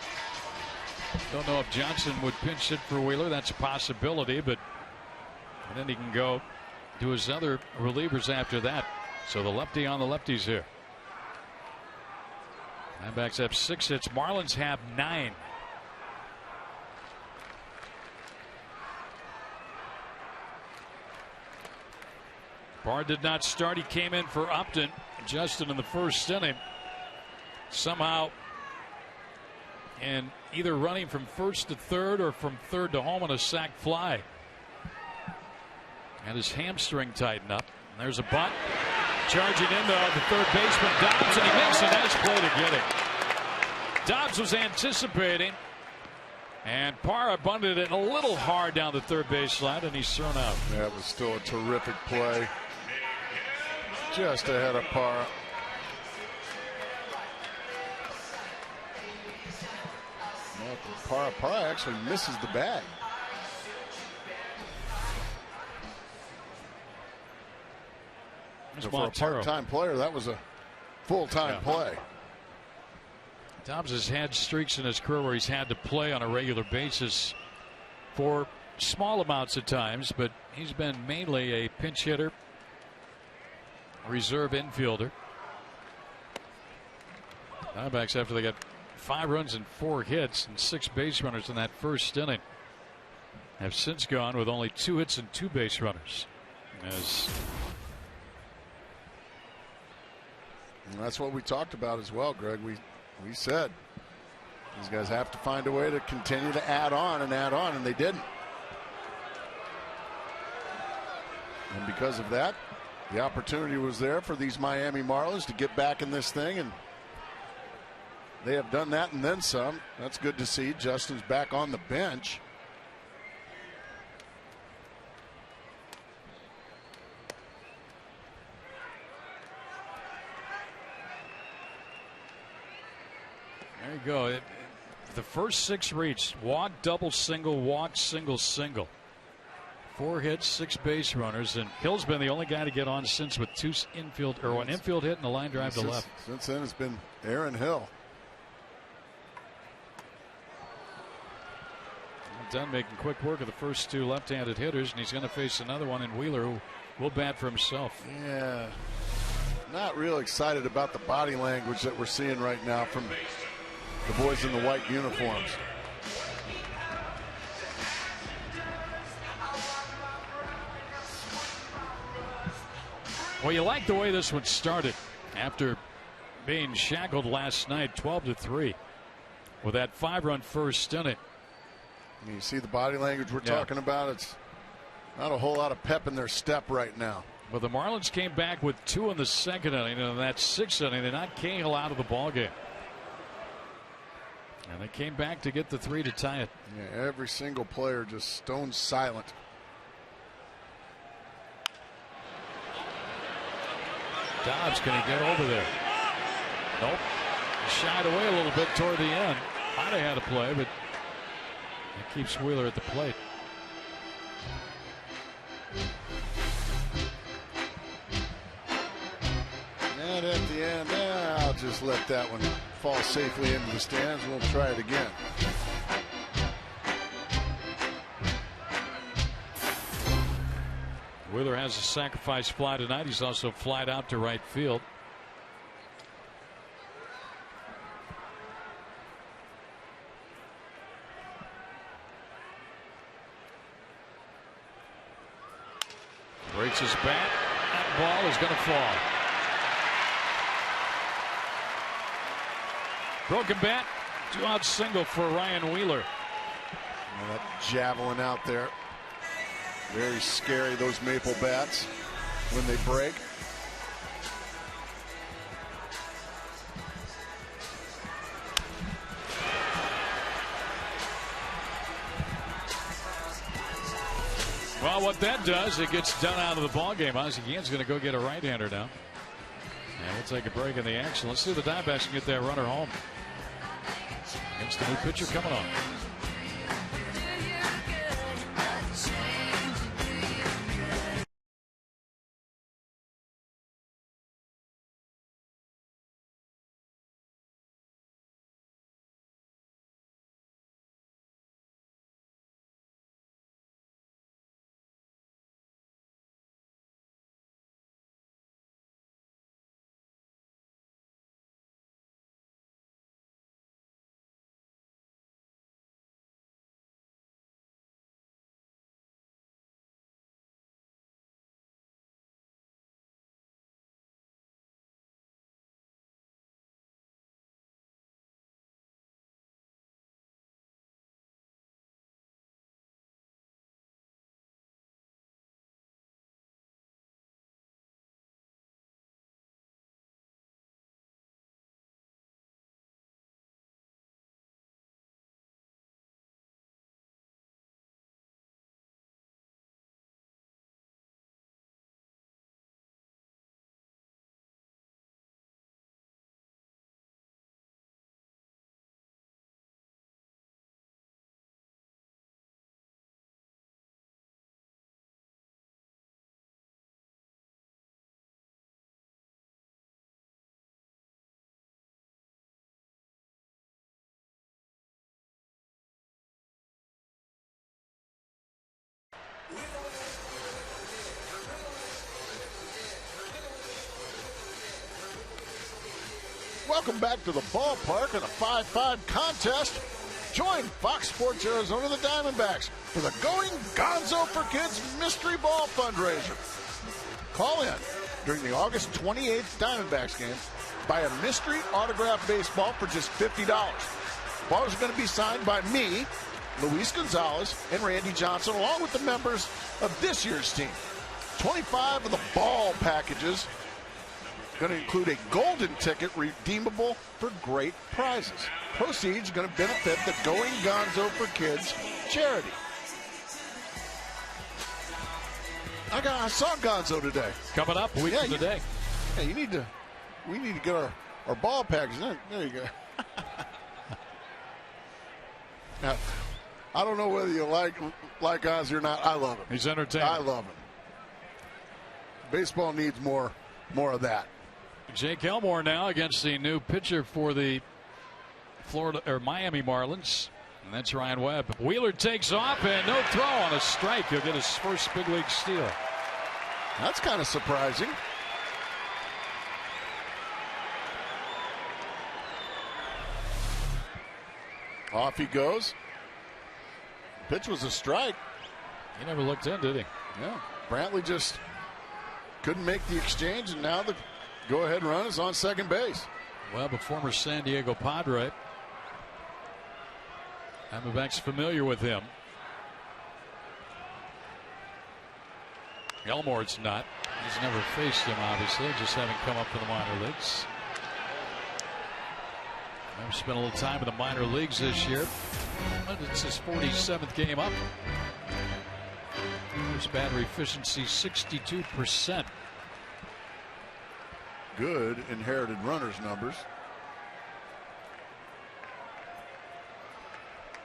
Speaker 3: Don't know if Johnson would pinch hit for Wheeler. That's a possibility, but and then he can go to his other relievers after that. So the lefty on the lefties here. Diamondbacks have 6 hits. Marlins have 9. Parra did not start. He came in for Upton. Justin in the 1st inning. Somehow, and either running from 1st to 3rd or from 3rd to home on a sac fly. And his hamstring tightened up. And there's a bunt. Charging into the 3rd baseman, Dobbs, and he makes a nice play to get it. Dobbs was anticipating, and Parra bunted it a little hard down the 3rd base line, and he's thrown out.
Speaker 5: That was still a terrific play. Just ahead of Parra. Parra actually misses the bag. So for a part-time player, that was a full-time play.
Speaker 3: Dobbs has had streaks in his career where he's had to play on a regular basis for small amounts of times, but he's been mainly a pinch hitter, reserve infielder. Diamondbacks, after they got 5 runs and 4 hits and 6 base runners in that 1st inning, have since gone with only 2 hits and 2 base runners.
Speaker 5: And that's what we talked about as well, Greg. We said these guys have to find a way to continue to add on, and they didn't. And because of that, the opportunity was there for these Miami Marlins to get back in this thing, and they have done that and then some. That's good to see. Justin's back on the bench.
Speaker 3: There you go. The first 6 reached. Walk, double, single, walk, single, single. 4 hits, 6 base runners, and Hill's been the only guy to get on since with 2 infield, or 1 infield hit and a line drive to left.
Speaker 5: Since then, it's been Aaron Hill.
Speaker 3: Dunn making quick work of the first 2 left-handed hitters, and he's going to face another one in Wheeler, who will bat for himself.
Speaker 5: Yeah, not real excited about the body language that we're seeing right now from the boys in the white uniforms.
Speaker 3: Well, you like the way this one started after being shackled last night 12-3 with that 5-run first inning.
Speaker 5: You see the body language we're talking about. It's not a whole lot of pep in their step right now.
Speaker 3: But the Marlins came back with 2 in the 2nd inning, and in that 6th inning, they knocked Cahill out of the ballgame. And they came back to get the 3 to tie it.
Speaker 5: Yeah, every single player just stone silent.
Speaker 3: Dobbs, can he get over there? Nope. He shied away a little bit toward the end. Might have had a play, but it keeps Wheeler at the plate.
Speaker 5: And at the end, I'll just let that one fall safely into the stands. We'll try it again.
Speaker 3: Wheeler has a sacrifice fly tonight. He's also flied out to right field. Breaks his bat. That ball is going to fall. Broken bat. 2-out single for Ryan Wheeler.
Speaker 5: That javelin out there. Very scary, those maple bats when they break.
Speaker 3: Well, what that does, it gets done out of the ball game. Ozzie Guillen's going to go get a right-hander now. And we'll take a break in the action. Let's see if the Diamondbacks can get that runner home against the new pitcher coming on.
Speaker 5: Welcome back to the ballpark in a 5-5 contest. Join Fox Sports Arizona, the Diamondbacks, for the Going Gonzo for Kids Mystery Ball fundraiser. Call in during the August 28th Diamondbacks game. Buy a mystery autographed baseball for just $50. Balls are going to be signed by me, Luis Gonzalez, and Randy Johnson, along with the members of this year's team. 25 of the ball packages going to include a golden ticket redeemable for great prizes. Proceeds going to benefit the Going Gonzo for Kids charity. I saw Gonzo today.
Speaker 3: Coming up, week of the day.
Speaker 5: Yeah, we need to get our ball packages. There you go. Now, I don't know whether you like Ozzie or not. I love him.
Speaker 3: He's entertaining.
Speaker 5: I love him. Baseball needs more of that.
Speaker 3: Jake Elmore now against the new pitcher for the Miami Marlins, and that's Ryan Webb. Wheeler takes off and no throw on a strike. He'll get his first big league steal.
Speaker 5: That's kind of surprising. Off he goes. Pitch was a strike.
Speaker 3: He never looked in, did he?
Speaker 5: Yeah. Brantley just couldn't make the exchange, and now the go-ahead run is on second base.
Speaker 3: Well, a former San Diego Padre. Diamondbacks familiar with him. Elmore's not. He's never faced him, obviously, just having come up to the minor leagues. I've spent a little time in the minor leagues this year. It's his 47th game up. His battery efficiency 62%.
Speaker 5: Good inherited runners numbers.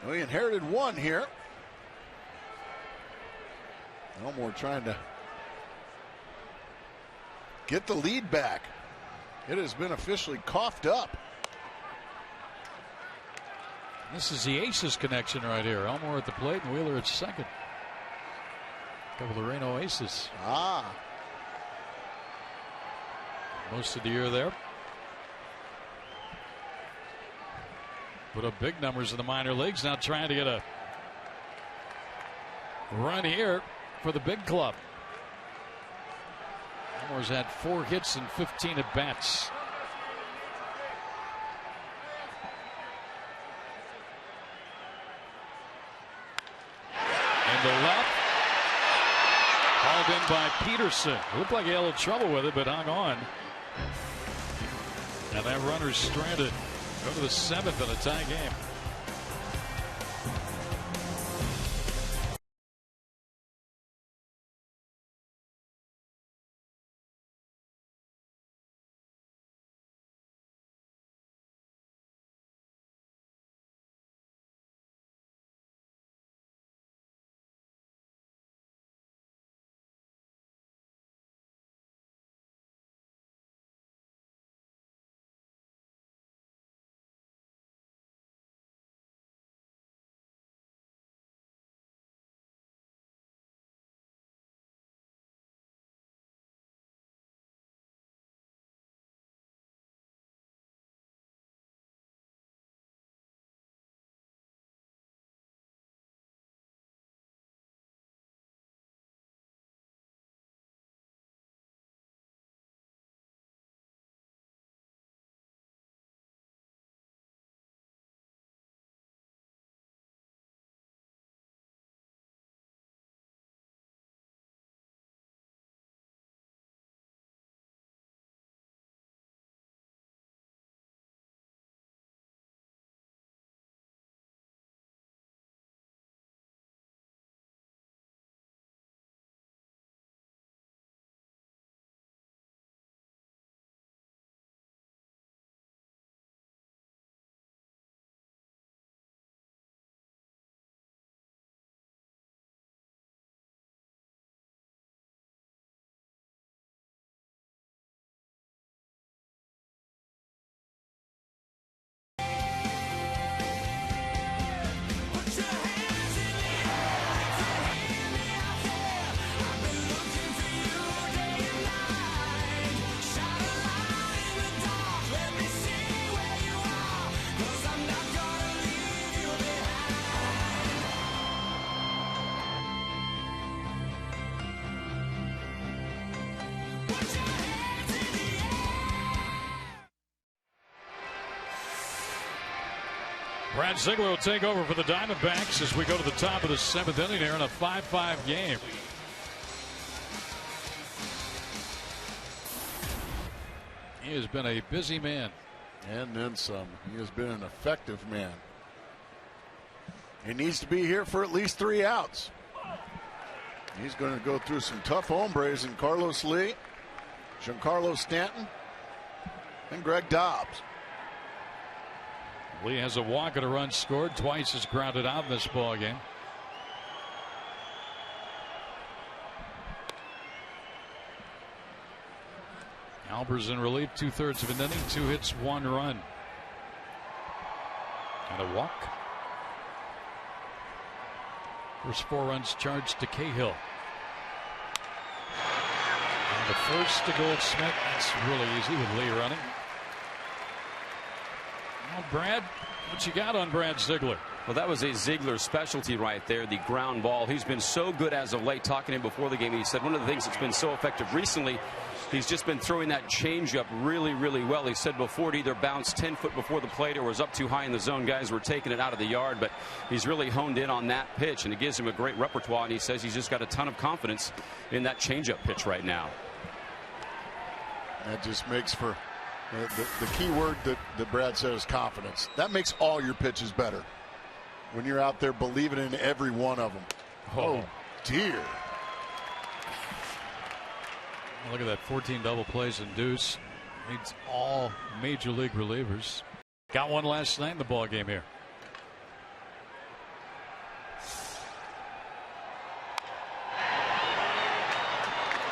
Speaker 5: Well, he inherited one here. Elmore trying to get the lead back. It has been officially coughed up.
Speaker 3: This is the Aces connection right here. Elmore at the plate and Wheeler at second. Couple of Reno Aces. Most of the year there. Put up big numbers in the minor leagues. Now trying to get a run here for the big club. Elmore's had 4 hits and 15 at bats. And the left. Hauled in by Peterson. Looked like he had a little trouble with it, but hung on. And that runner's stranded. Go to the 7th in a tie game. Brad Ziegler will take over for the Diamondbacks as we go to the top of the 7th inning here in a 5-5 game. He has been a busy man.
Speaker 5: And then some. He has been an effective man. He needs to be here for at least 3 outs. He's going to go through some tough hombres in Carlos Lee, Giancarlo Stanton, and Greg Dobbs.
Speaker 3: Lee has a walk and a run scored. Twice is grounded out in this ball game. Albers in relief, 2/3 of an inning, 2 hits, 1 run. And a walk. First 4 runs charged to Cahill. And the first to Goldsmith. That's really easy with Lee running. Well, Brad, what you got on Brad Ziegler?
Speaker 1: Well, that was a Ziegler specialty right there, the ground ball. He's been so good as of late. Talking to him before the game, he said one of the things that's been so effective recently, he's just been throwing that changeup really, really well. He said before it either bounced 10 foot before the plate or was up too high in the zone. Guys were taking it out of the yard, but he's really honed in on that pitch, and it gives him a great repertoire, and he says he's just got a ton of confidence in that changeup pitch right now.
Speaker 5: That just makes for the key word that Brad said is confidence. That makes all your pitches better when you're out there believing in every one of them. Oh dear.
Speaker 3: Look at that, 14 double plays and deuce. Needs all major league relievers. Got one last night in the ball game here.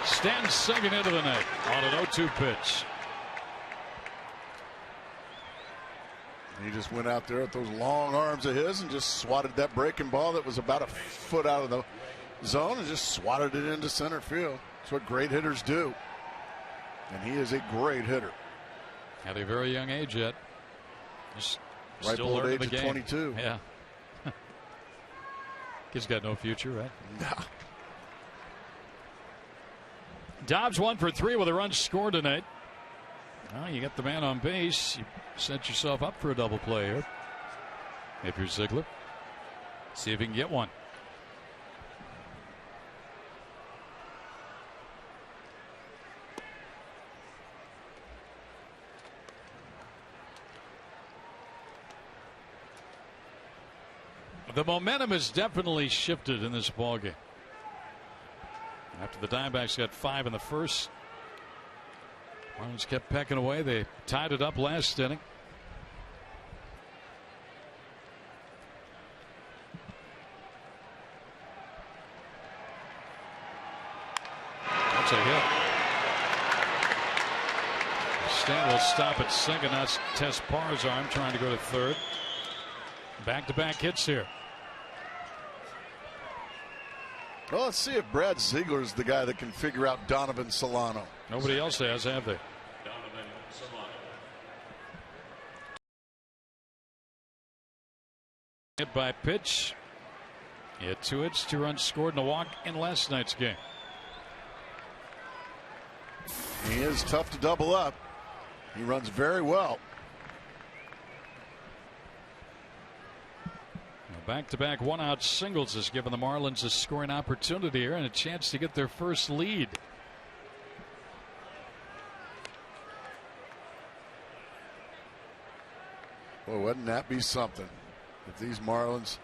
Speaker 3: Stanton sinking into the net on an 0-2 pitch.
Speaker 5: He just went out there with those long arms of his and just swatted that breaking ball that was about a foot out of the zone and just swatted it into center field. That's what great hitters do. And he is a great hitter.
Speaker 3: At a very young age yet. Just
Speaker 5: right
Speaker 3: still
Speaker 5: below the
Speaker 3: learning
Speaker 5: age
Speaker 3: the
Speaker 5: of
Speaker 3: game.
Speaker 5: 22.
Speaker 3: Yeah. Kid's got no future, right?
Speaker 5: Nah.
Speaker 3: Dobbs 1 for 3 with a run scored tonight. Well, you get the man on base. You set yourself up for a double play here. If you're Ziegler, see if you can get one. The momentum has definitely shifted in this ballgame. After the Diamondbacks got 5 in the first, Marlins kept pecking away. They tied it up last inning. That's a hit. Stan will stop at second. That's Tess Parr's arm trying to go to third. Back-to-back hits here.
Speaker 5: Well, let's see if Brad Ziegler is the guy that can figure out Donovan Solano.
Speaker 3: Nobody else has, have they?
Speaker 2: Donovan Solano.
Speaker 3: Hit by pitch. He had 2 hits, 2 runs scored, and a walk in last night's game.
Speaker 5: He is tough to double up. He runs very well.
Speaker 3: Back-to-back one-out singles has given the Marlins a scoring opportunity here and a chance to get their first lead.
Speaker 5: Well, wouldn't that be something if these Marlins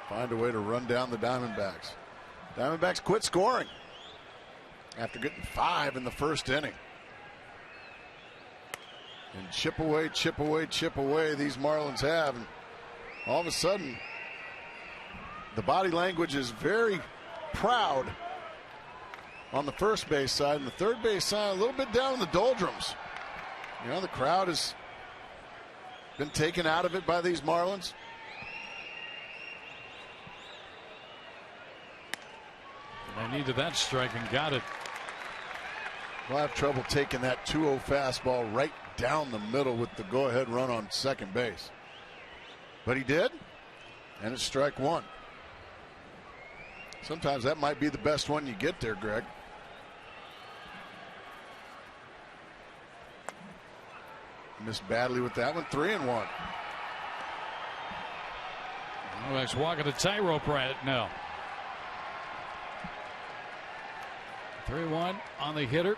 Speaker 5: find a way to run down the Diamondbacks. Diamondbacks quit scoring after getting 5 in the first inning. And chip away, chip away, chip away these Marlins have. And all of a sudden, the body language is very proud on the first base side, and the third base side a little bit down in the doldrums. You know, the crowd has been taken out of it by these Marlins.
Speaker 3: And they needed that strike and got it.
Speaker 5: We'll have trouble taking that 2-0 fastball right down the middle with the go-ahead run on second base. But he did, and it's strike 1. Sometimes that might be the best one you get there, Greg. Missed badly with that one. 3-1.
Speaker 3: Novak's walking a tightrope right now. 3-1 on the hitter.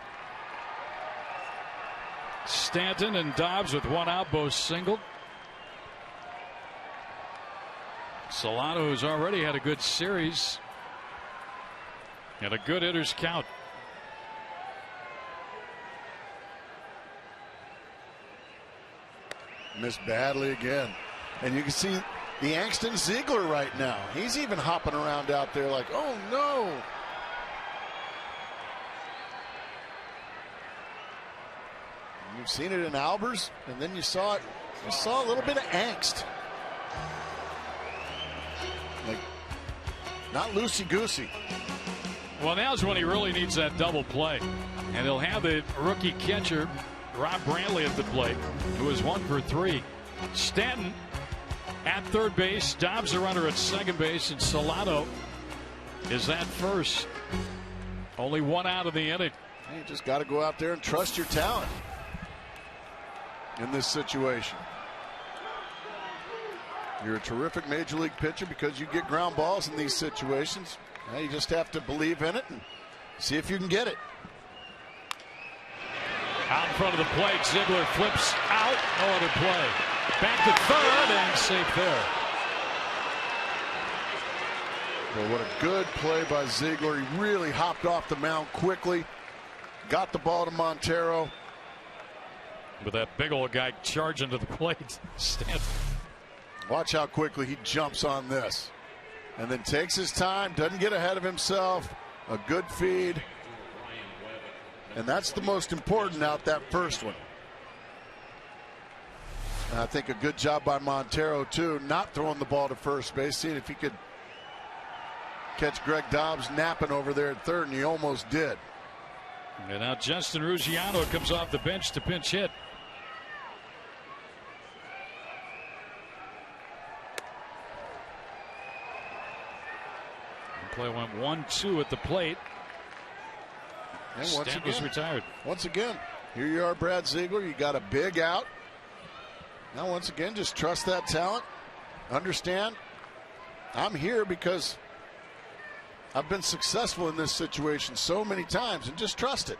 Speaker 3: Stanton and Dobbs with one out, both singled. Solano, who's already had a good series, and a good hitter's count.
Speaker 5: Missed badly again. And you can see the angst in Ziegler right now. He's even hopping around out there like, oh no. You've seen it in Albers, and then you saw it. You saw a little bit of angst. Like, not loosey-goosey.
Speaker 3: Well, now's when he really needs that double play. And he'll have the rookie catcher, Rob Brantley, at the plate, who is 1 for 3. Stanton at third base, Dobbs the runner at second base, and Solano is at first. Only one out of the inning.
Speaker 5: You just got to go out there and trust your talent in this situation. You're a terrific major league pitcher because you get ground balls in these situations. Now you just have to believe in it and see if you can get it.
Speaker 3: Out in front of the plate, Ziegler flips out. No other play. Back to third and safe there.
Speaker 5: Well, what a good play by Ziegler. He really hopped off the mound quickly. Got the ball to Montero.
Speaker 3: With that big old guy charging to the plate. Stanton.
Speaker 5: Watch how quickly he jumps on this. And then takes his time, doesn't get ahead of himself. A good feed. And that's the most important out, that first one. And I think a good job by Montero, too, not throwing the ball to first base, seeing if he could catch Greg Dobbs napping over there at third, and he almost did.
Speaker 3: And now Justin Ruggiano comes off the bench to pinch hit. The play went 1-2 at the plate.
Speaker 5: And
Speaker 3: Stanton was retired.
Speaker 5: Once again, here you are, Brad Ziegler. You got a big out. Now, once again, just trust that talent. Understand, I'm here because I've been successful in this situation so many times, and just trust it.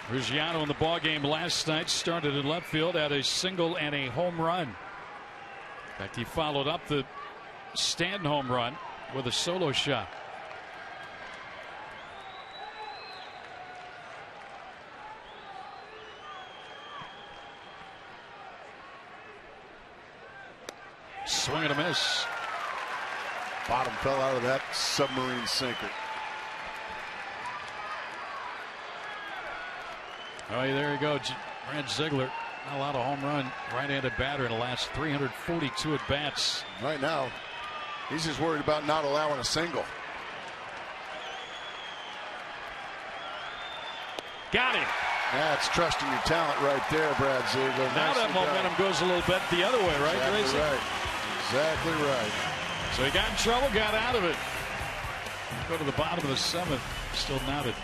Speaker 3: Ruggiano in the ballgame last night started in left field, had a single and a home run. In fact, he followed up the Stanton home run with a solo shot. Swing and a miss.
Speaker 5: Bottom fell out of that submarine sinker.
Speaker 3: Oh, there you go. Brad Ziegler, not a lot of home run right-handed batter in the last 342 at bats.
Speaker 5: Right now, he's just worried about not allowing a single.
Speaker 3: Got him.
Speaker 5: That's trusting your talent right there, Brad Ziegler.
Speaker 3: Now that momentum goes a little bit the other way, right,
Speaker 5: exactly
Speaker 3: Tracy?
Speaker 5: Right. Exactly right.
Speaker 3: So he got in trouble, got out of it. Go to the bottom of the seventh, still knotted.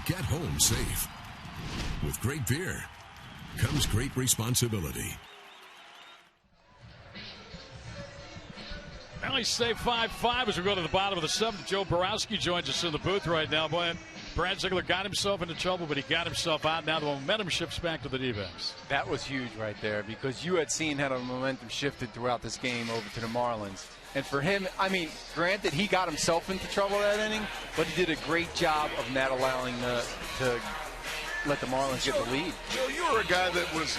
Speaker 6: and get home safe. With great beer comes great responsibility.
Speaker 3: Valley State 5-5 as we go to the bottom of the seventh. Joe Borowski joins us in the booth right now. Boy, Brad Ziegler got himself into trouble, but he got himself out. Now the momentum shifts back to the D-backs.
Speaker 7: That was huge right there, because you had seen how the momentum shifted throughout this game over to the Marlins. And for him, I mean, granted, he got himself into trouble that inning, but he did a great job of not allowing to let the Marlins get the lead.
Speaker 4: Joe, you were a guy that was,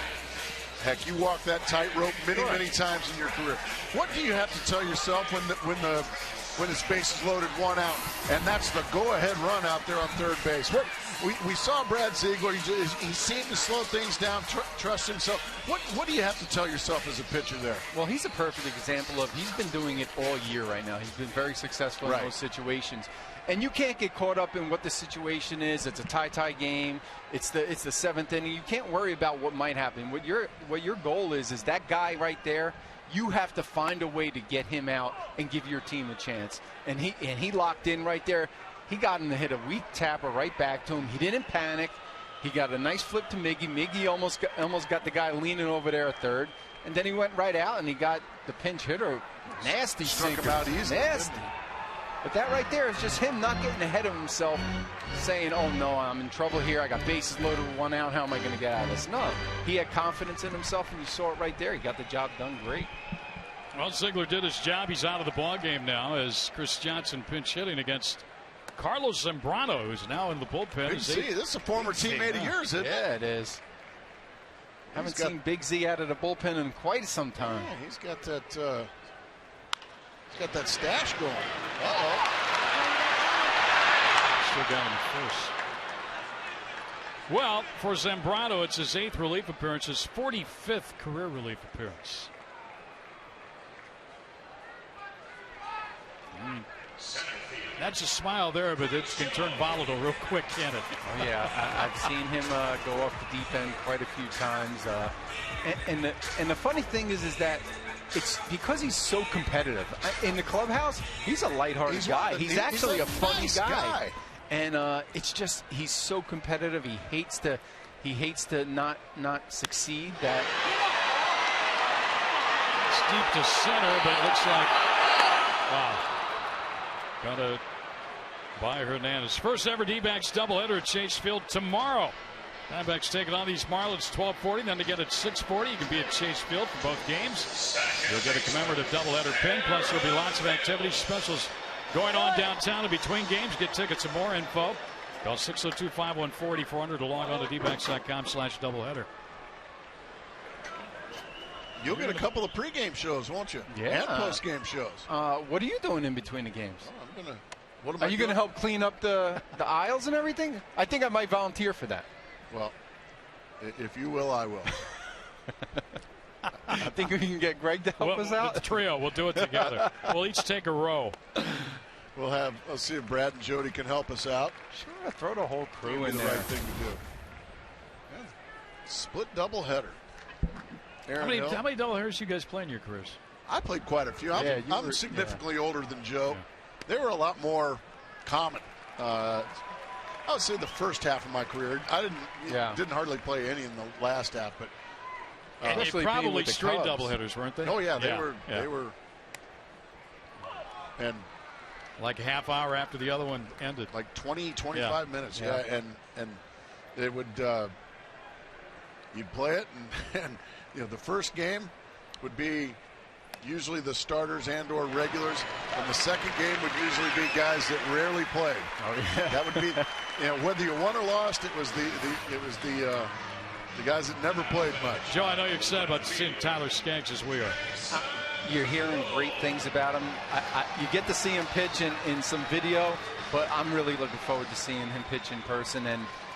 Speaker 4: heck, you walked that tightrope many times in your career. What do you have to tell yourself when his base is loaded, 1 out, and that's the go-ahead run out there on third base? We saw Brad Ziegler. He seemed to slow things down, trust himself. What do you have to tell yourself as a pitcher there?
Speaker 7: Well, he's a perfect example of, he's been doing it all year right now. He's been very successful in those situations. And you can't get caught up in what the situation is. It's a tie game. It's the seventh inning. You can't worry about what might happen. What your goal is that guy right there, you have to find a way to get him out and give your team a chance. And he locked in right there. He got him to hit a weak tapper right back to him. He didn't panic. He got a nice flip to Miggy. Miggy almost got the guy leaning over there at third. And then he went right out and he got the pinch hitter. Nasty.
Speaker 4: Struck him out easy.
Speaker 7: Nasty. But that right there is just him not getting ahead of himself, saying, oh, no, I'm in trouble here. I got bases loaded with 1 out. How am I going to get out of this? No. He had confidence in himself, and you saw it right there. He got the job done great.
Speaker 3: Well, Ziegler did his job. He's out of the ballgame now as Chris Johnson pinch hitting against Carlos Zambrano, who's now in the bullpen.
Speaker 4: Big Z, this is a former teammate of yours, isn't it?
Speaker 7: Yeah, it is. Haven't seen Big Z out of the bullpen in quite some time.
Speaker 4: Yeah, he's got that... He's got that stash going.
Speaker 3: Still down in first. Well, for Zambrano, it's his 8th relief appearance, his 45th career relief appearance. That's a smile there, but it can turn volatile real quick, can't it?
Speaker 7: Oh, yeah, I've seen him go off the deep end quite a few times. And the funny thing is that it's because he's so competitive. In the clubhouse, he's a lighthearted guy. He's actually a funny
Speaker 4: nice
Speaker 7: guy. And it's just, he's so competitive. He hates to not succeed. That
Speaker 3: it's deep to center, but it looks like, wow. Got to by Hernandez. First ever D-backs doubleheader at Chase Field tomorrow. D-backs taking on these Marlins 12:40. Then again at 6:40. You can be at Chase Field for both games. You'll get a commemorative doubleheader pin. Plus there'll be lots of activities, specials going on downtown in between games. Get tickets and more info. Call 602-514-400 to log on to dbacks.com/doubleheader.
Speaker 4: You'll get a couple of pregame shows, won't you?
Speaker 7: Yeah.
Speaker 4: And postgame shows.
Speaker 7: What are you doing in between the games?
Speaker 4: What
Speaker 7: are you going to help clean up the aisles and everything? I think I might volunteer for that.
Speaker 4: Well, if you will, I will.
Speaker 7: I think we can get Greg to help us out.
Speaker 3: The trio, we'll do it together. We'll each take a row.
Speaker 4: Let's see if Brad and Jody can help us out.
Speaker 7: Sure, throw the whole crew in
Speaker 4: the
Speaker 7: there.
Speaker 4: right thing to do. Yeah. Split doubleheader.
Speaker 3: How many doubleheaders you guys play in your careers?
Speaker 4: I played quite a few. I'm significantly older than Joe. Yeah. They were a lot more common. I would say the first half of my career. I didn't hardly play any in the last half, but
Speaker 3: and probably straight doubleheaders, weren't they?
Speaker 4: Oh yeah, they were. They were. And
Speaker 3: like a half hour after the other one ended,
Speaker 4: like 20-25 minutes. Yeah, and they would. You'd play it, and the first game would be usually the starters and/or regulars, and the second game would usually be guys that rarely played.
Speaker 7: Oh yeah,
Speaker 4: that would be whether you won or lost. It was the guys that never played much.
Speaker 3: Joe, I know you're excited about seeing Tyler Skaggs as we are.
Speaker 7: You're hearing great things about him. You get to see him pitch in some video, but I'm really looking forward to seeing him pitch in person.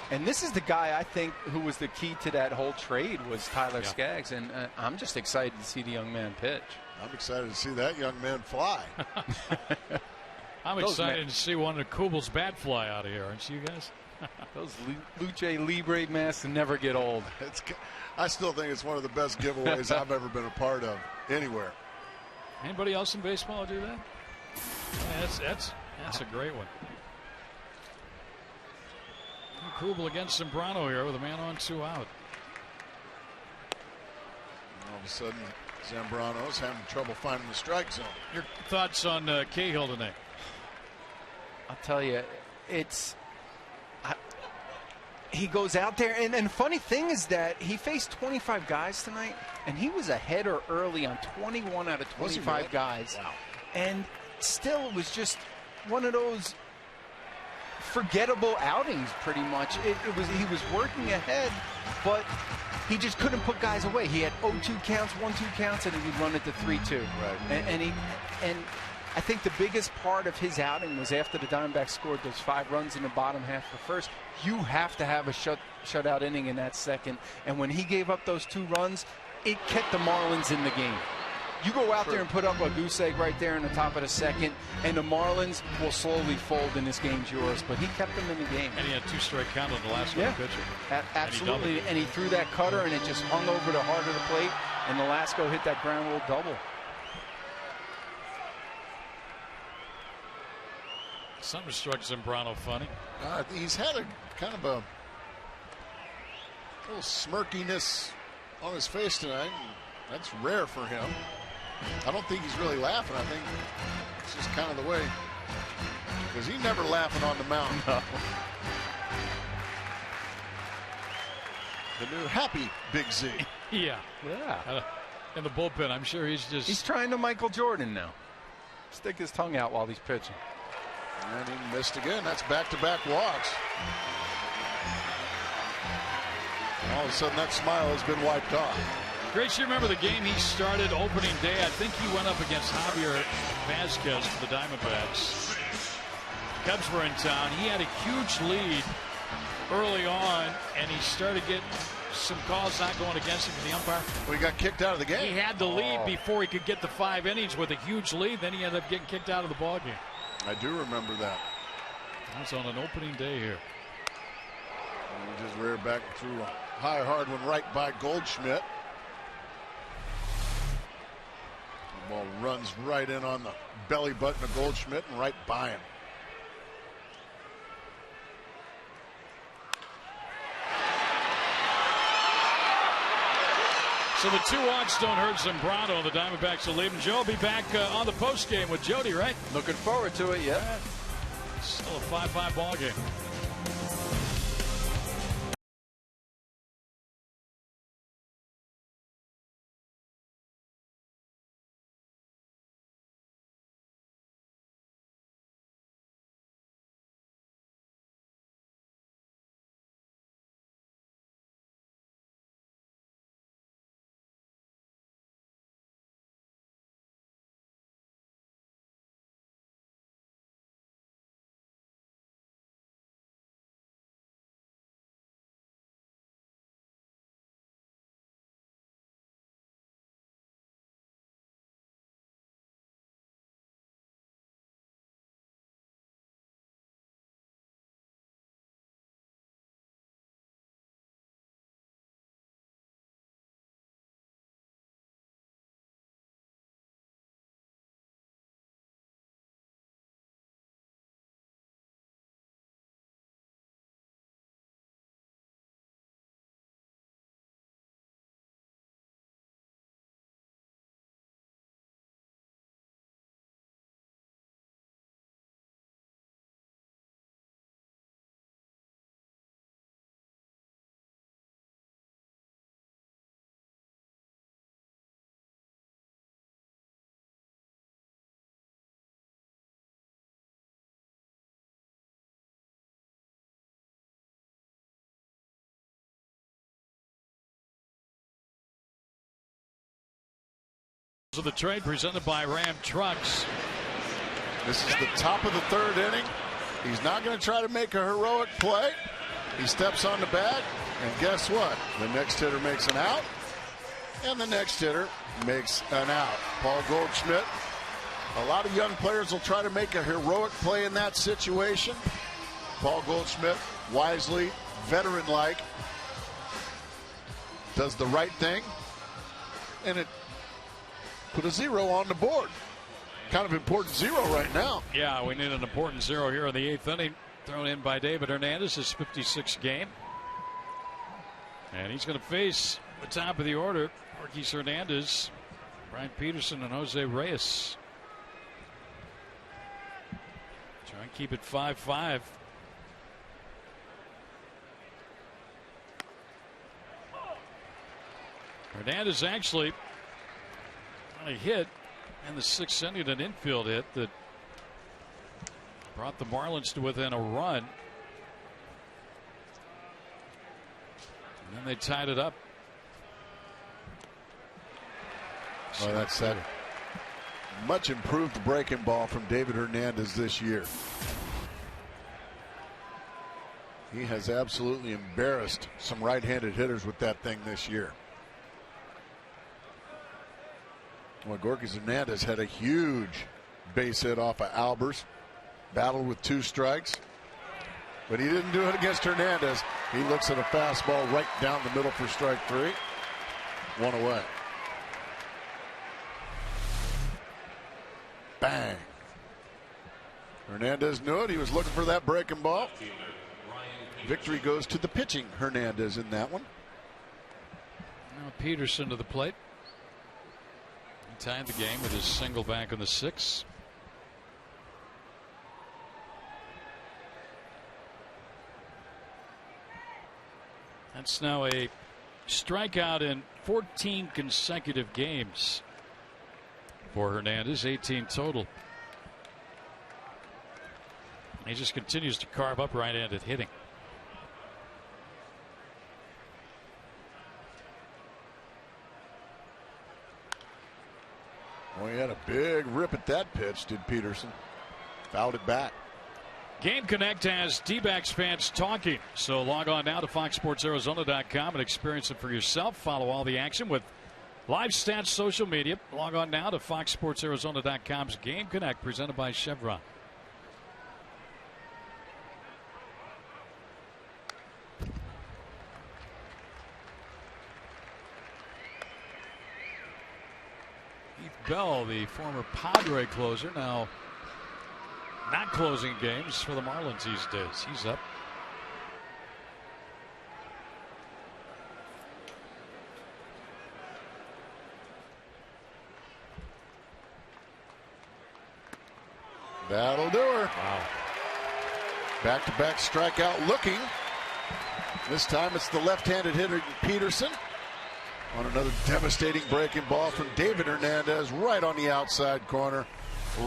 Speaker 7: And this is the guy I think who was the key to that whole trade was Tyler Skaggs, and I'm just excited to see the young man pitch.
Speaker 4: I'm excited to see that young man fly.
Speaker 3: I'm excited to see one of Kubal's bat fly out of here, aren't you guys?
Speaker 7: Those Luce Libre masks never get old.
Speaker 4: I still think it's one of the best giveaways I've ever been a part of anywhere.
Speaker 3: Anybody else in baseball do that? Yeah, that's a great one. Krubel against Zambrano here with a man on 2 out.
Speaker 5: All of a sudden, Zambrano's having trouble finding the strike zone.
Speaker 3: Your thoughts on Cahill tonight?
Speaker 7: I'll tell you, he goes out there, and the funny thing is that he faced 25 guys tonight, and he was a header early on 21 out of 25 guys.
Speaker 5: Wow.
Speaker 7: And still, it was just one of those forgettable outings, pretty much. He was working ahead, but he just couldn't put guys away. He had 0-2 counts, 1-2 counts, and he would run it to 3-2.
Speaker 5: Right.
Speaker 7: And I think the biggest part of his outing was after the Diamondbacks scored those 5 runs in the bottom half of the first. You have to have a shutout inning in that second. And when he gave up those 2 runs, it kept the Marlins in the game. You go out there and put up a goose egg right there in the top of the second, and the Marlins will slowly fold and this game's yours. But he kept them in the game.
Speaker 3: And he had 2 strike count on the last one pitcher.
Speaker 7: Absolutely. And he threw that cutter, and it just hung over the heart of the plate. And Nolasco hit that ground rule double.
Speaker 3: Something struck Zambrano funny.
Speaker 5: He's had a kind of a little smirkiness on his face tonight. That's rare for him. I don't think he's really laughing. I think it's just kind of the way, because he's never laughing on the mound.
Speaker 7: No.
Speaker 5: The new happy Big Z.
Speaker 3: Yeah. In the bullpen, I'm sure he's
Speaker 7: trying to Michael Jordan now. Stick his tongue out while he's pitching.
Speaker 5: And he missed again. That's back-to-back walks. All of a sudden, that smile has been wiped off.
Speaker 3: Grace, you remember the game he started opening day? I think he went up against Javier Vazquez for the Diamondbacks. Cubs were in town. He had a huge lead early on, and he started getting some calls not going against him from the umpire.
Speaker 5: Well, he got kicked out of the game.
Speaker 3: He had the lead before he could get the 5 innings with a huge lead. Then he ended up getting kicked out of the ballgame.
Speaker 5: I do remember that.
Speaker 3: That was on an opening day here.
Speaker 5: And he just reared back through a high hard one right by Goldschmidt. The ball runs right in on the belly button of Goldschmidt and right by him.
Speaker 3: So the 2 walks don't hurt Zambrano. The Diamondbacks will leave him. Joe will be back on the postgame with Jody, right?
Speaker 7: Looking forward to it, yeah.
Speaker 3: Still a 5-5 ball game. Of the trade presented by Ram Trucks.
Speaker 5: This is the top of the 3rd inning. He's not going to try to make a heroic play. He steps on the bag, and guess what? The next hitter makes an out, and the next hitter makes an out. Paul Goldschmidt. A lot of young players will try to make a heroic play in that situation. Paul Goldschmidt, wisely, veteran-like, does the right thing, and it put a 0 on the board. Kind of important 0 right now.
Speaker 3: Yeah, we need an important 0 here in the 8th inning. thrown in by David Hernandez, his 56th game. And he's going to face the top of the order, Marquis Hernandez, Brian Peterson, and Jose Reyes. Try and keep it 5-5. Hernandez actually a hit in the 6th inning, an infield hit that brought the Marlins to within a run. And then they tied it up.
Speaker 5: Well, that's that much improved breaking ball from David Hernandez this year. He has absolutely embarrassed some right-handed hitters with that thing this year. Well, Gorky Hernandez had a huge base hit off of Albers. Battled with 2 strikes. But he didn't do it against Hernandez. He looks at a fastball right down the middle for strike 3. 1 away. Bang. Hernandez knew it. He was looking for that breaking ball. Victory goes to the pitching Hernandez in that one.
Speaker 3: Now Peterson to the plate. He tied the game with his single back in the 6th. That's now a strikeout in 14 consecutive games for Hernandez, 18 total. He just continues to carve up right-handed hitting.
Speaker 5: Well, he had a big rip at that pitch, did Peterson. Fouled it back.
Speaker 3: Game Connect has D-backs fans talking. So log on now to FoxSportsArizona.com and experience it for yourself. Follow all the action with live stats, social media. Log on now to FoxSportsArizona.com's Game Connect presented by Chevron. Keith Bell, the former Padre closer, now not closing games for the Marlins these days. He's up.
Speaker 5: That'll do her.
Speaker 3: Wow.
Speaker 5: Back-to-back strikeout looking. This time it's the left-handed hitter Peterson on another devastating breaking ball from David Hernandez right on the outside corner.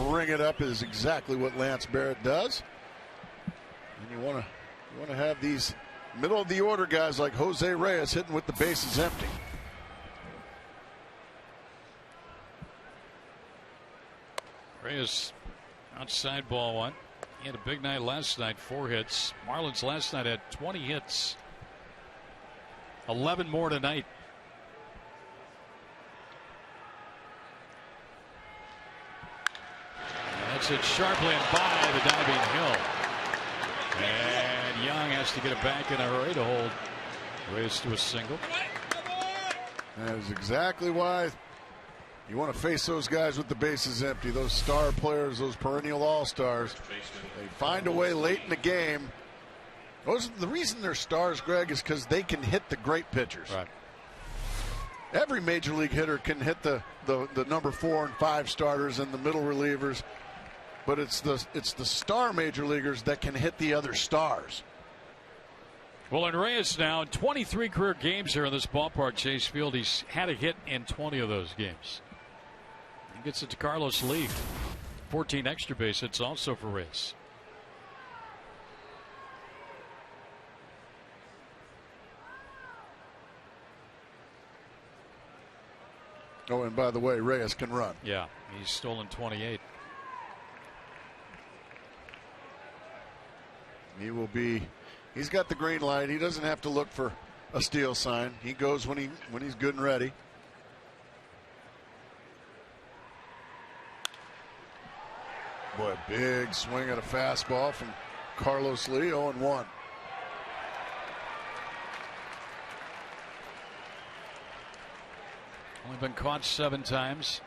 Speaker 5: Ring it up is exactly what Lance Barrett does. And you want to have these middle of the order guys like Jose Reyes hitting with the bases empty.
Speaker 3: Reyes outside ball 1. He had a big night last night, 4 hits. Marlins last night had 20 hits. 11 more tonight. That's it sharply and by the diving Hill. And Young has to get it back in a hurry to hold Reyes to a single.
Speaker 5: That is exactly why you want to face those guys with the bases empty, those star players, those perennial all-stars. They find a way late in the game. The reason they're stars, Greg, is because they can hit the great pitchers.
Speaker 3: Right.
Speaker 5: Every major league hitter can hit the number 4 and 5 starters and the middle relievers, but it's the star major leaguers that can hit the other stars.
Speaker 3: Well, in Reyes now, 23 career games here in this ballpark, Chase Field. He's had a hit in 20 of those games. He gets it to Carlos Lee. 14 extra base hits also for Reyes.
Speaker 5: Oh, and by the way, Reyes can run.
Speaker 3: Yeah, he's stolen 28.
Speaker 5: He's got the green light. He doesn't have to look for a steal sign. He goes when he's good and ready. Boy, a big swing at a fastball from Carlos Lee, 0-1.
Speaker 3: Only been caught 7 times.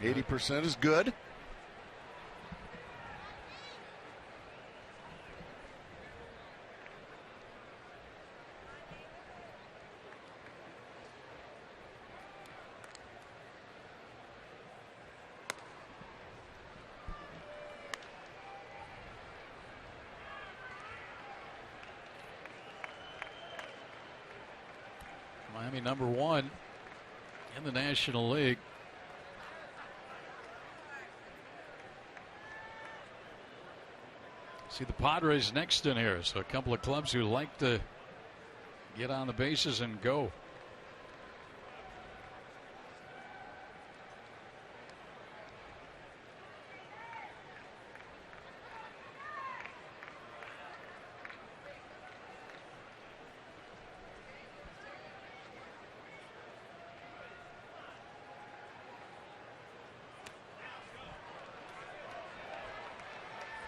Speaker 5: 80% is good.
Speaker 3: Miami #1 in the National League. See the Padres next in here, so a couple of clubs who like to get on the bases and go.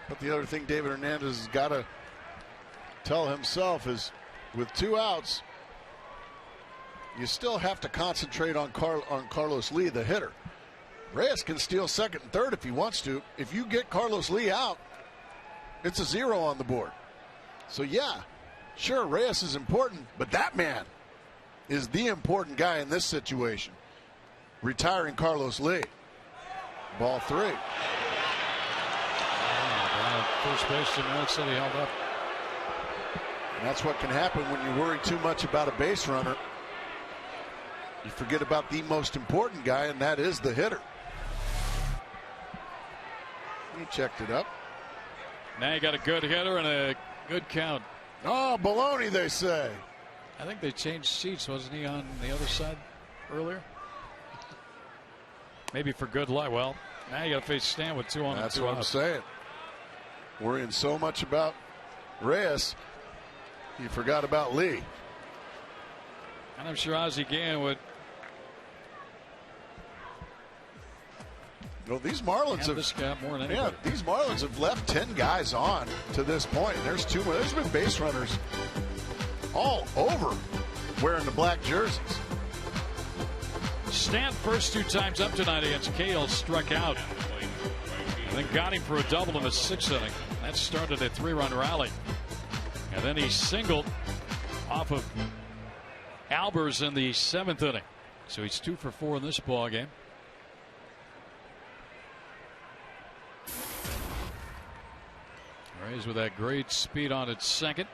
Speaker 5: But the other thing David Hernandez has got to tell himself is, with 2 outs, you still have to concentrate on Carlos Lee, the hitter. Reyes can steal second and third if he wants to. If you get Carlos Lee out, it's a 0 on the board. So yeah, sure, Reyes is important, but that man is the important guy in this situation. Retiring Carlos Lee. Ball 3.
Speaker 3: First baseman said he held up.
Speaker 5: And that's what can happen when you worry too much about a base runner. You forget about the most important guy, and that is the hitter. He checked it up.
Speaker 3: Now you got a good hitter and a good count.
Speaker 5: Oh, baloney, they say.
Speaker 3: I think they changed seats. Wasn't he on the other side earlier? Maybe for good luck. Well, now you got to face Stan with 2 on and 2 out.
Speaker 5: That's what I'm saying. Worrying so much about Reyes, you forgot about Lee.
Speaker 3: And I'm sure Ozzie Gann would.
Speaker 5: Well, these Marlins have
Speaker 3: this guy more than anybody.
Speaker 5: Yeah, these Marlins have left 10 guys on to this point. There's 2 more. There's been base runners all over wearing the black jerseys.
Speaker 3: Stan first 2 times up tonight against Cahill struck out. And then got him for a double in the 6th inning. That started a 3-run rally. And then he singled off of Albers in the 7th inning. So he's 2 for 4 in this ball game. Rays with that great speed on its second.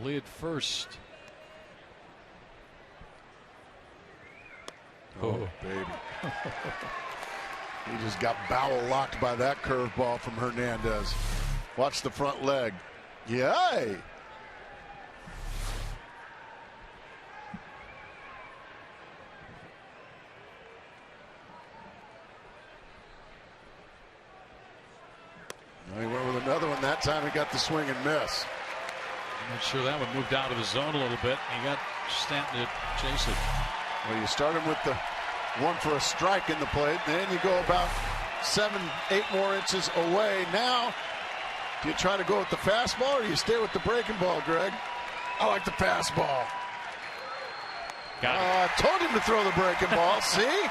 Speaker 3: Lead first.
Speaker 5: Oh, baby. He just got bowel locked by that curveball from Hernandez. Watch the front leg. Yay! He went with another one. That time he got the swing and miss.
Speaker 3: I'm not sure that one moved out of the zone a little bit. He got Stanton to chase it.
Speaker 5: Well, you start him with the one for a strike in the plate, and then you go about 7, 8 more inches away. Now, do you try to go with the fastball or do you stay with the breaking ball, Greg? I like the fastball. Told him to throw the breaking ball. See?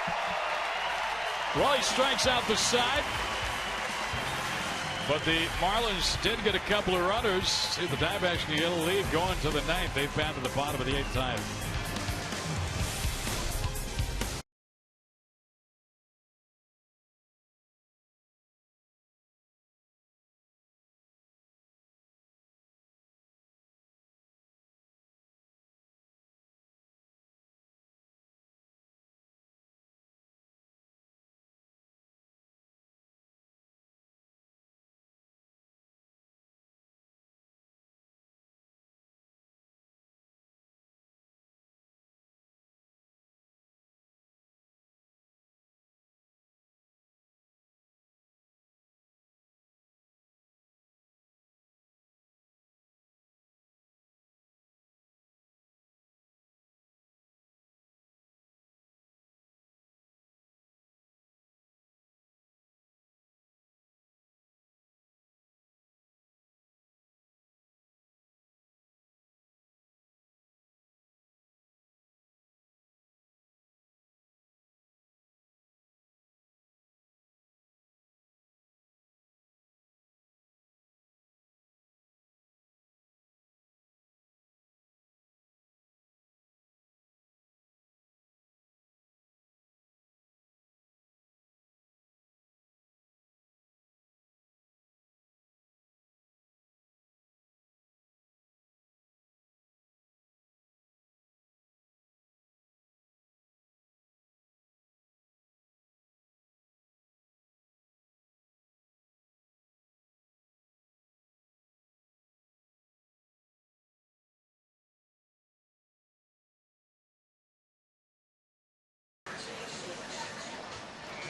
Speaker 3: Well, he strikes out the side. But the Marlins did get a couple of runners. See, the Diamondbacks can get a lead going to the 9th. They've found to the bottom of the 8th time.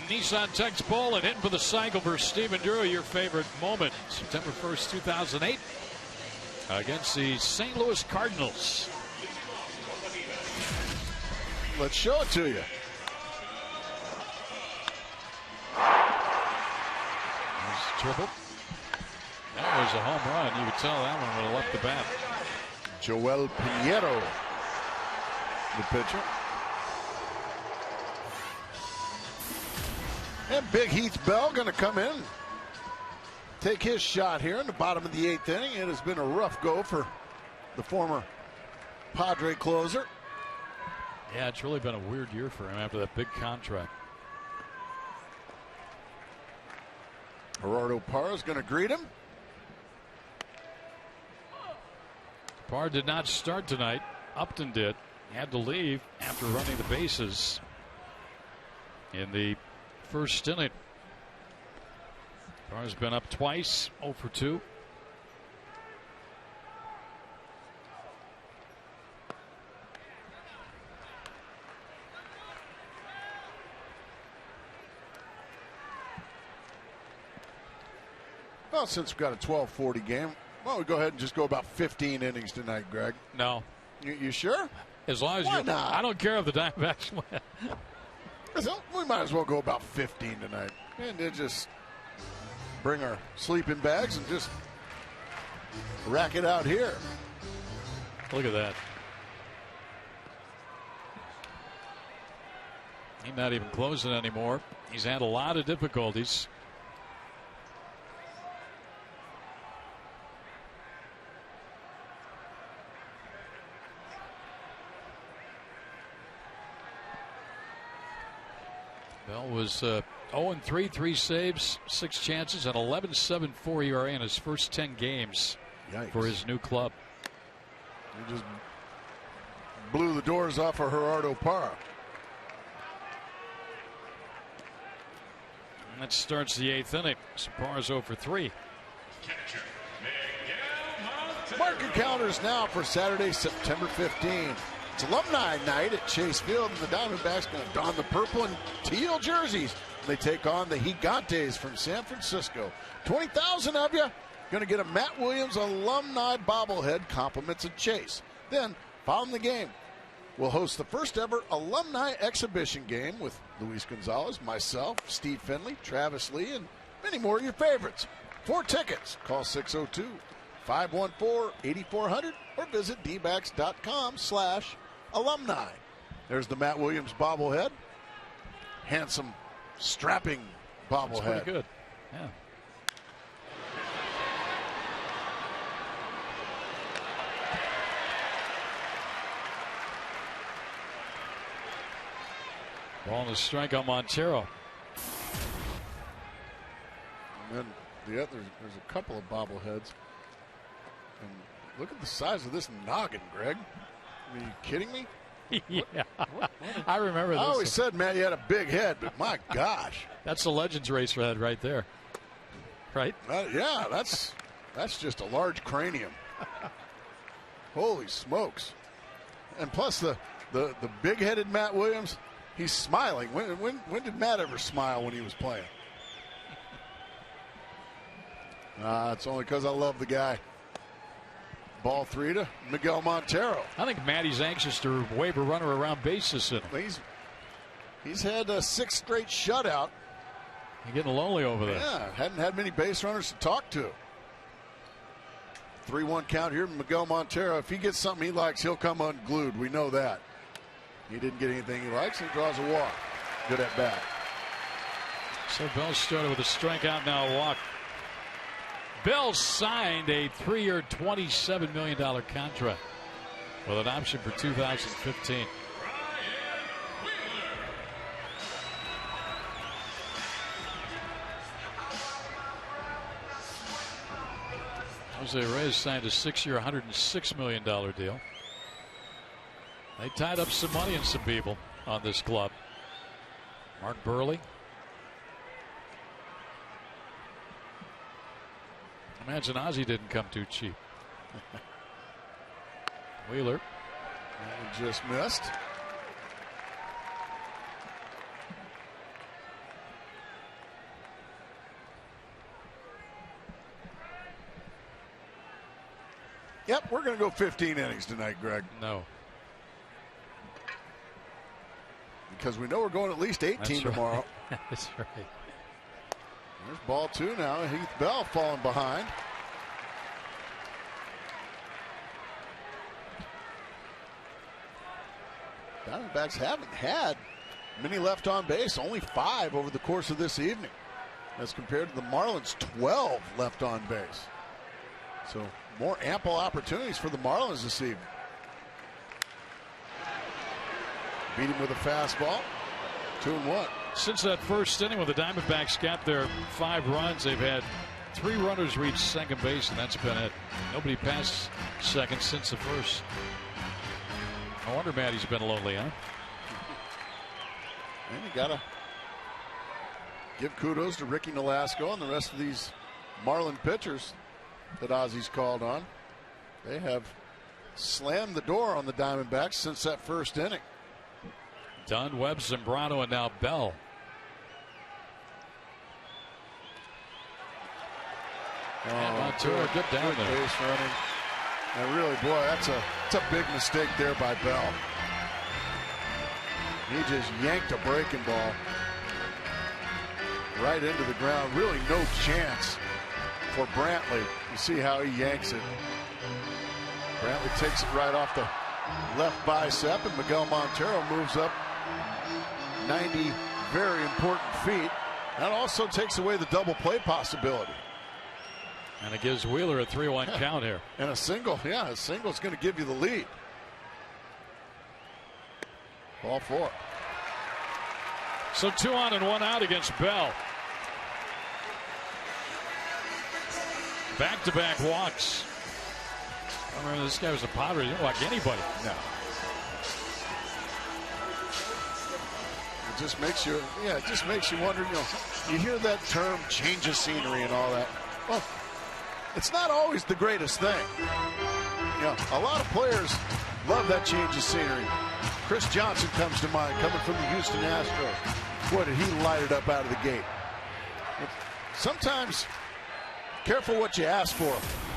Speaker 3: Nissan Tex Bowl and hitting for the cycle for Stephen Drew. Your favorite moment, September 1st, 2008, against the St. Louis Cardinals.
Speaker 5: Let's show it to you.
Speaker 3: Triple. That was a home run. You could tell that one would have left the bat.
Speaker 5: Joel Pinheiro, the pitcher. And Big Heath Bell going to come in, take his shot here in the bottom of the 8th inning. It has been a rough go for the former Padre closer.
Speaker 3: Yeah, it's really been a weird year for him after that big contract.
Speaker 5: Gerardo Parra is going to greet him.
Speaker 3: Parra did not start tonight. Upton did. He had to leave after running the bases in the first inning. Parra's been up twice, 0 for 2.
Speaker 5: Well, since we've got a 12:40 game, why don't we go ahead and just go about 15 innings tonight, Greg?
Speaker 3: No.
Speaker 5: You sure?
Speaker 3: As long as
Speaker 5: why
Speaker 3: you.
Speaker 5: not?
Speaker 3: I don't care if the Diamondbacks win.
Speaker 5: So we might as well go about 15 tonight, and then just bring our sleeping bags and just rack it out here.
Speaker 3: Look at that. He's not even closing anymore. He's had a lot of difficulties. Bell was 0-3, 3 saves, 6 chances, and 11.74 ERA in his first 10 games.
Speaker 5: Yikes.
Speaker 3: For his new club.
Speaker 5: He just blew the doors off of Gerardo Parra.
Speaker 3: And that starts the 8th inning. So Parra's 0 for 3.
Speaker 5: Mark your calendars now for Saturday, September 15. It's alumni night at Chase Field, and the Diamondbacks going to don the purple and teal jerseys. They take on the Gigantes from San Francisco. 20,000 of you going to get a Matt Williams alumni bobblehead, compliments at Chase. Then, following the game, we'll host the first ever alumni exhibition game with Luis Gonzalez, myself, Steve Finley, Travis Lee, and many more of your favorites. For tickets, call 602-514-8400 or visit dbacks.com/alumni. There's the Matt Williams bobblehead. Handsome, strapping bobblehead.
Speaker 3: That's pretty good. Yeah. Ball and a strike on Montero.
Speaker 5: And then there's a couple of bobbleheads. And look at the size of this noggin, Greg. Are you kidding me?
Speaker 3: Yeah. I remember this.
Speaker 5: I always said, man, you had a big head, but my gosh.
Speaker 3: That's the Legends Racer head right there. Right?
Speaker 5: Yeah, that's just a large cranium. Holy smokes. And plus the big-headed Matt Williams, he's smiling. When did Matt ever smile when he was playing? It's only because I love the guy. Ball 3 to Miguel Montero.
Speaker 3: I think Matty's anxious to wave a runner around base this inning.
Speaker 5: He's had a 6th straight shutout.
Speaker 3: He's getting lonely over there.
Speaker 5: Yeah, hadn't had many base runners to talk to. 3-1 count here. Miguel Montero, if he gets something he likes, he'll come unglued. We know that. He didn't get anything he likes, and he draws a walk. Good at bat.
Speaker 3: So Bell started with a strikeout, now a walk. Bell signed a 3-year, $27 million contract with an option for 2015. Jose Reyes signed a 6-year, $106 million deal. They tied up some money and some people on this club. Mark Burley. Imagine Ozzie didn't come too cheap. Wheeler.
Speaker 5: Just missed. Yep, we're going to go 15 innings tonight, Greg.
Speaker 3: No.
Speaker 5: Because we know we're going at least 18 tomorrow.
Speaker 3: That's right.
Speaker 5: There's ball 2 now. Heath Bell falling behind. Diamondbacks haven't had many left on base, only 5 over the course of this evening, as compared to the Marlins' 12 left on base. So more ample opportunities for the Marlins this evening. Beat him with a fastball. 2-1.
Speaker 3: Since that first inning when the Diamondbacks got their 5 runs, they've had 3 runners reach second base, and that's been it. Nobody passed second since the first. I wonder, Matty's been lonely, huh?
Speaker 5: And you got to give kudos to Ricky Nolasco and the rest of these Marlin pitchers that Ozzy's called on. They have slammed the door on the Diamondbacks since that first inning.
Speaker 3: Dunn, Webb, Zambrano, and now Bell. And Montero good down
Speaker 5: good
Speaker 3: there.
Speaker 5: Base running. And really, boy, that's a big mistake there by Bell. He just yanked a breaking ball right into the ground. Really no chance for Brantley. You see how he yanks it. Brantley takes it right off the left bicep, and Miguel Montero moves up 90 very important feet. That also takes away the double play possibility.
Speaker 3: And it gives Wheeler a 3-1 count here.
Speaker 5: And a single, a single's going to give you the lead. Ball 4.
Speaker 3: So 2 on and 1 out against Bell. Back-to-back walks. I remember this guy was a Padre. He didn't walk anybody.
Speaker 5: No. It just makes you, it just makes you wonder, you hear that term change of scenery and all that. Well, it's not always the greatest thing. A lot of players love that change of scenery. Chris Johnson comes to mind, coming from the Houston Astros. Boy, did he light it up out of the gate. But sometimes, careful what you ask for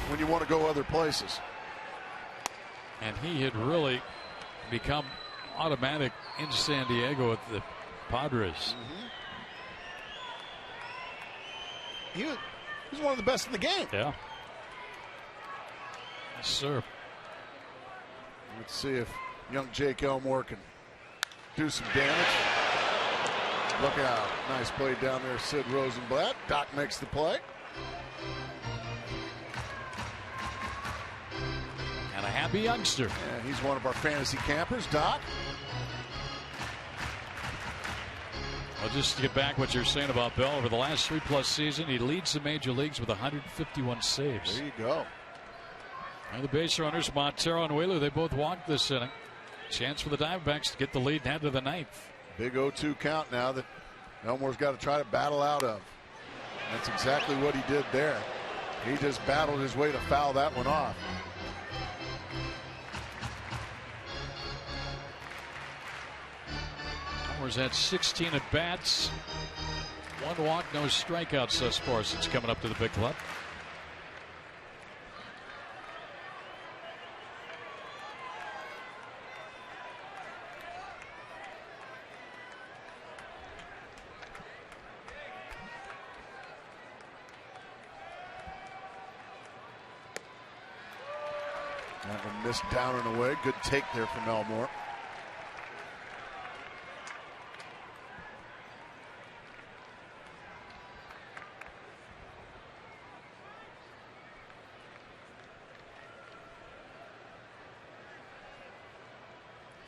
Speaker 5: when you want to go other places.
Speaker 3: And he had really become automatic in San Diego with the Padres.
Speaker 5: He was one of the best in the game.
Speaker 3: Yeah. Yes, sir.
Speaker 5: Let's see if young Jake Elmore can do some damage. Look out. Nice play down there, Sid Rosenblatt. Doc makes the play.
Speaker 3: And a happy youngster.
Speaker 5: Yeah, he's one of our fantasy campers, Doc.
Speaker 3: Well, just to get back what you're saying about Bell, over the last 3+ seasons, he leads the major leagues with 151 saves.
Speaker 5: There you go.
Speaker 3: And the base runners, Montero and Wheeler, they both walked this inning. Chance for the Diamondbacks to get the lead and head to the 9th.
Speaker 5: Big 0-2 count now that Elmore's got to try to battle out of. That's exactly what he did there. He just battled his way to foul that one off.
Speaker 3: Elmore's had 16 at bats, 1 walk, no strikeouts thus far since coming up to the big club.
Speaker 5: That one missed down and away. Good take there from Elmore.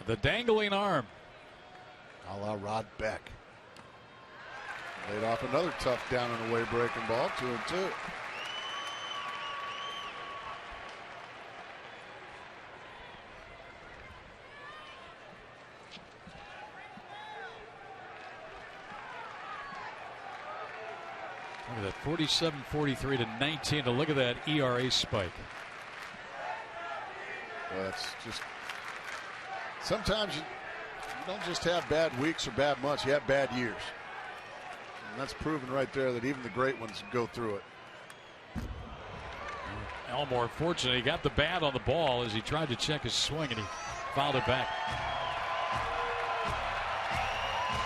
Speaker 3: The dangling arm.
Speaker 5: A la Rod Beck. Laid off another tough down and away breaking ball. 2-2.
Speaker 3: Look at that, 47-43 to 19. To look at that ERA spike.
Speaker 5: Well, that's just, sometimes you don't just have bad weeks or bad months, you have bad years. And that's proven right there that even the great ones go through it.
Speaker 3: Elmore, fortunately, he got the bat on the ball as he tried to check his swing, and he fouled it back.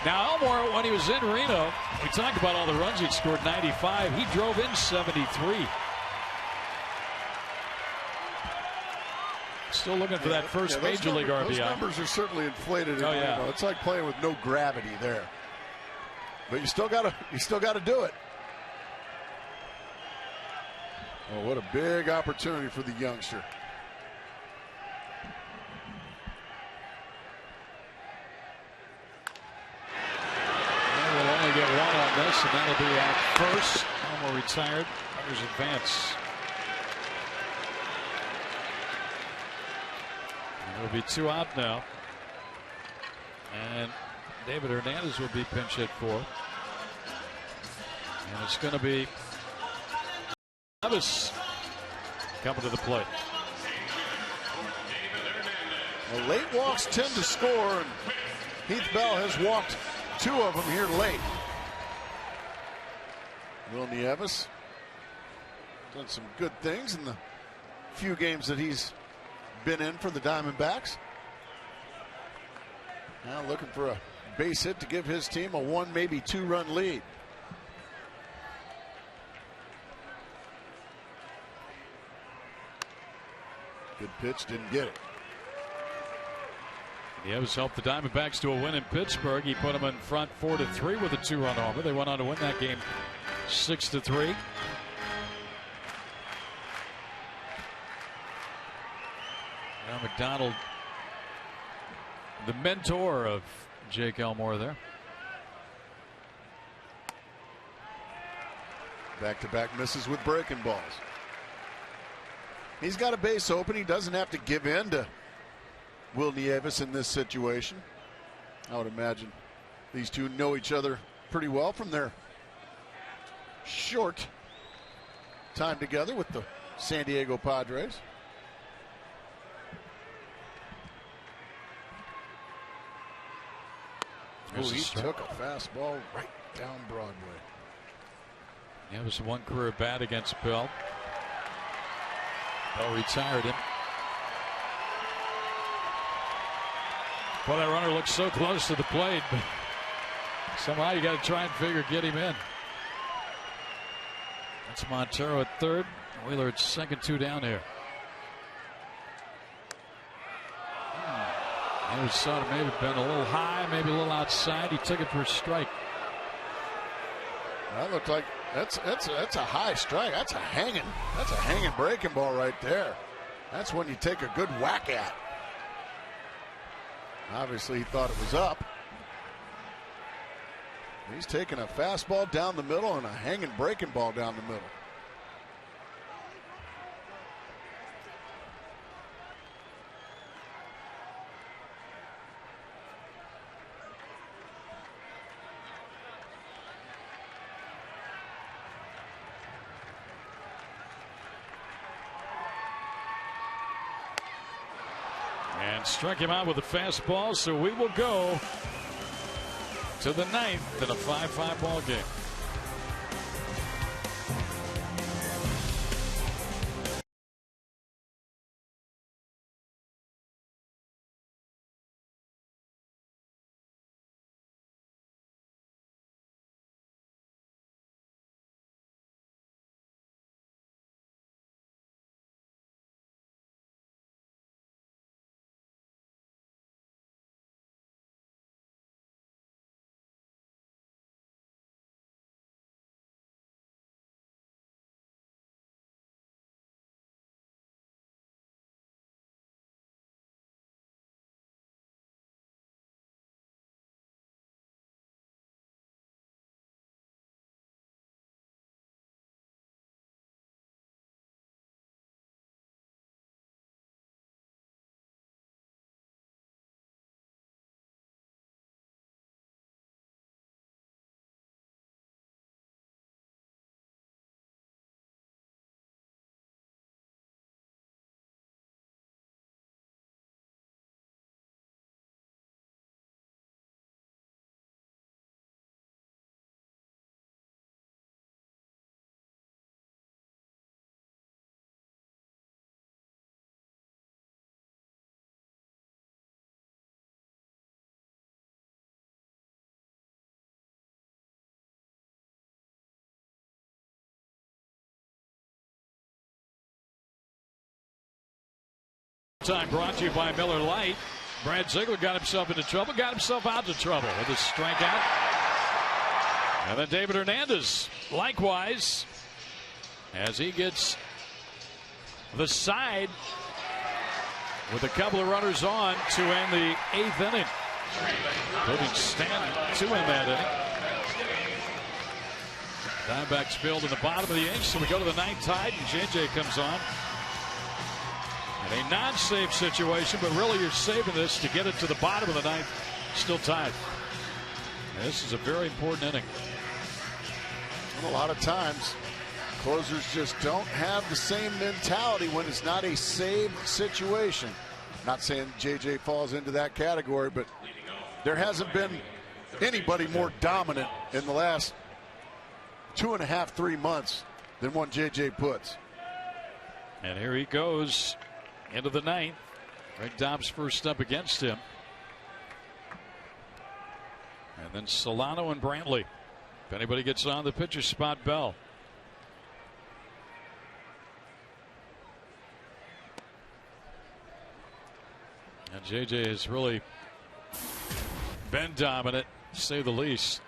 Speaker 3: Now, Elmore, when he was in Reno, we talked about all the runs he'd scored, 95. He drove in 73. Still looking for that first major league RBI.
Speaker 5: Those numbers are certainly inflated.
Speaker 3: Oh, yeah.
Speaker 5: It's like playing with no gravity there. But you still got to do it. Oh, what a big opportunity for the youngster.
Speaker 3: And we'll only get one on this, and that'll be at first. Elmore retired. Runners advance. There'll be 2 out now. And David Hernandez will be pinch hit for. And it's going to be Travis coming to the plate.
Speaker 5: Well, late walks tend to score, and Heath Bell has walked 2 of them here late. Will Nieves done some good things in the few games that he's been in for the Diamondbacks. Now looking for a base hit to give his team a 1, maybe 2-run lead. Good pitch, didn't get it.
Speaker 3: Nieves helped the Diamondbacks to a win in Pittsburgh. He put them in front 4-3 with a 2-run homer. They went on to win that game 6-3. Now McDonald, the mentor of Jake Elmore there.
Speaker 5: Back-to-back misses with breaking balls. He's got a base open. He doesn't have to give in to Will Nieves in this situation. I would imagine these two know each other pretty well from their short time together with the San Diego Padres. Oh, he took a fastball right down Broadway.
Speaker 3: Yeah, it was one career bat against Bell. Bell retired him. Well, that runner looks so close to the plate, but somehow you got to try and get him in. That's Montero at third. Wheeler at second, 2 down here. He was sort of maybe been a little high, maybe a little outside. He took it for a strike.
Speaker 5: That looked like that's a high strike. That's a hanging breaking ball right there. That's when you take a good whack at. Obviously, he thought it was up. He's taking a fastball down the middle and a hanging breaking ball down the middle.
Speaker 3: And struck him out with a fastball, so we will go to the 9th in a 5-5 ball game. overtime brought to you by Miller Lite. Brad Ziegler got himself into trouble, got himself out of trouble with his strikeout. And then David Hernandez, likewise, as he gets the side with a couple of runners on to end the 8th inning. Putting Stanton to end that inning. Diamondbacks filled in the bottom of the 8th, so we go to the 9th tide, and JJ comes on. In a non-safe situation, but really you're saving this to get it to the bottom of the 9th, still tied. And this is a very important inning.
Speaker 5: And a lot of times, closers just don't have the same mentality when it's not a save situation. Not saying JJ falls into that category, but there hasn't been anybody more dominant in the last 2.5, 3 months than one JJ puts.
Speaker 3: And here he goes into the 9th. Greg Dobbs first up against him. And then Solano and Brantley. If anybody gets on the pitcher spot, Bell. And JJ has really been dominant, to say the least.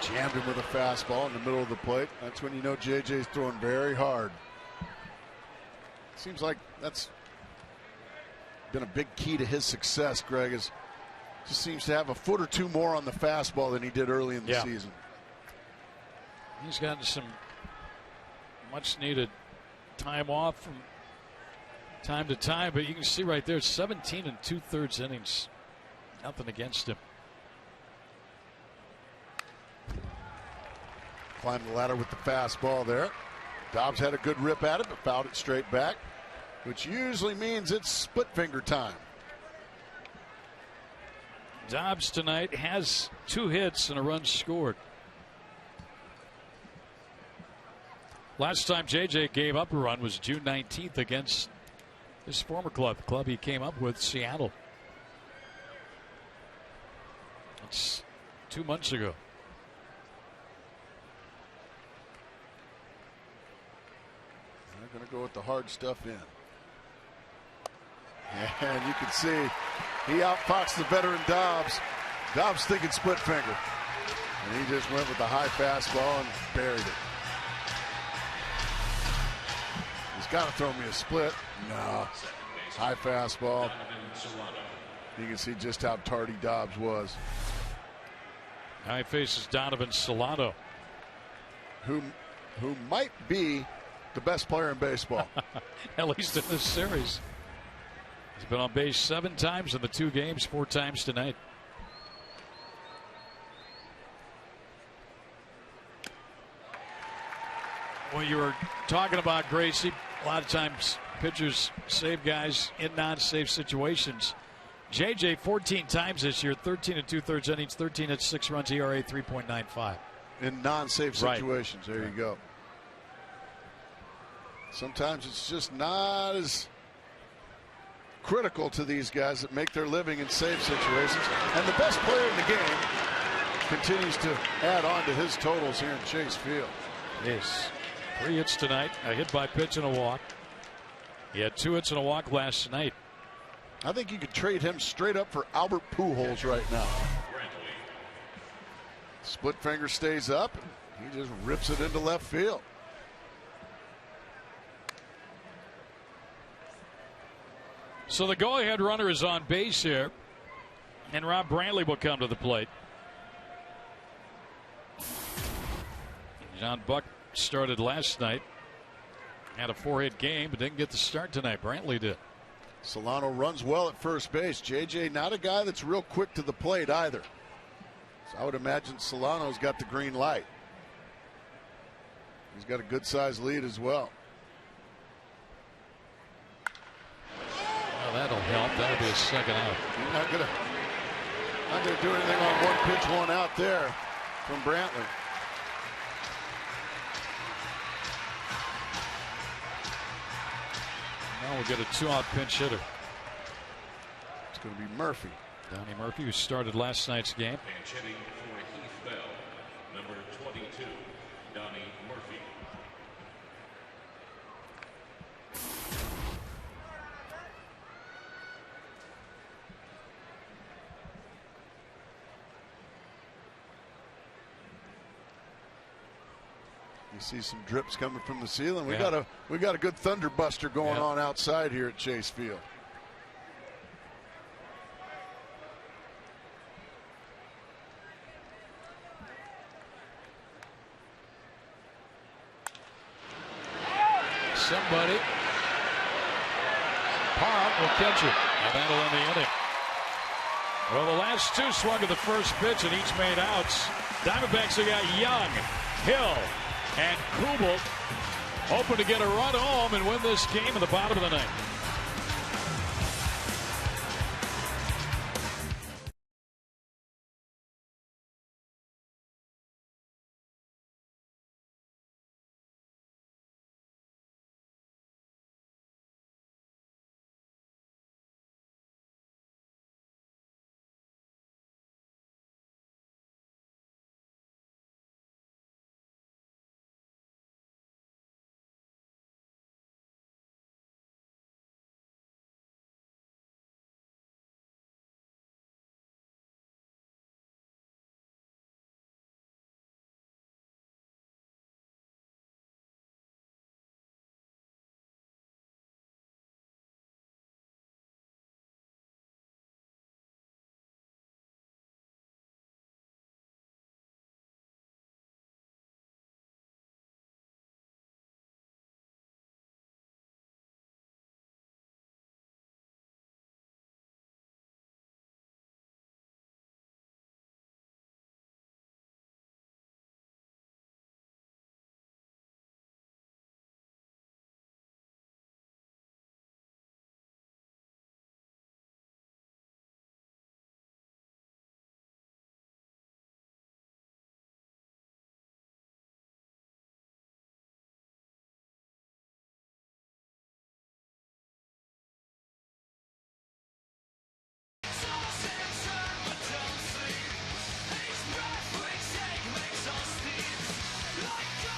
Speaker 5: Jammed him with a fastball in the middle of the plate. That's when you know JJ's throwing very hard. Seems like that's been a big key to his success, Greg, is just seems to have a foot or two more on the fastball than he did early in the season.
Speaker 3: He's gotten some much needed time off from time to time, but you can see right there 17 2/3 innings. Nothing against him.
Speaker 5: Climbed the ladder with the fastball there. Dobbs had a good rip at it, but fouled it straight back, which usually means it's split finger time.
Speaker 3: Dobbs tonight has 2 hits and a run scored. Last time JJ gave up a run was June 19th against his former club, the club he came up with, Seattle. That's 2 months ago.
Speaker 5: They're going to go with the hard stuff in. And you can see he outfoxed the veteran Dobbs. Dobbs thinking split finger. And he just went with the high fastball and buried it. He's got to throw me a split. No. High fastball. You can see just how tardy Dobbs was.
Speaker 3: Now he faces Donovan Solano,
Speaker 5: who might be the best player in baseball.
Speaker 3: At least in this series. He's been on base 7 times in the 2 games, 4 times tonight. Well, you were talking about Gracie. A lot of times pitchers save guys in non-safe situations. JJ 14 times this year, 13 2/3 innings, 13 at 6 runs, ERA 3.95.
Speaker 5: In non-safe situations, there you go. Sometimes it's just not as critical to these guys that make their living in safe situations. And the best player in the game continues to add on to his totals here in Chase Field.
Speaker 3: Yes. 3 hits tonight, a hit by pitch and a walk. He had 2 hits and a walk last night.
Speaker 5: I think you could trade him straight up for Albert Pujols right now. Split finger stays up. And he just rips it into left field.
Speaker 3: So the go-ahead runner is on base here, and Rob Brantley will come to the plate. John Buck started last night, had a 4-hit game, but didn't get the start tonight. Brantley did.
Speaker 5: Solano runs well at first base. JJ not a guy that's real quick to the plate either. So I would imagine Solano's got the green light. He's got a good sized lead as well.
Speaker 3: Well, that'll help. That'll be a second out.
Speaker 5: He's not gonna do anything on 1 pitch, 1 out there from Brantley.
Speaker 3: Well, we'll get a 2-out pinch hitter.
Speaker 5: It's going to be Murphy.
Speaker 3: Donnie Murphy, who started last night's game.
Speaker 2: Pinch hitting for Heath Bell, number 22, Donnie Murphy.
Speaker 5: You see some drips coming from the ceiling. We
Speaker 3: Yeah.
Speaker 5: got a good thunderbuster going
Speaker 3: Yeah.
Speaker 5: on outside here at Chase Field.
Speaker 3: Somebody. Parham will catch it, and that'll end the inning. Well, the last two swung at the first pitch, and each made outs. Diamondbacks have got Young, Hill, and Kubel hoping to get a run home and win this game in the bottom of the ninth.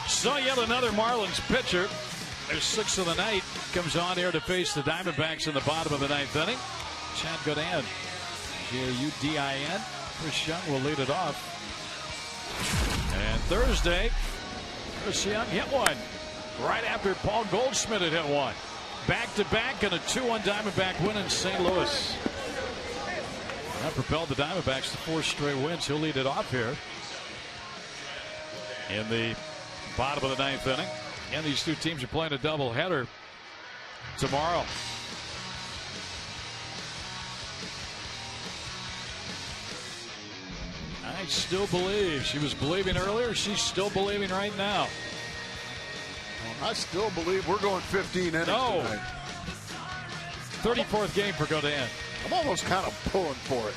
Speaker 3: So yet another Marlins pitcher. Their sixth of the night comes on here to face the Diamondbacks in the bottom of the ninth inning. Chad Godin, G-A-U-D-I-N. Chris Young will lead it off. And Thursday, Chris Young hit one right after Paul Goldschmidt had hit one. Back-to-back and a 2-1 Diamondback win in St. Louis. That propelled the Diamondbacks to 4 straight wins. He'll lead it off here in the bottom of the ninth inning. And these two teams are playing a doubleheader tomorrow. I still believe. She was believing earlier. She's still believing right now.
Speaker 5: I still believe we're going 15 innings tonight.
Speaker 3: 34th game for Godin.
Speaker 5: I'm almost kind of pulling for it.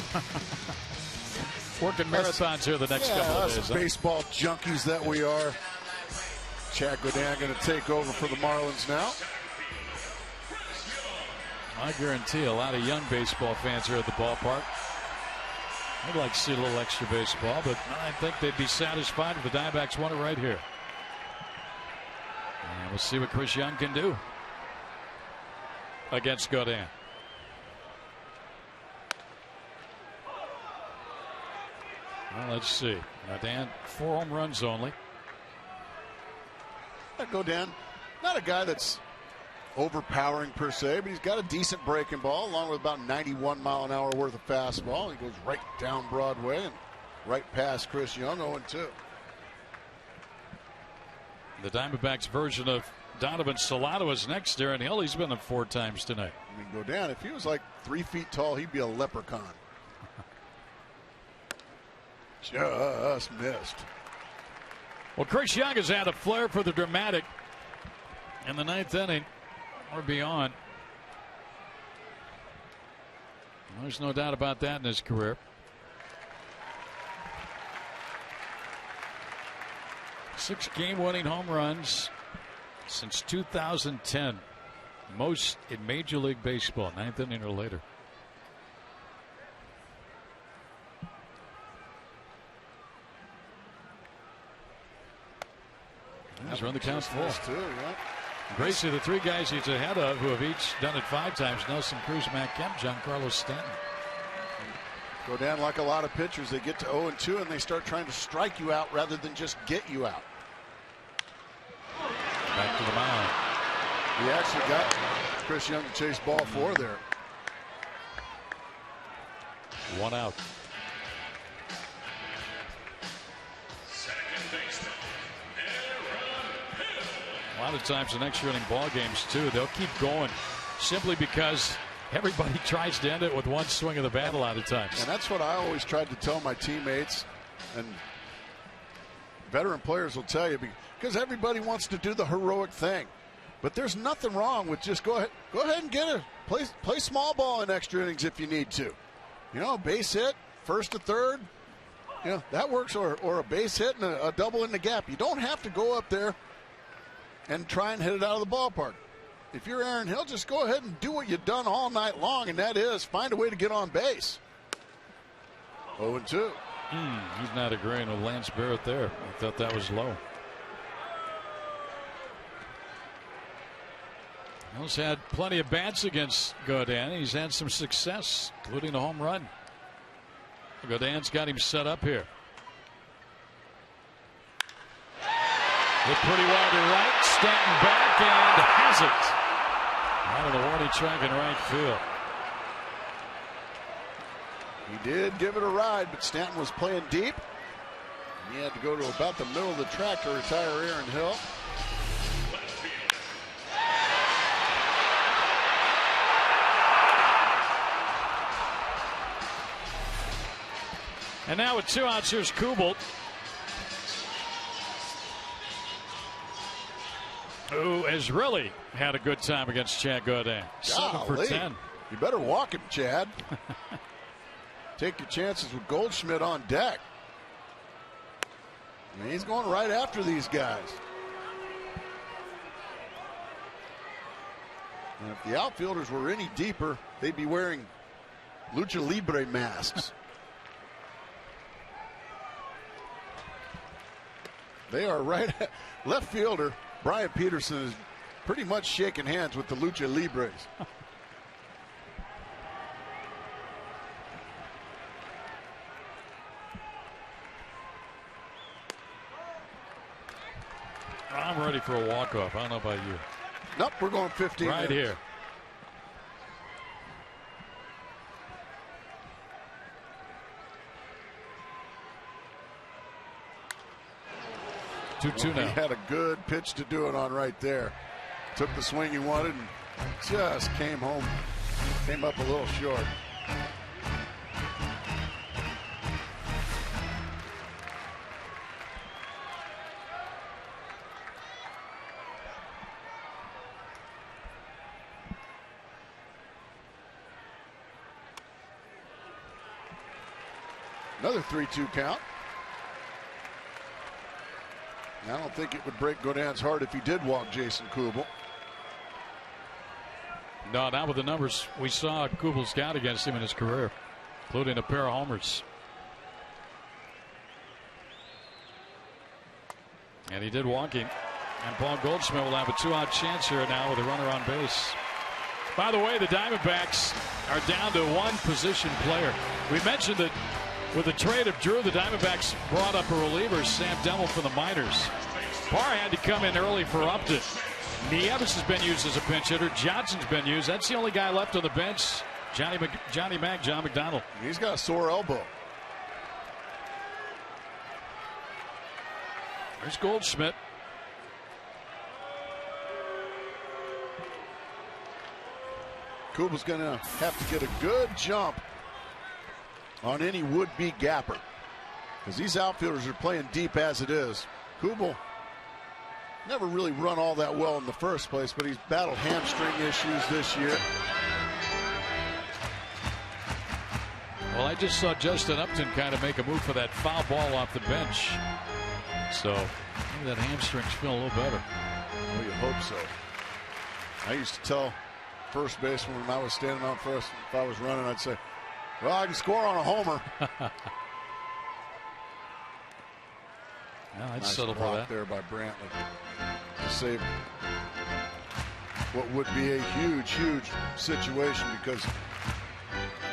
Speaker 3: Working marathons here the next couple of days.
Speaker 5: Baseball junkies that we are. Chad Godin going to take over for the Marlins now.
Speaker 3: I guarantee a lot of young baseball fans here at the ballpark. I'd like to see a little extra baseball, but I think they'd be satisfied if the Diamondbacks won it right here. And we'll see what Chris Young can do against Godin. Well, let's see. Godin, 4 home runs only.
Speaker 5: Godin, not a guy that's overpowering per se, but he's got a decent breaking ball along with about 91 mile an hour worth of fastball. He goes right down Broadway and right past Chris Young, 0-2.
Speaker 3: The Diamondbacks version of Donovan Solano is next. Darren Hill, he's been up 4 times tonight.
Speaker 5: I mean, Godin, if he was like 3 feet tall, he'd be a leprechaun. Just missed.
Speaker 3: Well, Chris Young has had a flair for the dramatic in the ninth inning or beyond. There's no doubt about that in his career. 6 game-winning home runs since 2010. most in Major League Baseball, 9th inning or later. He's run the count full. Gracie, the 3 guys he's ahead of who have each done it 5 times: Nelson Cruz, Matt Kemp, Giancarlo Stanton.
Speaker 5: Go down like a lot of pitchers. They get to 0-2 and they start trying to strike you out rather than just get you out.
Speaker 3: Back to the mound.
Speaker 5: He actually got Chris Young to chase ball 4 there.
Speaker 3: 1 out. A lot of times in extra inning ball games too, they'll keep going simply because everybody tries to end it with one swing of the bat a lot of times.
Speaker 5: And that's what I always tried to tell my teammates, and veteran players will tell you, because everybody wants to do the heroic thing. But there's nothing wrong with just go ahead and get it. Play small ball in extra innings if you need to. You know, a base hit, first to third, you know, that works, or a base hit and a double in the gap. You don't have to go up there and try and hit it out of the ballpark. If you're Aaron Hill, just go ahead and do what you've done all night long, and that is find a way to get on base. 0-2.
Speaker 3: He's not agreeing with Lance Barrett there. I thought that was low. Hill's had plenty of bats against Godin. He's had some success, including a home run. Godin's got him set up here. Hit pretty well to right. Stanton back and has it. Out of the warning track in right field.
Speaker 5: He did give it a ride, but Stanton was playing deep. He had to go to about the middle of the track to retire Aaron Hill.
Speaker 3: And now with 2 outs, here's Kubel, who has really had a good time against Chad Godin. 7 for 10.
Speaker 5: You better walk him, Chad. Take your chances with Goldschmidt on deck. I mean, he's going right after these guys. And if the outfielders were any deeper, they'd be wearing lucha libre masks. They are right at left fielder. Brian Peterson is pretty much shaking hands with the lucha libres.
Speaker 3: I'm ready for a walk-off. I don't know about you.
Speaker 5: Nope, we're going 15
Speaker 3: right
Speaker 5: minutes.
Speaker 3: Here.
Speaker 5: Well, he had a good pitch to do it on right there. Took the swing he wanted and just came up a little short. Another 3-2 count. I don't think it would break Godin's heart if he did walk Jason Kubel.
Speaker 3: No, not with the numbers we saw Kubel's got against him in his career, including a pair of homers. And he did walk him. And Paul Goldschmidt will have a 2-out chance here now with a runner on base. By the way, the Diamondbacks are down to 1 position player. We mentioned that with the trade of Drew, the Diamondbacks brought up a reliever, Sam Demmel, from the minors. Parr had to come in early for Upton. Nieves has been used as a pinch hitter. Johnson's been used. That's the only guy left on the bench. John McDonald.
Speaker 5: He's got a sore elbow.
Speaker 3: There's Goldschmidt.
Speaker 5: Kubel's going to have to get a good jump on any would-be gapper, because these outfielders are playing deep as it is. Kubel never really run all that well in the first place, but he's battled hamstring issues this year.
Speaker 3: Well, I just saw Justin Upton kind of make a move for that foul ball off the bench. So maybe that hamstring's feel a little better.
Speaker 5: Well, you hope so. I used to tell first baseman when I was standing on first, if I was running, I'd say, well, I can score on a homer.
Speaker 3: I'd
Speaker 5: nice
Speaker 3: settle for that.
Speaker 5: There by Brantley to save what would be a huge situation, because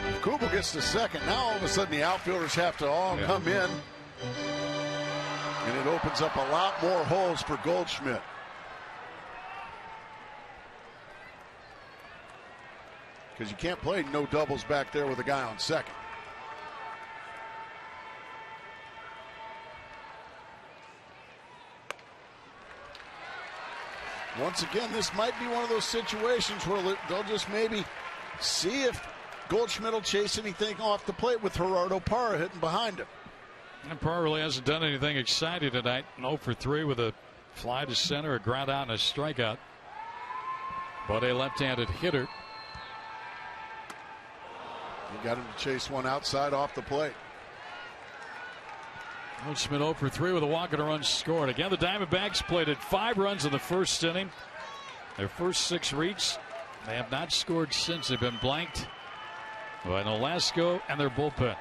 Speaker 5: if Kubel gets to second, now all of a sudden the outfielders have to all come in, and it opens up a lot more holes for Goldschmidt. Because you can't play no doubles back there with a guy on second. Once again, this might be one of those situations where they'll just maybe see if Goldschmidt will chase anything off the plate with Gerardo Parra hitting behind him.
Speaker 3: And Parra really hasn't done anything exciting tonight. 0 for 3 with a fly to center, a ground out, and a strikeout. But a left-handed hitter.
Speaker 5: You got him to chase one outside off the plate.
Speaker 3: Goldschmidt 0 for 3 with a walk and a run scored. Again, the Diamondbacks plated 5 runs in the first inning. Their first 6 reached. They have not scored since. They've been blanked by Nolasco and their bullpen.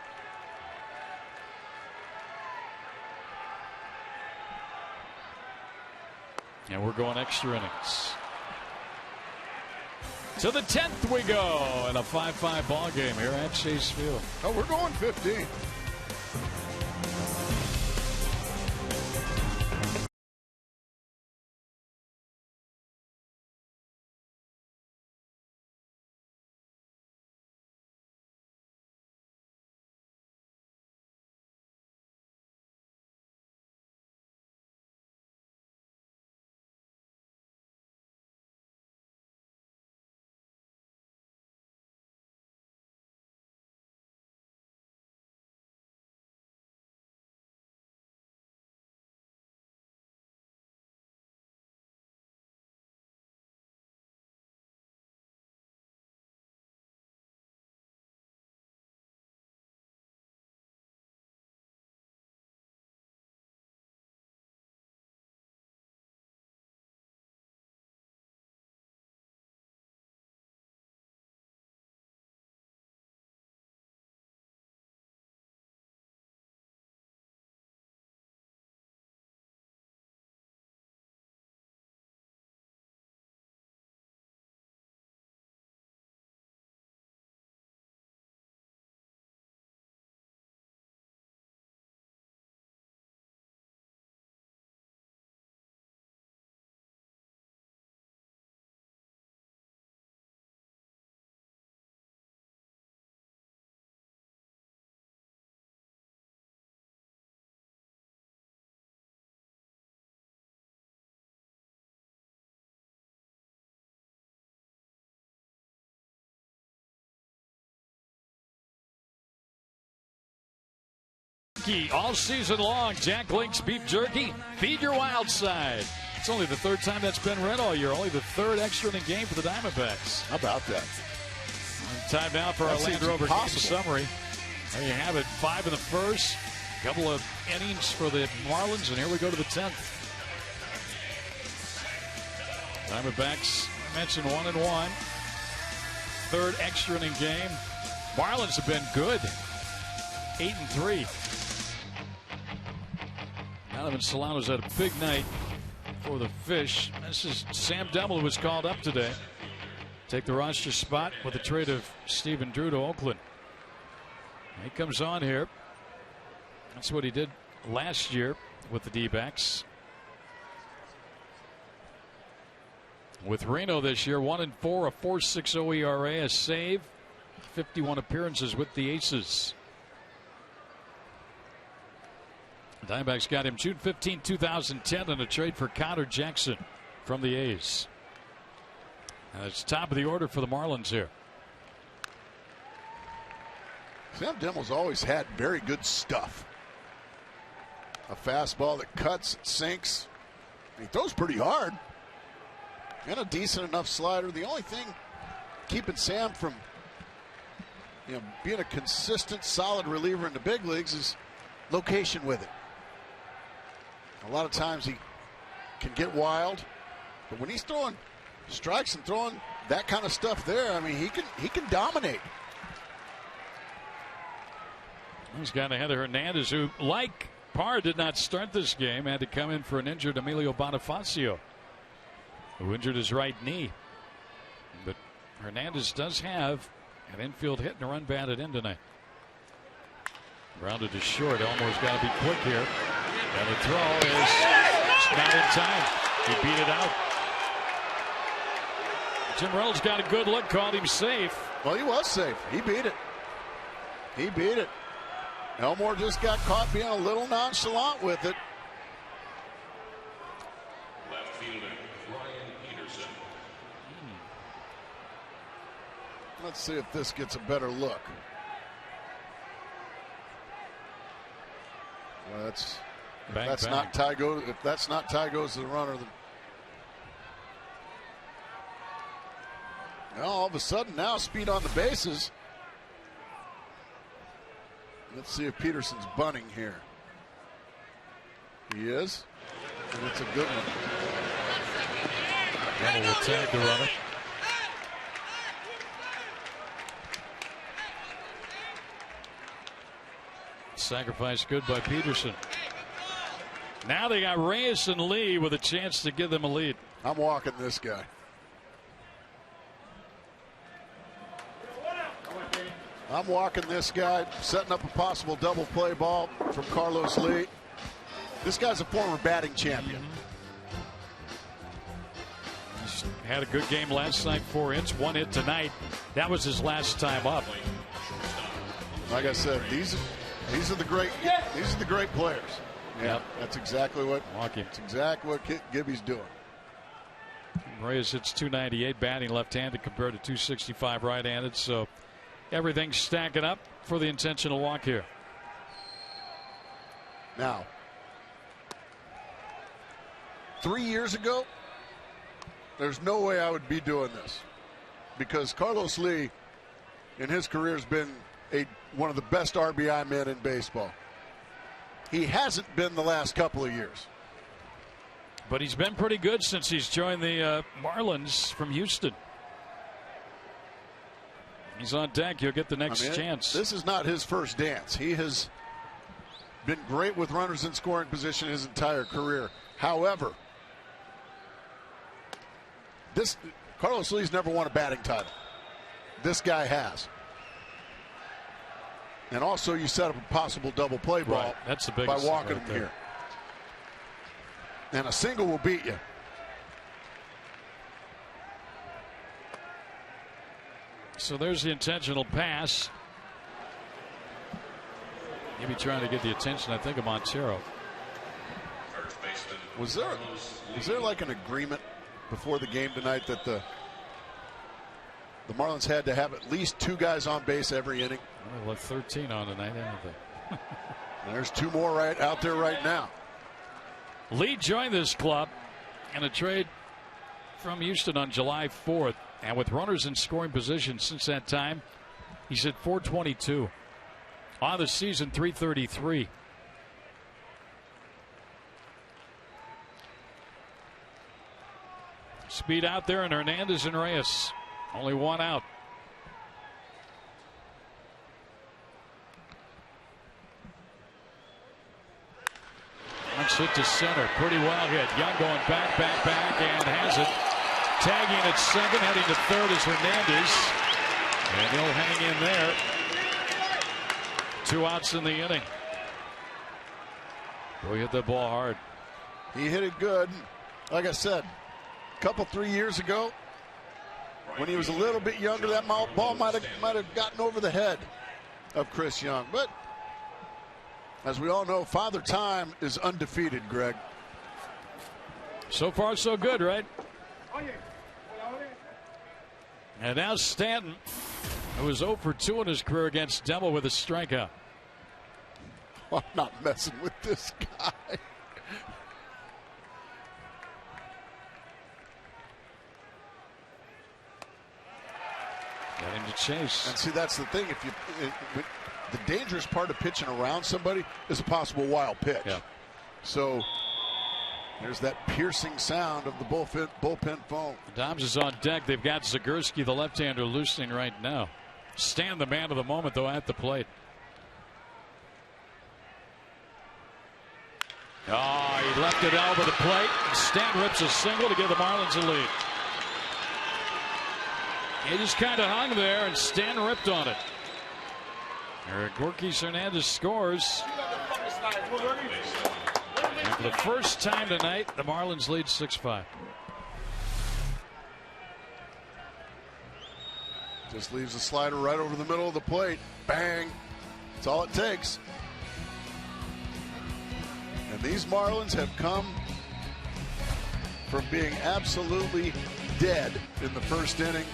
Speaker 3: And we're going extra innings. To the 10th we go in a 5-5 ball game here at Chase Field.
Speaker 5: Oh, we're going 15.
Speaker 3: All season long, Jack Link's beef jerky. Feed your wild side. It's only the 3rd time that's been read all year. Only the 3rd extra inning game for the Diamondbacks.
Speaker 5: How about that?
Speaker 3: Time now for our Land Rover game summary. There you have it. 5 in the first. A couple of innings for the Marlins, and here we go to the 10th. Diamondbacks, I mentioned 1-1. 3rd extra inning game. Marlins have been good. 8-3. Donovan Solano's had a big night for the Fish. This is Sam Demmel, who was called up today. Take the roster spot with the trade of Stephen Drew to Oakland. He comes on here. That's what he did last year with the D-backs. With Reno this year, 1-4, a 4.60 ERA, a save, 51 appearances with the Aces. Diamondbacks got him June 15, 2010 in a trade for Connor Jackson from the A's. And it's top of the order for the Marlins here.
Speaker 5: Sam Demmel's always had very good stuff. A fastball that cuts, sinks. He throws pretty hard. And a decent enough slider. The only thing keeping Sam from being a consistent, solid reliever in the big leagues is location with it. A lot of times he can get wild, but when he's throwing strikes and throwing that kind of stuff there. I mean, he can dominate.
Speaker 3: He's got ahead of Hernandez, who, like Parr, did not start this game. Had to come in for an injured Emilio Bonifacio, who injured his right knee. But Hernandez does have an infield hit and a run batted in tonight. Grounded to short. Elmore's got to be quick here. And the throw is not in time. He beat it out. Jim Rowell's got a good look, called him safe.
Speaker 5: Well, he was safe. He beat it. He beat it. Elmore just got caught being a little nonchalant with it.
Speaker 2: Left fielder Ryan Peterson.
Speaker 5: Let's see if this gets a better look. Well, if that's not Ty goes to the runner, then well, all of a sudden now speed on the bases. Let's see if Peterson's bunting here. He is, and it's a good one.
Speaker 3: Gamble will tag the runner. Sacrifice good by Peterson. Now they got Reyes and Lee with a chance to give them a lead.
Speaker 5: I'm walking this guy. I'm walking this guy, setting up a possible double play ball from Carlos Lee. This guy's a former batting champion.
Speaker 3: He's had a good game last night, 4 hits, 1 hit tonight. That was his last time up.
Speaker 5: Like I said, these are the great players.
Speaker 3: Yep.
Speaker 5: That's exactly what
Speaker 3: Walking.
Speaker 5: That's exactly what Gibby's doing.
Speaker 3: Reyes hits .298 batting left-handed compared to .265 right-handed, so everything's stacking up for the intentional walk here.
Speaker 5: Now, 3 years ago, there's no way I would be doing this, because Carlos Lee in his career has been one of the best RBI men in baseball. He hasn't been the last couple of years.
Speaker 3: But he's been pretty good since he's joined the Marlins from Houston. He's on deck. He'll get the next chance.
Speaker 5: This is not his first dance. He has been great with runners in scoring position his entire career. However, Carlos Lee's never won a batting title. This guy has. And also, you set up a possible double play ball.
Speaker 3: Right. That's the biggest
Speaker 5: by walking
Speaker 3: right
Speaker 5: him
Speaker 3: there.
Speaker 5: here. And a single will beat you.
Speaker 3: So there's the intentional pass. Maybe trying to get the attention, I think, of Montero.
Speaker 5: Was there like an agreement before the game tonight that the Marlins had to have at least 2 guys on base every inning?
Speaker 3: Well, left 13 on tonight, haven't they?
Speaker 5: There's 2 more right out there right now.
Speaker 3: Lee joined this club in a trade from Houston on July 4th. And with runners in scoring position since that time, he's at .422. On the season, .333. Speed out there, and Hernandez and Reyes. Only 1 out. Once hit to center. Pretty well hit. Young going back, and has it. Tagging at second, heading to third is Hernandez. And he'll hang in there. 2 outs in the inning. Boy, hit the ball hard.
Speaker 5: He hit it good. Like I said, a couple 3 years ago, when he was a little bit younger, that ball might have gotten over the head of Chris Young. But as we all know, Father Time is undefeated, Greg.
Speaker 3: So far, so good, right? And now Stanton, who was 0 for 2 in his career against Demo with a strikeout.
Speaker 5: I'm not messing with this guy.
Speaker 3: Got him to chase.
Speaker 5: And see, that's the thing. The dangerous part of pitching around somebody is a possible wild pitch.
Speaker 3: Yeah.
Speaker 5: So There's that piercing sound of the bullpen foam.
Speaker 3: Dobbs is on deck. They've got Zagurski, the left-hander, loosening right now. Stan, the man of the moment, though, at the plate. Oh, he left it over the plate. Stan rips a single to give the Marlins a lead. He just kind of hung there, and Stan ripped on it. Gorkis Hernandez scores. And for the first time tonight, the Marlins lead 6-5.
Speaker 5: Just leaves a slider right over the middle of the plate. Bang. That's all it takes. And these Marlins have come from being absolutely dead in the first inning.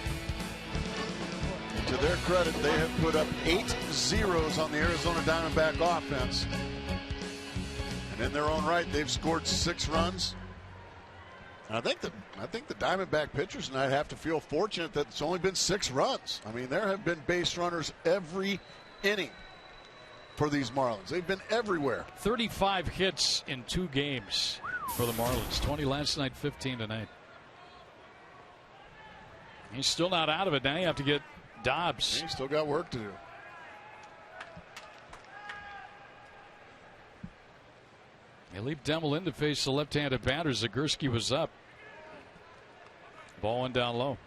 Speaker 5: And to their credit, they have put up 8 zeros on the Arizona Diamondback offense. And in their own right, they've scored 6 runs. And I think the Diamondback pitchers tonight have to feel fortunate that it's only been 6 runs. I mean, there have been base runners every inning for these Marlins. They've been everywhere.
Speaker 3: 35 hits in 2 games for the Marlins. 20 last night, 15 tonight. He's still not out of it. Now you have to get Dobbs.
Speaker 5: He's still got work to do.
Speaker 3: They leave Demmel in to face the left-handed batter. Zagurski was up. Ball went down low.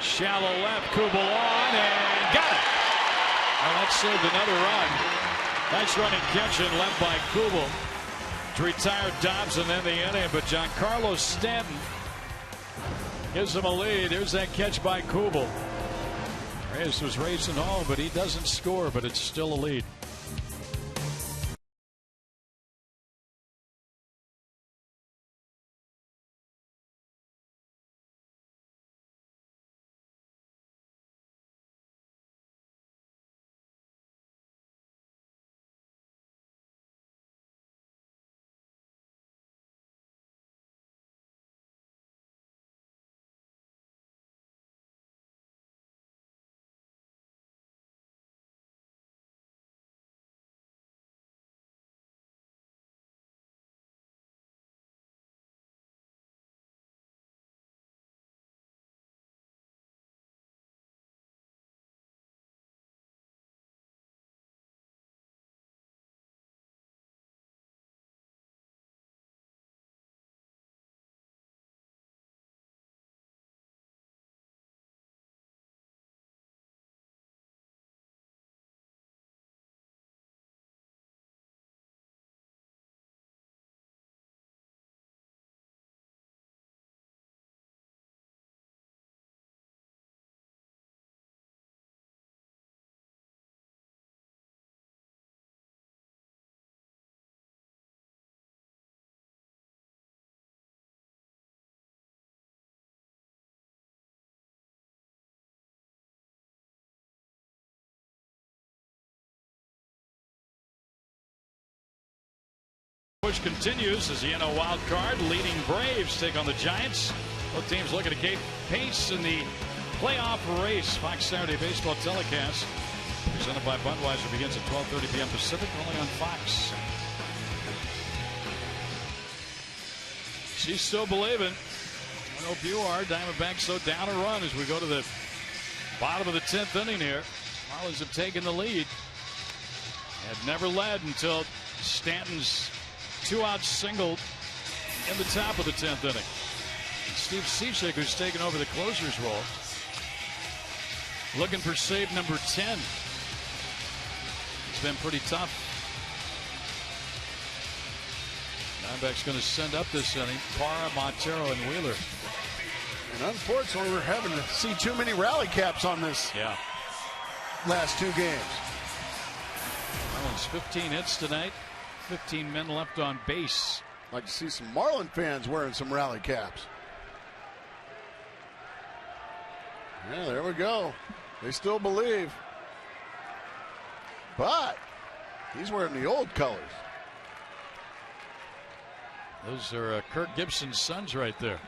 Speaker 3: Shallow left, Kubel on, and got it. Well, that saved another run. Nice running catch and left by Kubel to retire Dobbs and then the inning. But Giancarlo Stanton gives him a lead. Here's that catch by Kubel. Reyes was racing home, but he doesn't score, but it's still a lead. Push continues as the NL wild card. Leading Braves take on the Giants. Both teams looking to keep pace in the playoff race. Fox Saturday baseball telecast presented by Budweiser begins at 12:30 p.m. Pacific, only on Fox. She's still believing. I hope you are. Diamondbacks so down a run as we go to the bottom of the 10th inning here. Marlins have taken the lead. Have never led until Stanton's 2-out single in the top of the 10th inning. Steve Cishek, who's taken over the closer's role, looking for save number 10. It's been pretty tough. Diamondbacks going to send up this inning Parra, Montero, and Wheeler.
Speaker 5: And unfortunately, we're having to see too many rally caps on this last 2 games.
Speaker 3: Marlins 15 hits tonight. 15 men left on base.
Speaker 5: Like to see some Marlin fans wearing some rally caps. Yeah, there we go. They still believe. But he's wearing the old colors.
Speaker 3: Those are Kirk Gibson's sons right there.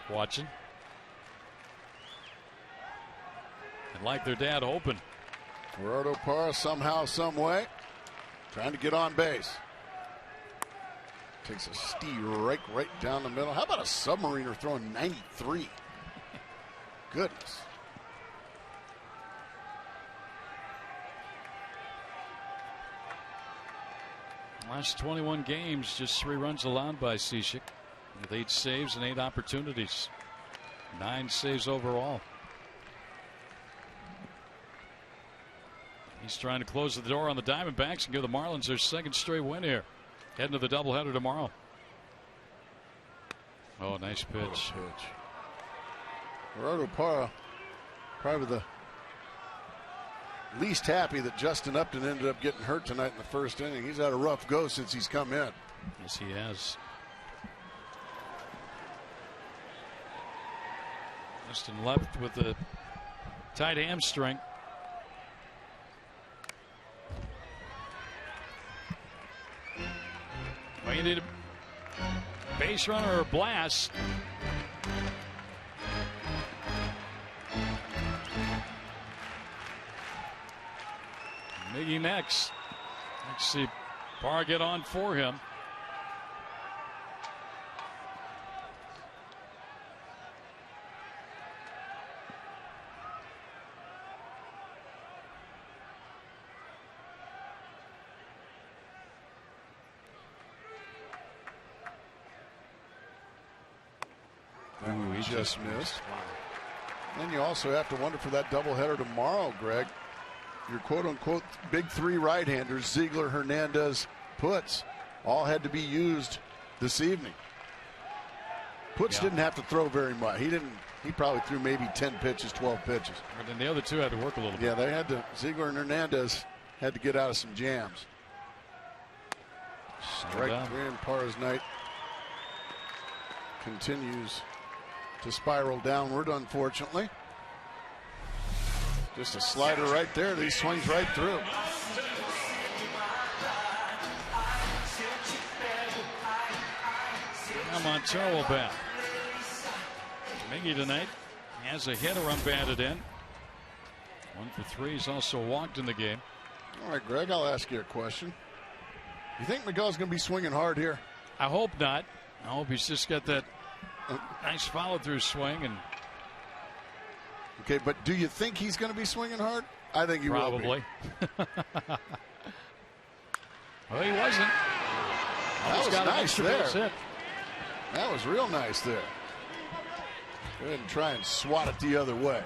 Speaker 3: Watching. And like their dad, hoping.
Speaker 5: Gerardo Parra somehow, some way, trying to get on base. Takes a steer right down the middle. How about a submariner throwing 93? Goodness.
Speaker 3: Last 21 games, just 3 runs allowed by Cishek, with 8 saves and 8 opportunities. 9 saves overall. He's trying to close the door on the Diamondbacks and give the Marlins their 2nd straight win here. Heading to the doubleheader tomorrow. Oh, nice pitch.
Speaker 5: Gerardo Parra, probably the least happy that Justin Upton ended up getting hurt tonight in the first inning. He's had a rough go since he's come in.
Speaker 3: Yes, he has. Justin left with a tight hamstring. Well, you need a base runner or a blast. Miggy next. Let's see Parra get on for him.
Speaker 5: Ooh, he just missed. Then you also have to wonder for that doubleheader tomorrow, Greg. Your quote-unquote big 3 right-handers, Ziegler, Hernandez, Putz, all had to be used this evening. Putz didn't have to throw very much. He probably threw maybe 10 pitches, 12 pitches.
Speaker 3: And then the other 2 had to work a little bit.
Speaker 5: Yeah, they had to. Ziegler and Hernandez had to get out of some jams. Strike 3 in Parra's night continues to spiral downward, unfortunately. Just a slider right there. He swings right through.
Speaker 3: Now Montero will bat. Miggy tonight has a hitter unbatted in. 1 for 3. He's also walked in the game.
Speaker 5: All right, Greg, I'll ask you a question. You think Miguel's going to be swinging hard here?
Speaker 3: I hope not. I hope he's just got that nice follow-through swing. And
Speaker 5: okay, but do you think he's going to be swinging hard? I think he
Speaker 3: probably
Speaker 5: will be.
Speaker 3: Well, he wasn't.
Speaker 5: That was nice there. That was real nice there. Go ahead and try and swat it the other way.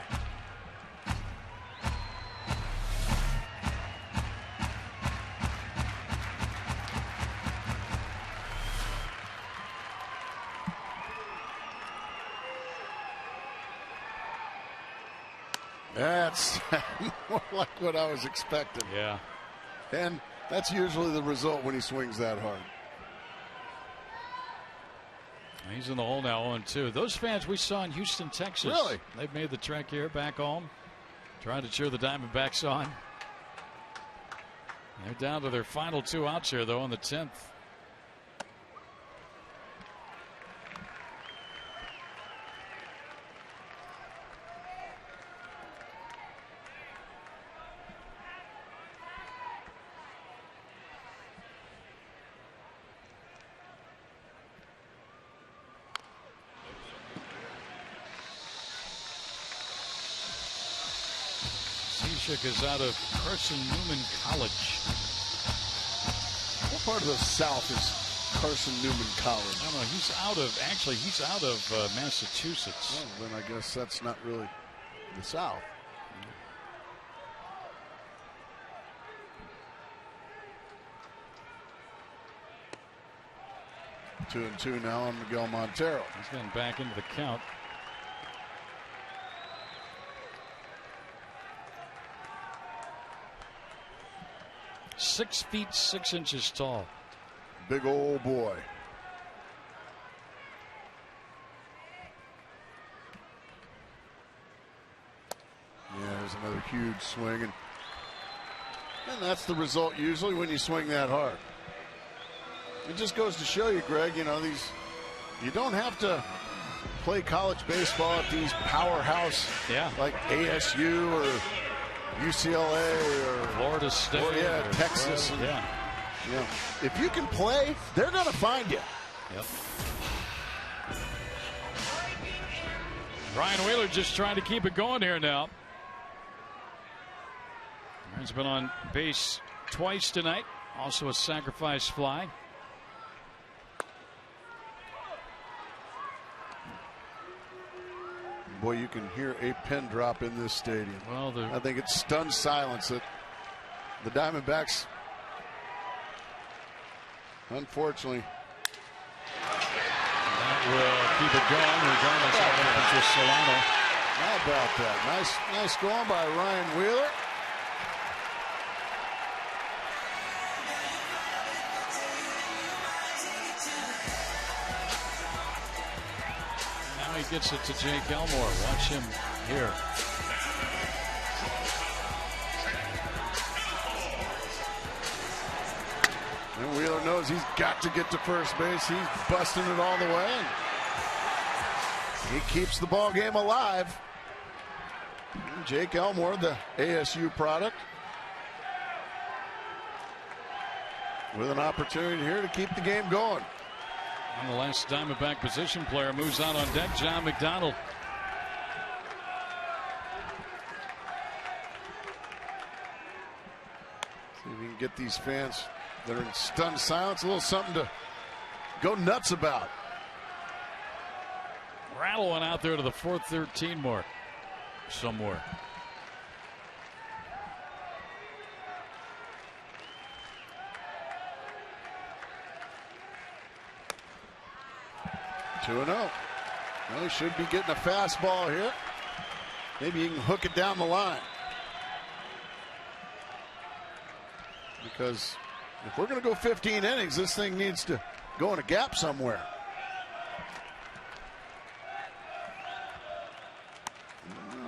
Speaker 5: That's more like what I was expecting.
Speaker 3: Yeah.
Speaker 5: And that's usually the result when he swings that hard.
Speaker 3: He's in the hole now, 0-2. Those fans we saw in Houston, Texas.
Speaker 5: Really?
Speaker 3: They've made the trek here back home. Trying to cheer the Diamondbacks on. They're down to their final 2 outs here, though, in the 10th. Is out of Carson Newman College.
Speaker 5: What part of the South is Carson Newman College?
Speaker 3: I don't know. He's out of Massachusetts.
Speaker 5: Well, then I guess that's not really the South. Two and 2 now on Miguel Montero.
Speaker 3: He's getting back into the count. .6 6" tall.
Speaker 5: Big old boy. Another huge swing, and that's the result usually when you swing that hard. It just goes to show you, Greg, you don't have to play college baseball at these powerhouse, like ASU or UCLA or
Speaker 3: Florida State,
Speaker 5: or Texas. If you can play, they're going to find you.
Speaker 3: Yep. Ryan Wheeler just trying to keep it going here now. He's been on base twice tonight. Also a sacrifice fly.
Speaker 5: Boy, you can hear a pin drop in this stadium.
Speaker 3: Well,
Speaker 5: I think it's stunned silence that the Diamondbacks, unfortunately,
Speaker 3: that will keep it going regardless of what happens with Solano.
Speaker 5: How about that? Nice going by Ryan Wheeler.
Speaker 3: He gets it to Jake Elmore. Watch him here.
Speaker 5: And Wheeler knows he's got to get to first base. He's busting it all the way. He keeps the ball game alive. And Jake Elmore, the ASU product, with an opportunity here to keep the game going.
Speaker 3: And the last Diamondback position player moves out on deck, John McDonald.
Speaker 5: See if we can get these fans that are in stunned silence a little something to go nuts about.
Speaker 3: Rattle went out there to the 413 mark somewhere.
Speaker 5: Two and 0. Well, he should be getting a fastball here. Maybe he can hook it down the line. Because if we're going to go 15 innings, this thing needs to go in a gap somewhere.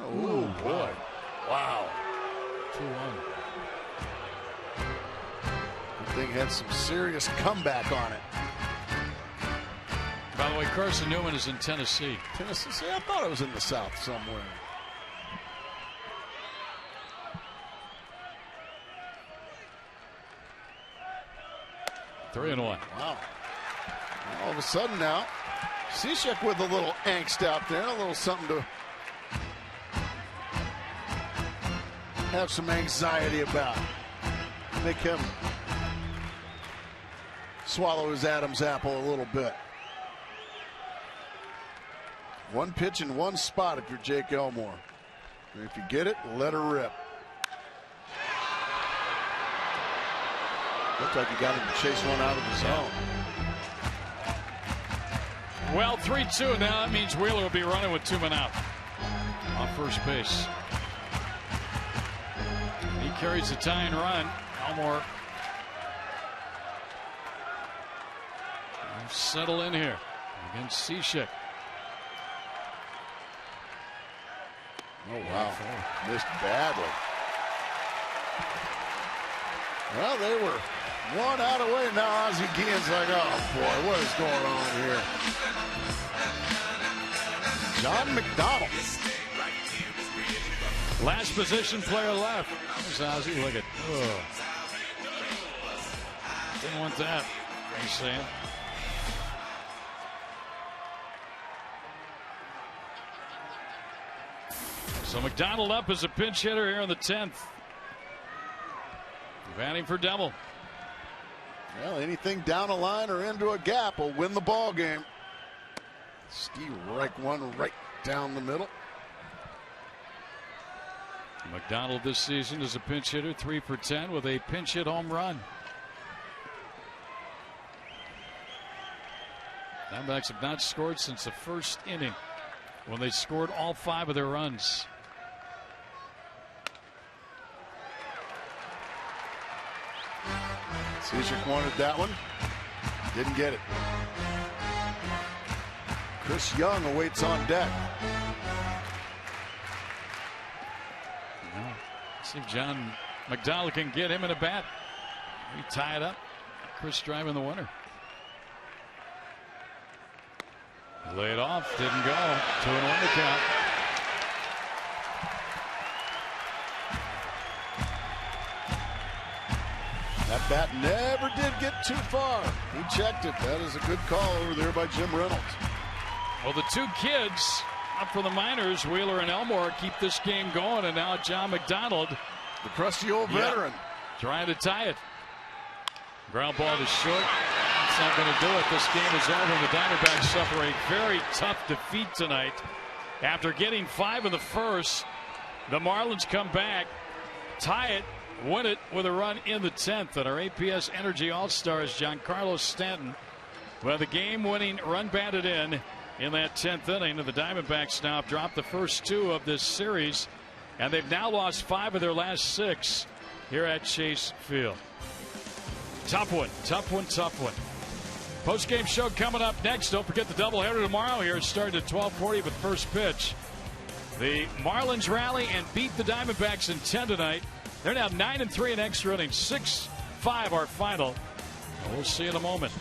Speaker 5: Oh, boy. Wow.
Speaker 3: 2-1.
Speaker 5: The thing had some serious comeback on it.
Speaker 3: By the way, Carson Newman is in Tennessee.
Speaker 5: Tennessee? See, I thought it was in the South somewhere.
Speaker 3: Three and one.
Speaker 5: Wow. All of a sudden now, Cishek with a little angst out there, a little something to have some anxiety about. Make him swallow his Adam's apple a little bit. One pitch in one spot if you're Jake Elmore. And if you get it, let her rip. Looks like you got him to chase one out of the zone.
Speaker 3: Well, 3-2 now. That means Wheeler will be running with 2 men out on first base. He carries the tying run. Elmore will settle in here against Cishek.
Speaker 5: Oh, wow. Missed badly. Well, they were one out away. Now Ozzie Guillen's like, oh, boy, what is going on here? John McDonald.
Speaker 3: Last position player left. There's Ozzie. Look at. Oh. Didn't want that. You see it? So McDonald up as a pinch hitter here in the 10th. Batting for Demmel.
Speaker 5: Well, anything down a line or into a gap will win the ball game. Steve Reich one right down the middle.
Speaker 3: McDonald this season is a pinch hitter, 3 for 10 with a pinch hit home run. Diamondbacks have not scored since the first inning when they scored all 5 of their runs.
Speaker 5: Cishek wanted that one. Didn't get it. Chris Young awaits on deck.
Speaker 3: See if John McDonald can get him in a bat. We tie it up. Chris driving the winner. Laid off, didn't go. 2-1 to count.
Speaker 5: That bat never did get too far. He checked it. That is a good call over there by Jim Reynolds.
Speaker 3: Well, the two kids up for the minors, Wheeler and Elmore, keep this game going, and now John McDonald,
Speaker 5: the crusty old veteran,
Speaker 3: trying to tie it. Ground ball to short. It's not going to do it. This game is over. The Diamondbacks suffer a very tough defeat tonight. After getting 5 in the first, the Marlins come back, tie it, win it with a run in the 10th. And our APS Energy All-Stars, Giancarlo Stanton, with a game-winning run batted in that 10th inning. And the Diamondbacks now have dropped the first 2 of this series, and they've now lost 5 of their last 6 here at Chase Field. Tough one, tough one, tough one. Post-game show coming up next. Don't forget the doubleheader tomorrow here. It's starting at 12:40 with first pitch. The Marlins rally and beat the Diamondbacks in 10 tonight. They're now 9-3 in extra innings. 6-5 our final. We'll see in a moment.